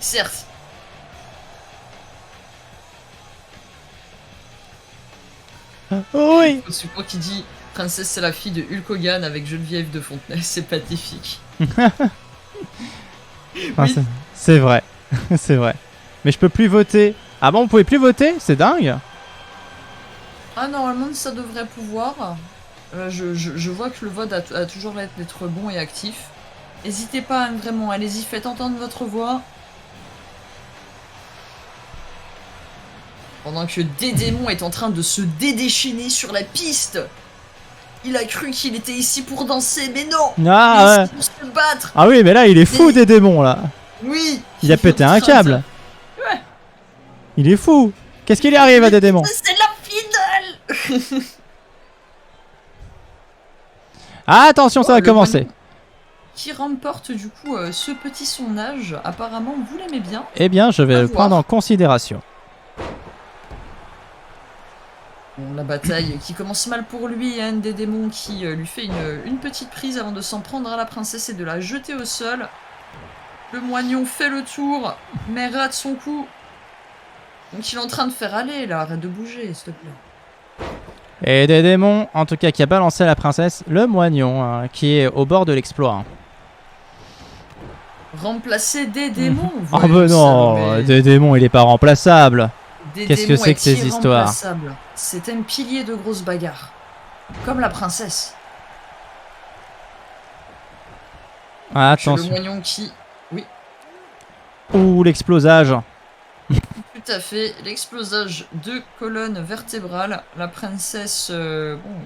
Certes. Oui. C'est moi qui dis princesse c'est la fille de Hulk Hogan avec Geneviève de Fontenay, c'est pathétique. Ah, Oui. c'est vrai, c'est vrai. Mais je peux plus voter. Ah bon, vous pouvez plus voter? C'est dingue. Ah normalement ça devrait pouvoir. Je vois que le vote a toujours l'air d'être bon et actif. N'hésitez pas, hein, vraiment, allez-y, faites entendre votre voix. Pendant que Dédémon est en train de se dédéchaîner sur la piste. Il a cru qu'il était ici pour danser, mais non! Ah Il est ouais. ici pour se battre! Ah oui, mais là il est fou Mais- des démons là. Oui! Il a pété un Putain, câble. Ouais. Il est fou. Qu'est-ce qu'il arrive à des démons? C'est la finale! Ah, attention, ça va Le commencer. moignon qui remporte du coup ce petit sondage. Apparemment, vous l'aimez bien. Eh bien, je vais À le voir. prendre en considération. bataille qui commence mal pour lui, hein, des démons qui lui fait une petite prise avant de s'en prendre à la princesse et de la jeter au sol. Le moignon fait le tour, mais rate son coup. Donc il est en train de faire aller, là, arrête de bouger, s'il te plaît. Et des démons, en tout cas, qui a balancé la princesse, le moignon, hein, qui est au bord de l'exploit. Remplacer des démons. Oh ben non, des démons, il est pas remplaçable. Qu'est-ce que c'est que ces histoires? C'est un pilier de grosse bagarre. Comme la princesse. Ah, Le attention. moignon qui... Oui, Ouh, l'explosage. tout à fait. L'explosage de colonne vertébrale. La princesse,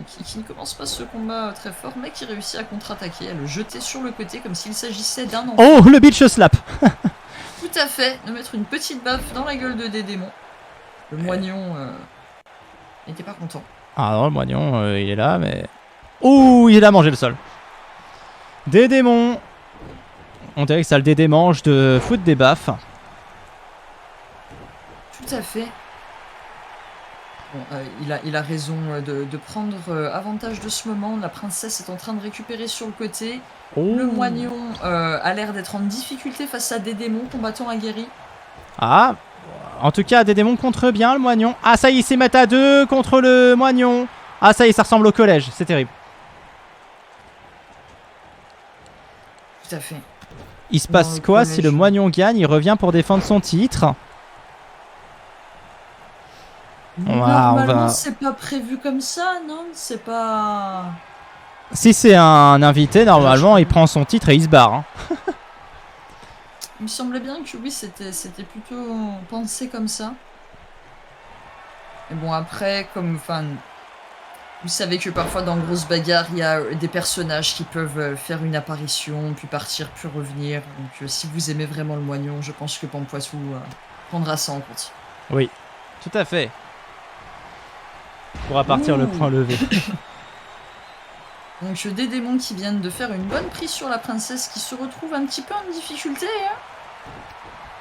qui ne commence pas ce combat très fort, mais qui réussit à contre-attaquer, à le jeter sur le côté comme s'il s'agissait d'un enfant. Oh, le bitch slap. Tout à fait, de mettre une petite baffe dans la gueule de des démons. Le moignon n'était pas content. Ah non, le moignon, il est là, mais... Ouh, il a mangé le sol. Des démons. On dirait que ça le démange de foutre des baffes. Tout à fait. Bon, il a raison de prendre avantage de ce moment. La princesse est en train de récupérer sur le côté. Oh. Le moignon a l'air d'être en difficulté face à des démons combattants aguerris. Ah, en tout cas, des démons contre bien le moignon. Ah, ça y est, ils s'y mettent à deux contre le moignon. Ah, ça y est, ça ressemble au collège. C'est terrible. Tout à fait. Il se passe quoi si le moignon gagne? Il revient pour défendre son titre. Normalement, c'est pas prévu comme ça, non? C'est pas... Si c'est un invité, normalement, il prend son titre et il se barre. Hein. Il me semblait bien que oui, c'était plutôt pensé comme ça. Mais bon, après, vous savez que parfois dans Grosse Bagarre, il y a des personnages qui peuvent faire une apparition, puis partir, puis revenir. Donc si vous aimez vraiment le moignon, je pense que Pampoitou prendra ça en compte. Oui, tout à fait. Pourra partir le point levé. Donc des démons qui viennent de faire une bonne prise sur la princesse qui se retrouve un petit peu en difficulté. Hein,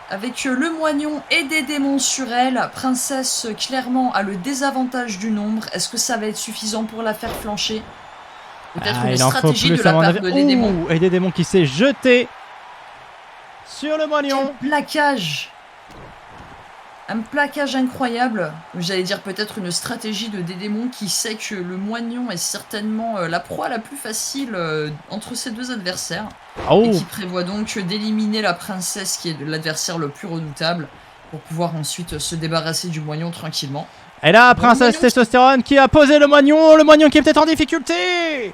avec le moignon et des démons sur elle, la princesse clairement a le désavantage du nombre. Est-ce que ça va être suffisant pour la faire flancher? Peut-être une stratégie de la part des démons. Et des démons qui s'est jeté sur le moignon. Quel plaquage! Un plaquage incroyable. J'allais dire peut-être une stratégie de des démons qui sait que le moignon est certainement la proie la plus facile entre ses deux adversaires. Oh. Et qui prévoit donc d'éliminer la princesse qui est l'adversaire le plus redoutable pour pouvoir ensuite se débarrasser du moignon tranquillement. Et là, princesse testostérone qui a posé le moignon qui est peut-être en difficulté.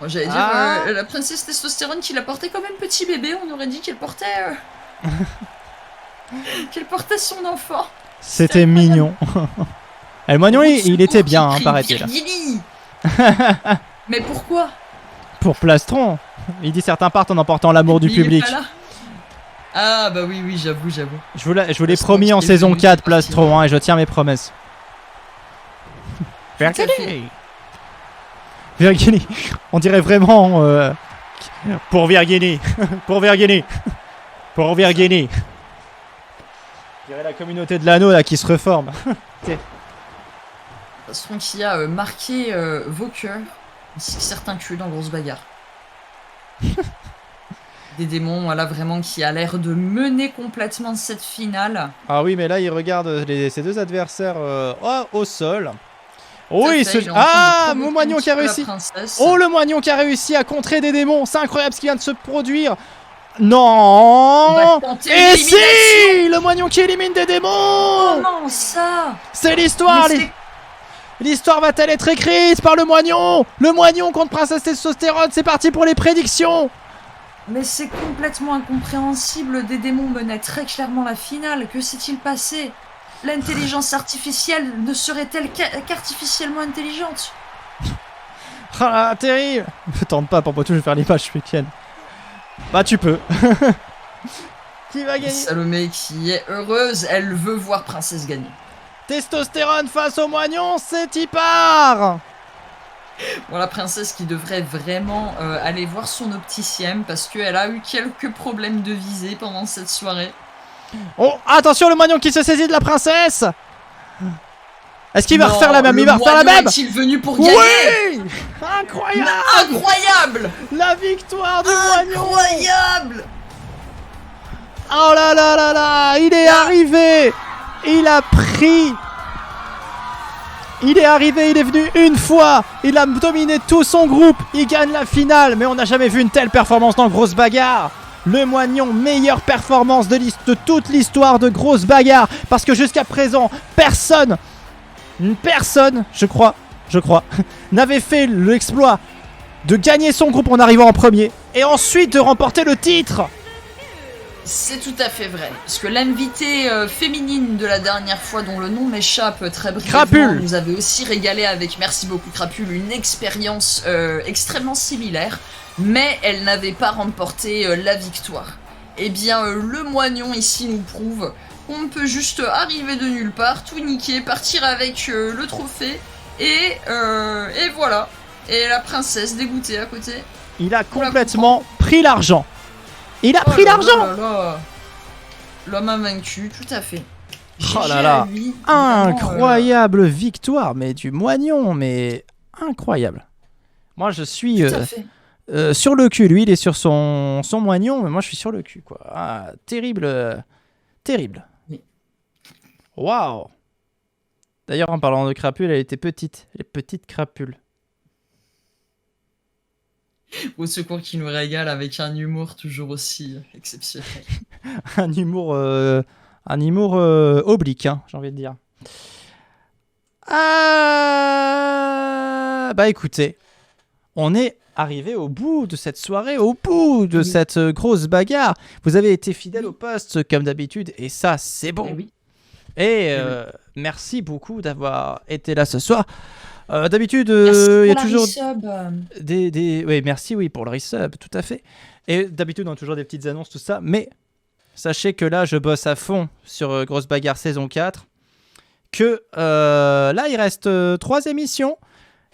J'allais dire la princesse testostérone qui l'a porté comme un petit bébé, on aurait dit qu'elle portait... qu'elle portait son enfant. C'était mignon. Et le moignon, il était bien, hein, paraît-il. Mais pourquoi? Pour plastron. Il dit certains partent en emportant l'amour du public. Ah bah oui, j'avoue. Je vous l'ai promis en saison 4, plastron, hein, et je tiens mes promesses. Virginie. Virginie. On dirait vraiment... pour Virginie. Pour Virginie. Pour Virginie. Je dirais la communauté de l'anneau là qui se reforme. Plastron qui a marqué vos cœurs, ainsi que certains culs dans Grosse Bagarre. Des démons, voilà, vraiment qui a l'air de mener complètement cette finale. Ah oui, mais là il regarde ses deux adversaires au sol. Oh, mon moignon qui a réussi. Oh, le moignon qui a réussi à contrer des démons. C'est incroyable ce qui vient de se produire. Non. Et si, le moignon qui élimine des démons. Comment ça? C'est l'histoire. L'histoire va-t-elle être écrite par le moignon? Le moignon contre princesse testostérone. C'est parti pour les prédictions. Mais c'est complètement incompréhensible. Des démons menaient très clairement la finale. Que s'est-il passé? L'intelligence artificielle ne serait-elle qu'artificiellement intelligente? Ah, terrible. Ne tente pas, Pampoitou, je vais faire les pages ce week-end. Bah, tu peux. Qui va gagner? Salomé qui est heureuse, elle veut voir princesse gagner. Testostérone face au moignon, c'est y part. Bon, la princesse qui devrait vraiment aller voir son opticien parce qu'elle a eu quelques problèmes de visée pendant cette soirée. Oh, attention, le moignon qui se saisit de la princesse. Est-ce qu'il va Non, refaire la même? le Il va refaire la moignon même. est-il venu pour gagner? Oui, incroyable. Incroyable! La victoire du moignon. Incroyable! Oh là là là là, il est arrivé. Il a pris. Il est arrivé, il est venu une fois. Il a dominé tout son groupe. Il gagne la finale. Mais on n'a jamais vu une telle performance dans Grosse Bagarre. Le moignon, meilleure performance de toute l'histoire de Grosse Bagarre. Parce que jusqu'à présent, personne, je crois, n'avait fait l'exploit de gagner son groupe en arrivant en premier. Et ensuite de remporter le titre. C'est tout à fait vrai. Parce que l'invitée féminine de la dernière fois, dont le nom m'échappe très brièvement, Crapule, nous avait aussi régalé avec, merci beaucoup Crapule, une expérience extrêmement similaire, mais elle n'avait pas remporté la victoire. Eh bien, le moignon ici nous prouve qu'on peut juste arriver de nulle part, tout niquer, partir avec le trophée, et voilà. Et la princesse dégoûtée à côté. il a complètement pris l'argent. Il a pris l'argent. L'homme a vaincu, tout à fait. Oh là GG là. à lui, Incroyable victoire, mais du moignon, mais incroyable. Moi, je suis tout à fait. sur le cul. Lui, il est sur son moignon, mais moi, je suis sur le cul, quoi. Ah, terrible, terrible. Oui. Waouh. D'ailleurs, en parlant de crapules, elle était petite. Les petites crapules. Au secours qui nous régale avec un humour toujours aussi exceptionnel. un humour oblique, hein, j'ai envie de dire. Bah écoutez, on est arrivé au bout de cette soirée, au bout de cette grosse bagarre. Vous avez été fidèle au poste comme d'habitude et ça c'est bon. Eh oui. Et merci beaucoup d'avoir été là ce soir. D'habitude, Merci il y a pour la toujours resub. oui, merci pour le resub, tout à fait. Et d'habitude, on a toujours des petites annonces, tout ça. Mais sachez que là, je bosse à fond sur Grosse Bagarre saison 4. Que là, il reste 3 émissions.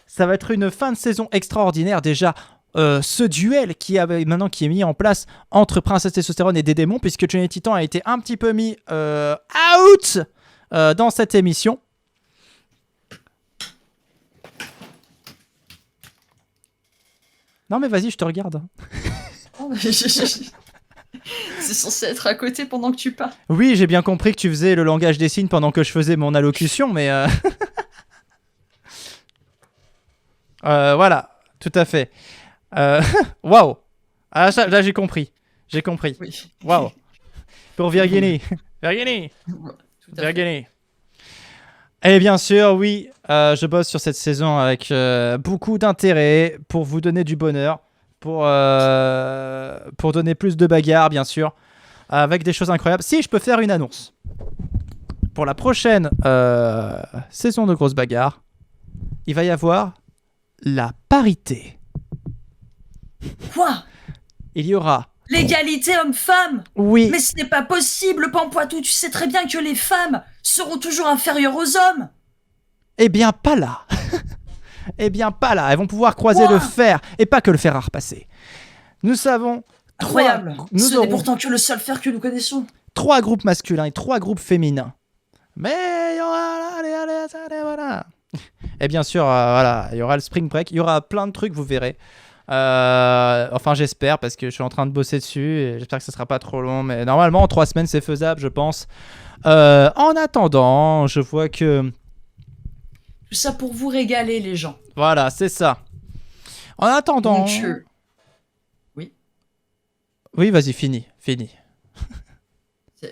Ça va être une fin de saison extraordinaire. Déjà, ce duel qui est mis en place entre Princesse Testostérone et des démons, puisque Johnny Titan a été un petit peu mis out dans cette émission. Non mais vas-y, je te regarde. Oh, c'est censé être à côté pendant que tu parles. Oui, j'ai bien compris que tu faisais le langage des signes pendant que je faisais mon allocution, mais... voilà, tout à fait. Waouh. Ah, là, j'ai compris. J'ai compris. Oui. Waouh. Pour Virginie. Virginie. Tout à fait. Virginie. Et bien sûr, oui, je bosse sur cette saison avec beaucoup d'intérêt pour vous donner du bonheur, pour donner plus de bagarres, bien sûr, avec des choses incroyables. Si je peux faire une annonce pour la prochaine saison de Grosse Bagarre, il va y avoir la parité. Quoi? Il y aura... L'égalité homme-femme? Oui. Mais ce n'est pas possible, Pampoitou. Tu sais très bien que les femmes seront toujours inférieures aux hommes. Eh bien, pas là. Eh bien, pas là. Elles vont pouvoir croiser Quoi? le fer, et pas que le fer à repasser. Nous savons... Incroyable. Nous Ce n'est aurons pourtant que le seul fer que nous connaissons. 3 groupes masculins et 3 groupes féminins. Mais il y aura... Allez, voilà. Et bien sûr, voilà, il y aura le Spring Break. Il y aura plein de trucs, vous verrez. Enfin, j'espère, parce que je suis en train de bosser dessus. Et j'espère que ce sera pas trop long. Mais normalement, en 3 semaines, c'est faisable, je pense. En attendant, je vois que... Tout ça pour vous régaler, les gens. Voilà, c'est ça. En attendant... Donc, oui. Oui, vas-y, fini.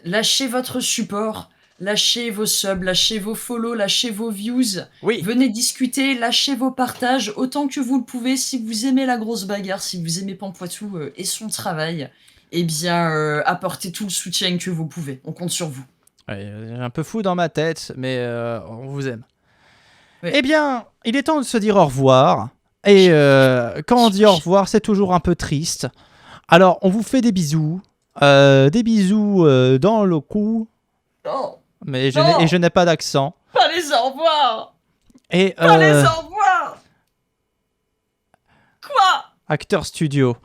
Lâchez votre support. Lâchez vos subs, lâchez vos follow, lâchez vos views. Oui. Venez discuter, lâchez vos partages autant que vous le pouvez. Si vous aimez la grosse bagarre, si vous aimez Pampoitou et son travail, eh bien, apportez tout le soutien que vous pouvez. On compte sur vous. Ouais, j'ai un peu fou dans ma tête, mais on vous aime. Oui. Eh bien, il est temps de se dire au revoir. Et quand on dit au revoir, c'est toujours un peu triste. Alors, on vous fait des bisous. Des bisous dans le cou. Non, Mais Non. je n'ai pas d'accent. pas les au revoir. Et Pas les au revoir. Quoi? Acteur studio.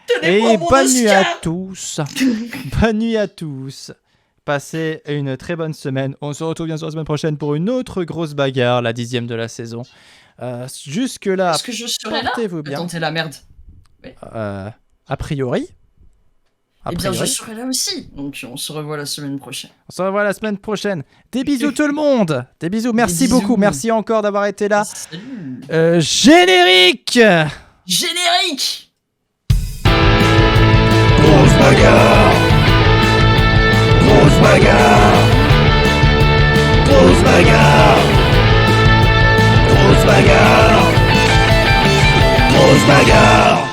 Tenez Et pour mon bonne nuit à Oscar. tous. Bonne nuit à tous. Passez une très bonne semaine. On se retrouve bien sûr la semaine prochaine pour une autre grosse bagarre, la 10e de la saison. Jusque-là, Est-ce que je serai là? portez-vous bien. Attends, t'es la merde. A priori. Eh bien, je serai là aussi. Donc, on se revoit la semaine prochaine. On se revoit la semaine prochaine. Des bisous tout le monde. Des bisous. Merci bisous. beaucoup. Merci encore d'avoir été là. Salut. Générique. Générique. Grosse bagarre. Grosse bagarre. Grosse bagarre. Grosse bagarre. Grosse bagarre.